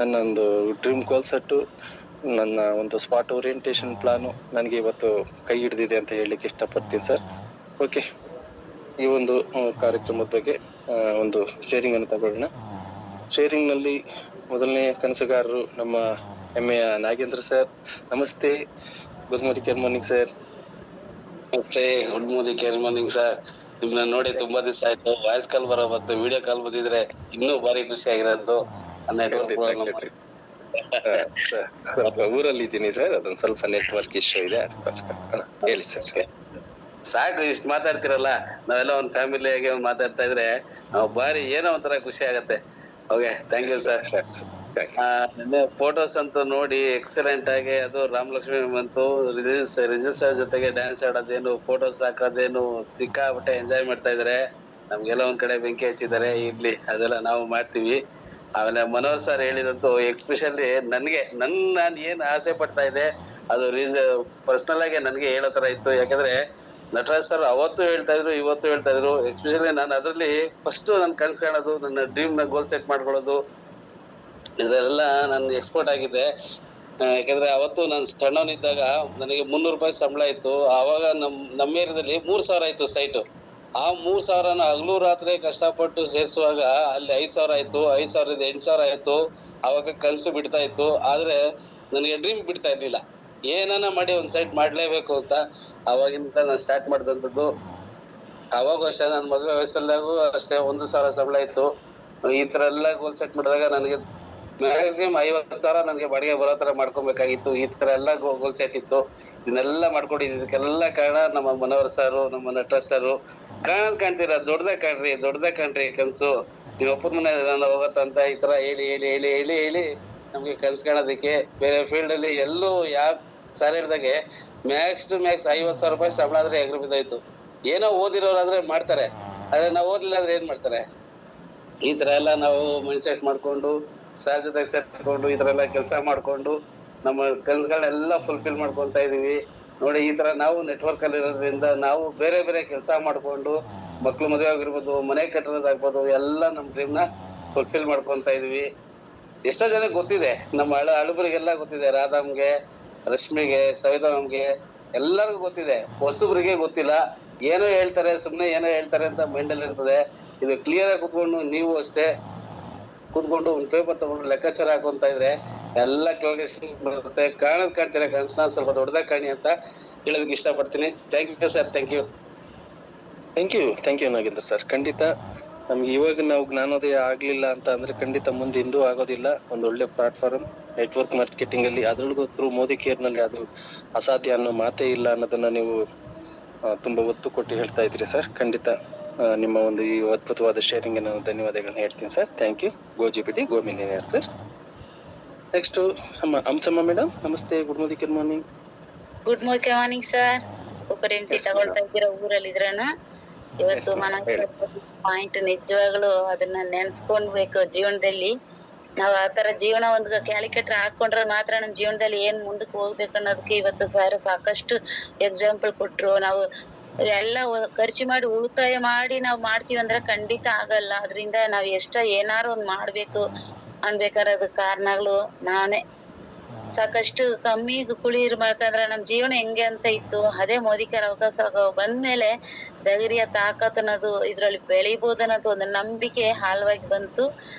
ನನ್ನ ಒಂದು ಡ್ರೀಮ್ ಗೋಲ್ ಸೆಟ್, ನನ್ನ ಒಂದು ಸ್ಪಾಟ್ ಓರಿಯೆಂಟೇಶನ್ ಪ್ಲಾನು ನನಗೆ ಇವತ್ತು ಕೈ ಹಿಡಿದಿದೆ ಅಂತ ಹೇಳಲಿಕ್ಕೆ ಇಷ್ಟಪಡ್ತೀನಿ ಸರ್. ಓಕೆ, ಈ ಒಂದು ಕಾರ್ಯಕ್ರಮದ ಬಗ್ಗೆ ಒಂದು ಶೇರಿಂಗ್ ಅನ್ನು ತಗೊಳ್ಳೋಣ. ಶೇರಿಂಗ್ ನಲ್ಲಿ ಮೊದಲನೇ ಕನಸುಗಾರರು ನಮ್ಮ ಹೆಮ್ಮೆಯ ನಾಗೇಂದ್ರ ಸರ್. ನಮಸ್ತೆ. Good morning sir. ನಮಸ್ತೆ, ಗುಡ್ ಮಾರ್ನಿಂಗ್ ಸರ್. ನಿಮ್ನ ನೋಡಿ ತುಂಬಾ ದಿವಸ ಆಯ್ತು. ವಾಯ್ಸ್ ಕಾಲ್ ಬರೋ ಮತ್ತು ವಿಡಿಯೋ ಕಾಲ್ ಬಂದಿದ್ರೆ ಇನ್ನೂ ಭಾರಿ ಖುಷಿ ಆಗಿರೋದು. ಊರಲ್ಲಿ ಇದ್ದೀನಿ ಸರ್, ಅದೊಂದ್ ಸ್ವಲ್ಪ ನೆಟ್ವರ್ಕ್ ಇಶ್ಯೂ ಇದೆ, ಅದಕ್ಕೋಸ್ಕರ. ಹೇಳಿ ಸರ್. ಸಾಕು, ಇಷ್ಟ ಮಾತಾಡ್ತಿರಲ್ಲ. ನಾವೆಲ್ಲ ಒಂದ್ ಫ್ಯಾಮಿಲಿಯಾಗಿ ಮಾತಾಡ್ತಾ ಇದ್ರೆ ನಾವು ಭಾರಿ ಏನೋ ಒಂಥರ ಖುಷಿ ಆಗತ್ತೆ. Okay, thank you sir. Photos ಅಂತೂ ನೋಡಿ ಎಕ್ಸಲೆಂಟ್ ಆಗಿ, ಅದು ರಾಮಲಕ್ಷ್ಮಿ ಬಂತು ರಿಜಿಸ್ಟರ್ ಜೊತೆಗೆ ಡ್ಯಾನ್ಸ್ ಆಡೋದೇನು, ಫೋಟೋಸ್ ಹಾಕೋದೇನು, ಸಿಕ್ಕಾಪಟ್ಟೆ ಎಂಜಾಯ್ ಮಾಡ್ತಾ ಇದಾರೆ. ನಮ್ಗೆಲ್ಲ ಒಂದ್ ಕಡೆ ಬೆಂಕಿ ಹಚ್ಚಿದ್ದಾರೆ, ಇರ್ಲಿ ಅದೆಲ್ಲ ನಾವು ಮಾಡ್ತೀವಿ. ಆಮೇಲೆ ಮನೋಹರ್ ಸರ್ ಹೇಳಿದಂತೂ ಎಕ್ಸ್ಪೆಷಲಿ ನಾನು ಏನ್ ಆಸೆ ಪಡ್ತಾ ಇದ್ದೆ ಅದು ಪರ್ಸನಲ್ ಆಗಿ ನನ್ಗೆ ಹೇಳೋ ತರ ಇತ್ತು. ಯಾಕಂದ್ರೆ ನಟರಾಜ್ ಸರ್ ಅವತ್ತು ಹೇಳ್ತಾ ಇದ್ರು, ಇವತ್ತು ಹೇಳ್ತಾ ಇದ್ರು. ಎಸ್ಪೆಷಲಿ ನಾನು ಅದ್ರಲ್ಲಿ ಫಸ್ಟ್ ನನ್ ಕನ್ಸ್ ಕಾಣೋದು, ನನ್ನ ಡ್ರೀಮ್ ನ ಗೋಲ್ ಸೆಟ್ ಮಾಡ್ಕೊಳ್ಳೋದು, ಇದೆಲ್ಲ ನಾನು ಎಕ್ಸ್ಪೋರ್ಟ್ ಆಗಿದೆ. ಯಾಕಂದ್ರೆ ಅವತ್ತು ನಾನು ಸಣ್ಣವನಿದ್ದಾಗ ನನಗೆ 300 ರೂಪಾಯಿ ಸಂಬಳ ಇತ್ತು. ಆವಾಗ ನಮ್ಮ ಏರಿಯಾದಲ್ಲಿ 3000 ಆಯ್ತು ಸೈಟ್. ಆ 3000ನ ಹಗಲು ರಾತ್ರಿ ಕಷ್ಟಪಟ್ಟು ಸೇರಿಸುವಾಗ ಅಲ್ಲಿ 5000 ಆಯ್ತು, 5000 8000 ಆಯ್ತು. ಅವಾಗ ಕನ್ಸು ಬಿಡ್ತಾ ಇತ್ತು, ಆದ್ರೆ ನನಗೆ ಡ್ರೀಮ್ ಬಿಡ್ತಾ ಇರ್ಲಿಲ್ಲ. ಏನಾನ ಮಾಡಿ ಒಂದ್ ಸೈಟ್ ಮಾಡ್ಲೇಬೇಕು ಅಂತ ಅವಾಗಿಂದ ನಾನು ಸ್ಟಾರ್ಟ್ ಮಾಡಿದಂಥದ್ದು. ಅವಾಗ ಅಷ್ಟೇ ನನ್ನ ಮದುವೆ ವಯಸ್ಸಲ್ಲಾಗೂ ಅಷ್ಟೇ 1000 ಸಂಬಳ ಇತ್ತು. ಈ ತರ ಎಲ್ಲ ಗೋಲ್ ಸೆಟ್ ಮಾಡಿದಾಗ ನನಗೆ ಮ್ಯಾಕ್ಸಿಮಮ್ 50,000 ನನಗೆ ಬಾಡಿಗೆ ಬರೋ ತರ ಮಾಡ್ಕೊಬೇಕಾಗಿತ್ತು. ಈ ತರ ಎಲ್ಲ ಗೋಲ್ ಸೆಟ್ ಇತ್ತು. ಇದನ್ನೆಲ್ಲ ಮಾಡ್ಕೊಂಡಿದ್ದಕ್ಕೆಲ್ಲ ಕಾರಣ ನಮ್ಮ ಮನೋಹರ್ ಸಾರು, ನಮ್ಮ ನಟರಾಜ್ ಸಾರು. ಕಾಣ್ತೀರಾ, ದೊಡ್ಡದಾಗ ಕಾಣ್ರಿ ಕನ್ಸು. ನೀವು ಒಪ್ಪದ ಮನೆ ನಾನು ಹೋಗತ್ತಂತ ಈ ತರ ಹೇಳಿ ಹೇಳಿ ಹೇಳಿ ಹೇಳಿ ಹೇಳಿ ನಮ್ಗೆ ಕನ್ಸು ಕಾಣೋದಕ್ಕೆ ಬೇರೆ ಫೀಲ್ಡ್ ಅಲ್ಲಿ ಎಲ್ಲೂ ಯಾವ ಸಾರ್ ಹೇಳಿದಾಗೆ ಮ್ಯಾಕ್ಸ್ ಟು ಮ್ಯಾಕ್ಸ್ 50,000 ರೂಪಾಯಿ ಸಂಬಳ ಆದ್ರೆ ಎಗರು ಬಿದ್ದಾಯ್ತು. ಏನೋ ಓದಿರೋರಾದ್ರೆ ಮಾಡ್ತಾರೆ, ಆದ್ರೆ ನಾವು ಓದಿಲ್ಲ ಆದ್ರೆ ಏನ್ ಮಾಡ್ತಾರೆ? ಈ ತರ ಎಲ್ಲ ನಾವು ಮೈಂಡ್ ಸೆಟ್ ಮಾಡ್ಕೊಂಡು ಸಾರ್ ಜೊತೆಗೆ ಸೇರ್ಕೊಂಡು ಈ ತರ ಎಲ್ಲ ಕೆಲಸ ಮಾಡ್ಕೊಂಡು ನಮ್ಮ ಕನ್ಸುಗಳನ್ನೆಲ್ಲ ಫುಲ್ಫಿಲ್ ಮಾಡ್ಕೊಂತ ಇದೀವಿ. ನೋಡಿ, ಈ ತರ ನಾವು ನೆಟ್ವರ್ಕ್ ಅಲ್ಲಿ ಇರೋದ್ರಿಂದ ನಾವು ಬೇರೆ ಬೇರೆ ಕೆಲಸ ಮಾಡ್ಕೊಂಡು ಮಕ್ಳು ಮದುವೆ ಆಗಿರ್ಬೋದು, ಮನೆ ಕಟ್ಟೋದಾಗ್ಬೋದು, ಎಲ್ಲ ನಮ್ ಡ್ರೀಮ್ ನ ಫುಲ್ಫಿಲ್ ಮಾಡ್ಕೊಂತ ಇದೀವಿ. ಎಷ್ಟೋ ಜನ ಗೊತ್ತಿದೆ, ನಮ್ಮ ಹಳುಬರಿಗೆಲ್ಲ ಗೊತ್ತಿದೆ. ರಾಧಾಮ್ಗೆ, ರಶ್ಮಿಗೆ, ಸವಿತಾಮ್ಗೆ ಎಲ್ಲರಿಗೂ ಗೊತ್ತಿದೆ. ಹೊಸಬ್ರಿಗೆ ಗೊತ್ತಿಲ್ಲ. ಏನೋ ಹೇಳ್ತಾರೆ, ಸುಮ್ನೆ ಏನೋ ಹೇಳ್ತಾರೆ ಅಂತ ಮೈಂಡ್ ಅಲ್ಲಿ ಇರ್ತದೆ. ಇದು ಕ್ಲಿಯರ್ ಆಗಿ ಕುತ್ಕೊಂಡು ನೀವು ಅಷ್ಟೇ ಕೂತ್ಕೊಂಡು ಒಂದ್ ಪೇಪರ್ ತಗೊಂಡು ಲೆಕ್ಕಾಚಾರ ಹಾಕೊಂತ ಇದ್ರೆ ಎಲ್ಲ ಕ್ಲಾರಿಫಿಕೇಶನ್ ಬರುತ್ತೆ. ಕಾಣ್ತೀರಾ ಕನ್ಸನ್ನ ಸ್ವಲ್ಪ ದೊಡ್ಡದಾಗ ಕಾಣಿ ಅಂತ ಹೇಳೋದಕ್ಕೆ ಇಷ್ಟಪಡ್ತೀನಿ. Thank you sir. Thank you Nagendra sir. ಖಂಡಿತ ನಮ್ಗೆ ಇವಾಗ ನಾವು ಜ್ಞಾನೋದಯ ಆಗ್ಲಿಲ್ಲ ಅಂತ ಅಂದ್ರೆ ಖಂಡಿತ ಮುಂದೆ ಇಂದೂ ಆಗೋದಿಲ್ಲ. ಒಂದ್ ಒಳ್ಳೆ ಪ್ಲಾಟ್ಫಾರ್ಮ್ ನೆಟ್ವರ್ಕ್ ಮಾರ್ಕೆಟಿಂಗ್ ಅಲ್ಲಿ, ಅದ್ರೊಳಗೂ ಥ್ರೂ ಮೋದಿ ಕೇರ್ ನಲ್ಲಿ ಅದು ಅಸಾಧ್ಯ ಅನ್ನೋ ಮಾತೇ ಇಲ್ಲ ಅನ್ನೋದನ್ನ ನೀವು ತುಂಬಾ ಒತ್ತು ಕೊಟ್ಟು ಹೇಳ್ತಾ ಇದ್ರಿ ಸರ್. ಖಂಡಿತ ನಿಮ್ಮ ಒಂದು ಈ ಅದ್ಭುತವಾದ ಶೇರಿಂಗ್ ನಾನು ಧನ್ಯವಾದಗಳನ್ನ ಹೇಳ್ತೀನಿ ಸರ್. Thank you. ಗೋಜಿಬಿಡಿ ಗೋಮಿಲಿಯರ್ ಸರ್. ನೆಕ್ಸ್ಟ್ ನಮ್ಮ ಹಂಸಮ್ಮ ಮೇಡಮ್. ನಮಸ್ತೆ. Good morning. Good morning sir. ಉಪರೇಂಸಿ ತಗೊಳ್ತಾ ಇದ್ದೀರಾ ಊರಲ್ಲಿ ಇದ್ರನ? ಇವತ್ತು ಪಾಯಿಂಟ್ ನಿಜವಾಗ್ಲು ಅದನ್ನ ನೆನ್ಸ್ಕೊಂಡ್ಬೇಕು ಜೀವನದಲ್ಲಿ. ನಾವ್ ಆತರ ಜೀವನ ಒಂದು ಕ್ಯಾಲ್ಕುಲೇಟರ್ ಹಾಕೊಂಡ್ರೆ ಮಾತ್ರ ನಮ್ ಜೀವನದಲ್ಲಿ ಏನ್ ಮುಂದಕ್ಕೆ ಹೋಗ್ಬೇಕು ಅನ್ನೋದಕ್ಕೆ ಇವತ್ತು ಸರ್ ಸಾಕಷ್ಟು ಎಕ್ಸಾಂಪಲ್ ಕೊಟ್ರು. ನಾವು ಎಲ್ಲ ಖರ್ಚು ಮಾಡಿ ಉಳಿತಾಯ ಮಾಡಿ ನಾವ್ ಮಾಡ್ತೀವಿ ಅಂದ್ರೆ ಖಂಡಿತ ಆಗಲ್ಲ. ಅದ್ರಿಂದ ನಾವ್ ಏನಾರು ಒಂದ್ ಮಾಡ್ಬೇಕು ಅನ್ಬೇಕಾದ್ರೆ ಅದಕ್ ಕಾರಣಗಳು ನಾನೇ. ಸಾಕಷ್ಟು ಕಮ್ಮಿ ಕುಳಿ ಇರ್ಬೇಕಂದ್ರ ನಮ್ ಜೀವನ ಹೆಂಗೆ ಅಂತ ಇತ್ತು. ಅದೇ ಮೋದಿಕರ ಅವಕಾಶ ಬಂದ್ಮೇಲೆ ಧೈರ್ಯ ತಾಕತ್ ಅನ್ನೋದು ಇದ್ರಲ್ಲಿ ಬೆಳಿಬಹುದು ಅನ್ನೋದು ಒಂದು ನಂಬಿಕೆ ಆಳವಾಗಿ ಬಂತು.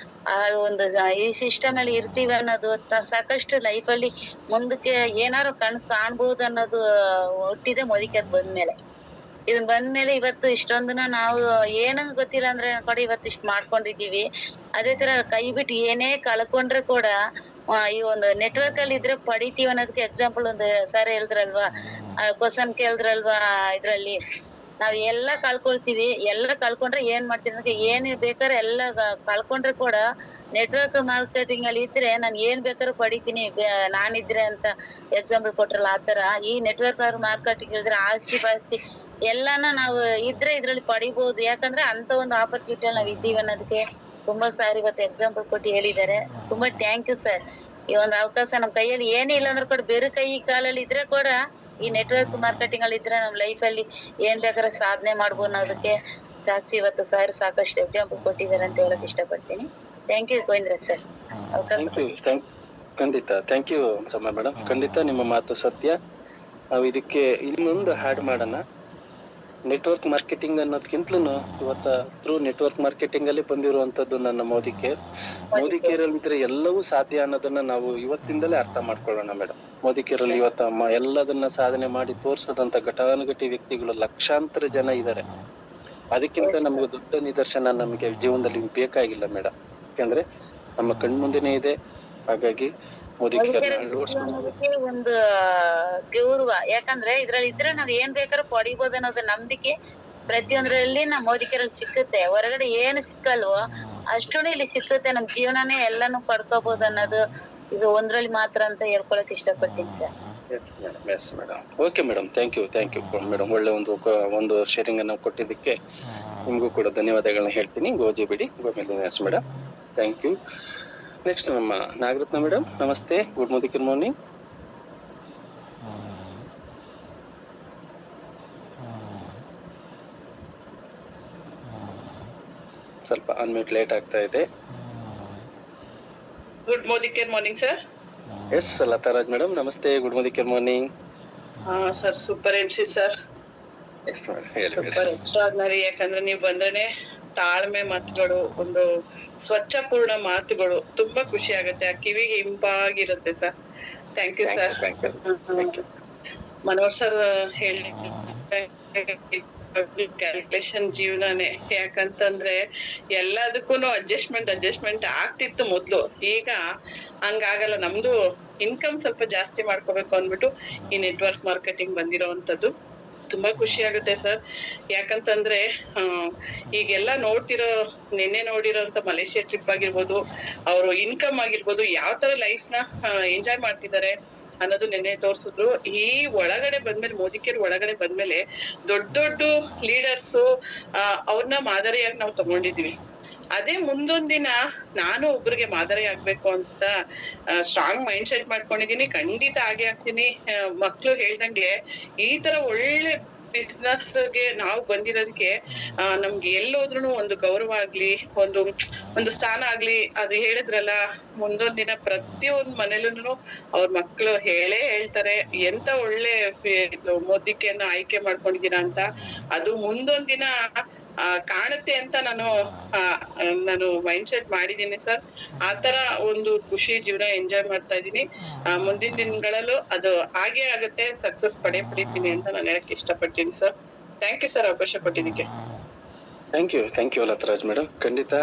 ಆ ಒಂದು ಈ ಸಿಸ್ಟಮ್ ಅಲ್ಲಿ ಇರ್ತೀವಿ ಅನ್ನೋದು ಸಾಕಷ್ಟು ಲೈಫ್ ಅಲ್ಲಿ ಮುಂದಕ್ಕೆ ಏನಾರು ಕನಸು ಕಾಣ್ಬೋದು ಅನ್ನೋದು ಹುಟ್ಟಿದೆ ಮೋದಿಕರ್ ಬಂದ್ಮೇಲೆ. ಇದನ್ ಬಂದ್ಮೇಲೆ ಇವತ್ತು ಇಷ್ಟೊಂದನ ನಾವು ಏನಂಗ್ ಗೊತ್ತಿಲ್ಲ ಅಂದ್ರೆ ಕೂಡ ಇವತ್ತು ಇಷ್ಟ ಮಾಡ್ಕೊಂಡಿದೀವಿ. ಅದೇ ತರ ಕೈ ಬಿಟ್ಟು ಏನೇ ಕಳ್ಕೊಂಡ್ರೆ ಕೂಡ ಈ ಒಂದು ನೆಟ್ವರ್ಕ್ ಅಲ್ಲಿ ಇದ್ರೆ ಪಡಿತೀವಿ ಅನ್ನೋದಕ್ಕೆ ಎಕ್ಸಾಂಪಲ್ ಒಂದು ಸರ್ ಹೇಳಿದ್ರಲ್ವಾ, ಕ್ವಶನ್ ಕೇಳಿದ್ರಲ್ವಾ, ಇದ್ರಲ್ಲಿ ನಾವ್ ಎಲ್ಲಾ ಕಳ್ಕೊಳ್ತೀವಿ. ಎಲ್ಲಾ ಕಳ್ಕೊಂಡ್ರೆ ಏನ್ ಮಾಡ್ತೀವಿ ಅಂದ್ರೆ ಏನ್ ಬೇಕಾದ್ರೆ ಎಲ್ಲಾ ಕಳ್ಕೊಂಡ್ರೆ ಕೂಡ ನೆಟ್ವರ್ಕ್ ಮಾರ್ಕೆಟಿಂಗ್ ಅಲ್ಲಿ ಇದ್ರೆ ನಾನ್ ಏನ್ ಬೇಕಾದ್ರೂ ಪಡಿತೀನಿ ನಾನಿದ್ರೆ ಅಂತ ಎಕ್ಸಾಂಪಲ್ ಕೊಟ್ರಲ್ಲ, ಆತರ ಈ ನೆಟ್ವರ್ಕ್ ಮಾರ್ಕೆಟಿಂಗ್ ಇದ್ರೆ ಆಸ್ತಿ ಪಾಸ್ತಿ ಎಲ್ಲಾನ ನಾವು ಇದ್ರೆ ಇದ್ರಲ್ಲಿ ಪಡಿಬಹುದು. ಯಾಕಂದ್ರೆ ಅಂತ ಒಂದು ಆಪರ್ಚುನಿಟಿ ನಾವ್ ಇದ್ದೀವಿ ಅನ್ನೋದಕ್ಕೆ ತುಂಬಾ ಸಾರಿ ಇವತ್ತು ಎಕ್ಸಾಂಪಲ್ ಕೊಟ್ಟು ಹೇಳಿದ್ದಾರೆ. ತುಂಬಾ ಥ್ಯಾಂಕ್ ಯು ಸರ್. ಈ ಒಂದು ಅವಕಾಶ ನಮ್ ಕೈಯಲ್ಲಿ ಏನೇ ಇಲ್ಲ ಅಂದ್ರೆ ಕೂಡ ಬೇರೆ ಕೈ ಕಾಲಲ್ಲಿ ಇದ್ರೆ ಕೂಡ ಈ ನೆಟ್ವರ್ಕ್ ಮಾರ್ಕೆಟಿಂಗ್ ಅಲ್ಲಿ ಇದ್ರೆ ನಮ್ ಲೈಫ್ ಅಲ್ಲಿ ಏನ್ ಬೇಕಾದ್ರೆ ಸಾಧನೆ ಮಾಡ್ಬೋದು ಅನ್ನೋದಕ್ಕೆ ಸಾಕ್ಷಿ ಇವತ್ತು ಸರ್ ಸಾಕಷ್ಟು ಎಕ್ಸಾಂಪಲ್ ಕೊಟ್ಟಿದ್ದಾರೆ ಅಂತ ಹೇಳಕ್ ಇಷ್ಟಪಡ್ತೀನಿ. Thank you Govindra sir. ಖಂಡಿತ ಥ್ಯಾಂಕ್ ಯು ಸಮ್ಮ ಮೇಡಮ್. ಖಂಡಿತ ನಿಮ್ಮ ಮಾತು ಸತ್ಯ. ನಾವು ಇದಕ್ಕೆ ಇನ್ನೊಂದು ಹ್ಯಾಡ್ ಮಾಡೋಣ. ನೆಟ್ವರ್ಕ್ ಮಾರ್ಕೆಟಿಂಗ್ ಅನ್ನೋದ್ಕಿಂತಲೂ ಇವತ್ತ ಥ್ರೂ ನೆಟ್ವರ್ಕ್ ಮಾರ್ಕೆಟಿಂಗ್ ಅಲ್ಲಿ ಬಂದಿರುವಂತದ್ದು ನನ್ನ ಮೋದಿ ಕೇರಲ್ಲಿ ಇದ್ರೆ ಎಲ್ಲವೂ ಸಾಧ್ಯ ಅನ್ನೋದನ್ನ ನಾವು ಇವತ್ತಿಂದಲೇ ಅರ್ಥ ಮಾಡ್ಕೊಳ್ಳೋಣ ಮೇಡಮ್. ಮೋದಿ ಕೇರಲ್ಲಿ ಇವತ್ತ ಎಲ್ಲದನ್ನ ಸಾಧನೆ ಮಾಡಿ ತೋರ್ಸದಂತ ಘಟಾನುಘಟಿ ವ್ಯಕ್ತಿಗಳು ಲಕ್ಷಾಂತರ ಜನ ಇದ್ದಾರೆ. ಅದಕ್ಕಿಂತ ನಮ್ಗೆ ದೊಡ್ಡ ನಿದರ್ಶನ ನಮ್ಗೆ ಜೀವನದಲ್ಲಿ ಬೇಕಾಗಿಲ್ಲ ಮೇಡಮ್. ಯಾಕಂದ್ರೆ ನಮ್ಮ ಕಣ್ಮುಂದೆನೇ ಇದೆ. ಹಾಗಾಗಿ ಮೋದಿ ಒಂದು ಗೌರವ, ಯಾಕಂದ್ರೆ ಇದ್ರಲ್ಲಿ ಇದ್ರೆ ನಾವ್ ಏನ್ ಬೇಕಾದ್ರೂ ಪಡಿಬೋದು ಅನ್ನೋದು ನಂಬಿಕೆ ಪ್ರತಿಯೊಂದ್ರಲ್ಲಿ ನಮ್ ಮೋದಿಕರಲ್ಲಿ ಸಿಕ್ಕುತ್ತೆ. ಹೊರಗಡೆ ಏನು ಸಿಕ್ಕಲ್ವೋ ಅಷ್ಟೂ ಇಲ್ಲಿ ಸಿಕ್ಕುತ್ತೆ. ನಮ್ ಜೀವನನೇ ಎಲ್ಲಾನು ಪಡ್ಕೋಬಹುದು ಅನ್ನೋದು ಇದು ಒಂದ್ರಲ್ಲಿ ಮಾತ್ರ ಅಂತ ಹೇಳ್ಕೊಳಕ್ ಇಷ್ಟಪಡ್ತೀನಿ sir. Okay madam, thank you madam. ಒಳ್ಳೆ ಒಂದು ಶೇರಿಂಗ್ ಅನ್ನು ಕೊಟ್ಟಿದ್ದಕ್ಕೆ ನಿಮ್ಗೂ ಕೂಡ ಧನ್ಯವಾದಗಳನ್ನ ಹೇಳ್ತೀನಿ. ಗೋಜಿ ಬಿಡಿ ಗೋಮೇಲೆ ಮೇಡಮ್, ಥ್ಯಾಂಕ್ ಯು. ನೆಕ್ಸ್ಟ್ ನಮ್ಮ ನಾಗರತ್ನ ಮೇಡಮ್, ನಮಸ್ತೆ. Good morning. ಸ್ವಲ್ಪ ಅನ್ಮ್ಯೂಟ್ ಲೇಟ್ ಆಗ್ತಾ ಇದೆ. Good morning sir. Yes Latharaj madam, ನಮಸ್ತೆ. Good morning. Sir super MC sir. Yes madam, ಹೇಳಿ. Super extraordinary. ಯಾಕಂದ್ರೆ ನೀವು ಬಂದ್ರೆ ತಾಳ್ಮೆ ಮಾತುಗಳು, ಒಂದು ಸ್ವಚ್ಛಪೂರ್ಣ ಮಾತುಗಳು ತುಂಬಾ ಖುಷಿ ಆಗುತ್ತೆ. ಆ ಕಿವಿಗೆ ಇಂಪಾಗಿರುತ್ತೆ sir. Thank you sir. Manohar sir ಹೇಳಿ ಕ್ಯಾಲ್ಕುಲೇಷನ್ ಜೀವನನೇ. ಯಾಕಂತಂದ್ರೆ ಎಲ್ಲದಕ್ಕೂ ಅಡ್ಜಸ್ಟ್ಮೆಂಟ್ ಆಗ್ತಿತ್ತು ಮೊದ್ಲು. ಈಗ ಹಂಗಾಗಲ್ಲ. ನಮ್ದು ಇನ್ಕಮ್ ಸ್ವಲ್ಪ ಜಾಸ್ತಿ ಮಾಡ್ಕೋಬೇಕು ಅಂದ್ಬಿಟ್ಟು ಈ ನೆಟ್ವರ್ಕ್ ಮಾರ್ಕೆಟಿಂಗ್ ಬಂದಿರೋವಂಥದ್ದು. ತುಂಬಾ ಖುಷಿ ಆಗುತ್ತೆ ಸರ್. ಯಾಕಂತಂದ್ರೆ ಈಗೆಲ್ಲ ನಿನ್ನೆ ನೋಡಿರೋಂತ ಮಲೇಷಿಯಾ ಟ್ರಿಪ್ ಆಗಿರ್ಬೋದು, ಅವರು ಇನ್ಕಮ್ ಆಗಿರ್ಬೋದು, ಯಾವ ತರ ಲೈಫ್ ನ ಎಂಜಾಯ್ ಮಾಡ್ತಿದ್ದಾರೆ ಅನ್ನೋದು ನಿನ್ನೆ ತೋರ್ಸಿದ್ರು. ಈ ಒಳಗಡೆ ಬಂದ್ಮೇಲೆ, ಮೋದಿಕೇರ್ ಒಳಗಡೆ ಬಂದ್ಮೇಲೆ ದೊಡ್ಡ ಲೀಡರ್ಸು ಅವ್ರನ್ನ ಮಾದರಿಯಾಗಿ ನಾವು ತಗೊಂಡಿದೀವಿ. ಅದೇ ಮುಂದೊಂದ್ ದಿನ ನಾನು ಒಬ್ರಿಗೆ ಮಾದರಿ ಆಗ್ಬೇಕು ಅಂತ ಸ್ಟ್ರಾಂಗ್ ಮೈಂಡ್ ಸೆಟ್ ಮಾಡ್ಕೊಂಡಿದೀನಿ. ಖಂಡಿತ ಆಗೇ ಆಗ್ತೀನಿ. ಮಕ್ಳು ಹೇಳ್ದಂಗೆ ಈ ತರ ಒಳ್ಳೆ ಬಿಸ್ನೆಸ್ ಗೆ ನಾವು ಬಂದಿರೋದಕ್ಕೆ ನಮ್ಗೆ ಎಲ್ಲೋದ್ರೂ ಒಂದು ಗೌರವ ಆಗ್ಲಿ, ಒಂದು ಸ್ಥಾನ ಆಗ್ಲಿ. ಅದು ಹೇಳಿದ್ರಲ್ಲ, ಮುಂದೊಂದ್ ದಿನ ಪ್ರತಿಯೊಂದ್ ಮನೇಲೂ ಅವ್ರ ಮಕ್ಳು ಹೇಳ್ತಾರೆ ಎಂತ ಒಳ್ಳೆ ಮೋದಿಕೆಯನ್ನ ಆಯ್ಕೆ ಮಾಡ್ಕೊಂಡಿದೀರಾ ಅಂತ. ಅದು ಮುಂದೊಂದ್ ದಿನ ಕಾಣುತ್ತೆ ಅಂತ ನಾನು ಮೈಂಡ್ ಸೆಟ್ ಮಾಡಿದೀನಿ ಸರ್. ಆತರ ಒಂದು ಖುಷಿ ಜೀವನ ಎಂಜಾಯ್ ಮಾಡ್ತಾ ಇದೀನಿ. ಮುಂದಿನ ದಿನಗಳಲ್ಲೂ ಅದು ಹಾಗೆ ಆಗುತ್ತೆ, ಸಕ್ಸಸ್ ಪಡಿತೀನಿ ಅಂತ ನಾನು ಹೇಳಕ್ ಇಷ್ಟಪಡ್ತೀನಿ ಸರ್. ಥ್ಯಾಂಕ್ ಯು ಸರ್, ಅವಕಾಶ ಕೊಟ್ಟಿದ್ದಕ್ಕೆ. Thank you Latharaj madam. ಖಂಡಿತ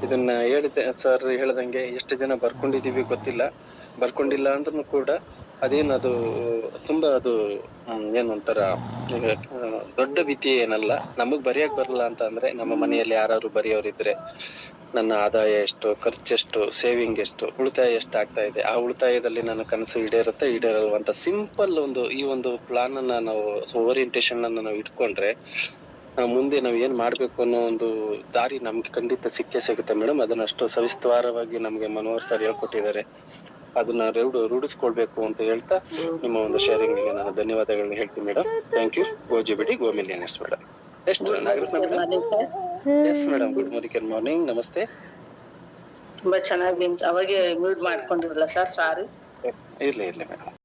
ಇದನ್ನ ಹೇಳಿದೆ ಸರ್ ಹೇಳ್ದಂಗೆ ಎಷ್ಟು ಜನ ಬರ್ಕೊಂಡಿದೀವಿ ಗೊತ್ತಿಲ್ಲ. ಬರ್ಕೊಂಡಿಲ್ಲ ಅಂದ್ರೂ ಕೂಡ ಅದೇನದು ತುಂಬಾ ಅದು ಏನು ಒಂಥರ ದೊಡ್ಡ ವಿಧಿ ಏನಲ್ಲ. ನಮಗ್ ಬರೆಯಕ್ ಬರಲ್ಲ ಅಂತ ಅಂದ್ರೆ ನಮ್ಮ ಮನೆಯಲ್ಲಿ ಯಾರು ಬರೆಯೋರಿದ್ರೆ ನನ್ನ ಆದಾಯ ಎಷ್ಟು, ಖರ್ಚೆಷ್ಟು, ಸೇವಿಂಗ್ ಎಷ್ಟು, ಉಳಿತಾಯ ಎಷ್ಟು ಆಗ್ತಾ ಇದೆ, ಆ ಉಳಿತಾಯದಲ್ಲಿ ನನ್ನ ಕನಸು ಈಡೇರಲ್ವ ಅಂತ ಸಿಂಪಲ್ ಈ ಒಂದು ಪ್ಲಾನ್ ಅನ್ನ ನಾವು ಓರಿಯಂಟೇಶನ್ ಅನ್ನ ನಾವು ಇಟ್ಕೊಂಡ್ರೆ ಮುಂದೆ ನಾವ್ ಏನ್ ಮಾಡ್ಬೇಕು ಅನ್ನೋ ಒಂದು ದಾರಿ ನಮ್ಗೆ ಖಂಡಿತ ಸಿಗುತ್ತೆ ಮೇಡಮ್. ಅದನ್ನ ಅಷ್ಟು ಸವಿಸ್ತಾರವಾಗಿ ನಮ್ಗೆ ಮನೋಹರ್ ಸರ್ ಹೇಳ್ಕೊಟ್ಟಿದ್ದಾರೆ. ಅದನ್ನ ರೂಢಿಸ್ಕೊಳ್ಬೇಕು ಅಂತ ಹೇಳ್ತಾ ನಿಮ್ಮ ಒಂದು ಶೇರಿಂಗ್ ಗೆ ನಾನು ಧನ್ಯವಾದಗಳನ್ನ ಹೇಳ್ತೀನಿ ಮೇಡಮ್. Thank you. ಗೋಜಿ ಬಿಡಿ ಗೋಮಿಲಿಯನ್ಸ್ ಮೇಡಮ್. ಎಷ್ಟು ಎಸ್ ಮೇಡಮ್, ಗುಡ್ ಮಾರ್ನಿಂಗ್. ನಮಸ್ತೆ. ತುಂಬಾ ಚೆನ್ನಾಗಿ ಅವಾಗೆ ಮ್ಯೂಟ್ ಮಾಡ್ಕೊಂಡಿರಲ್ಲ ಸರ್, ಸಾರಿ. ಇರ್ಲಿ ಮೇಡಮ್.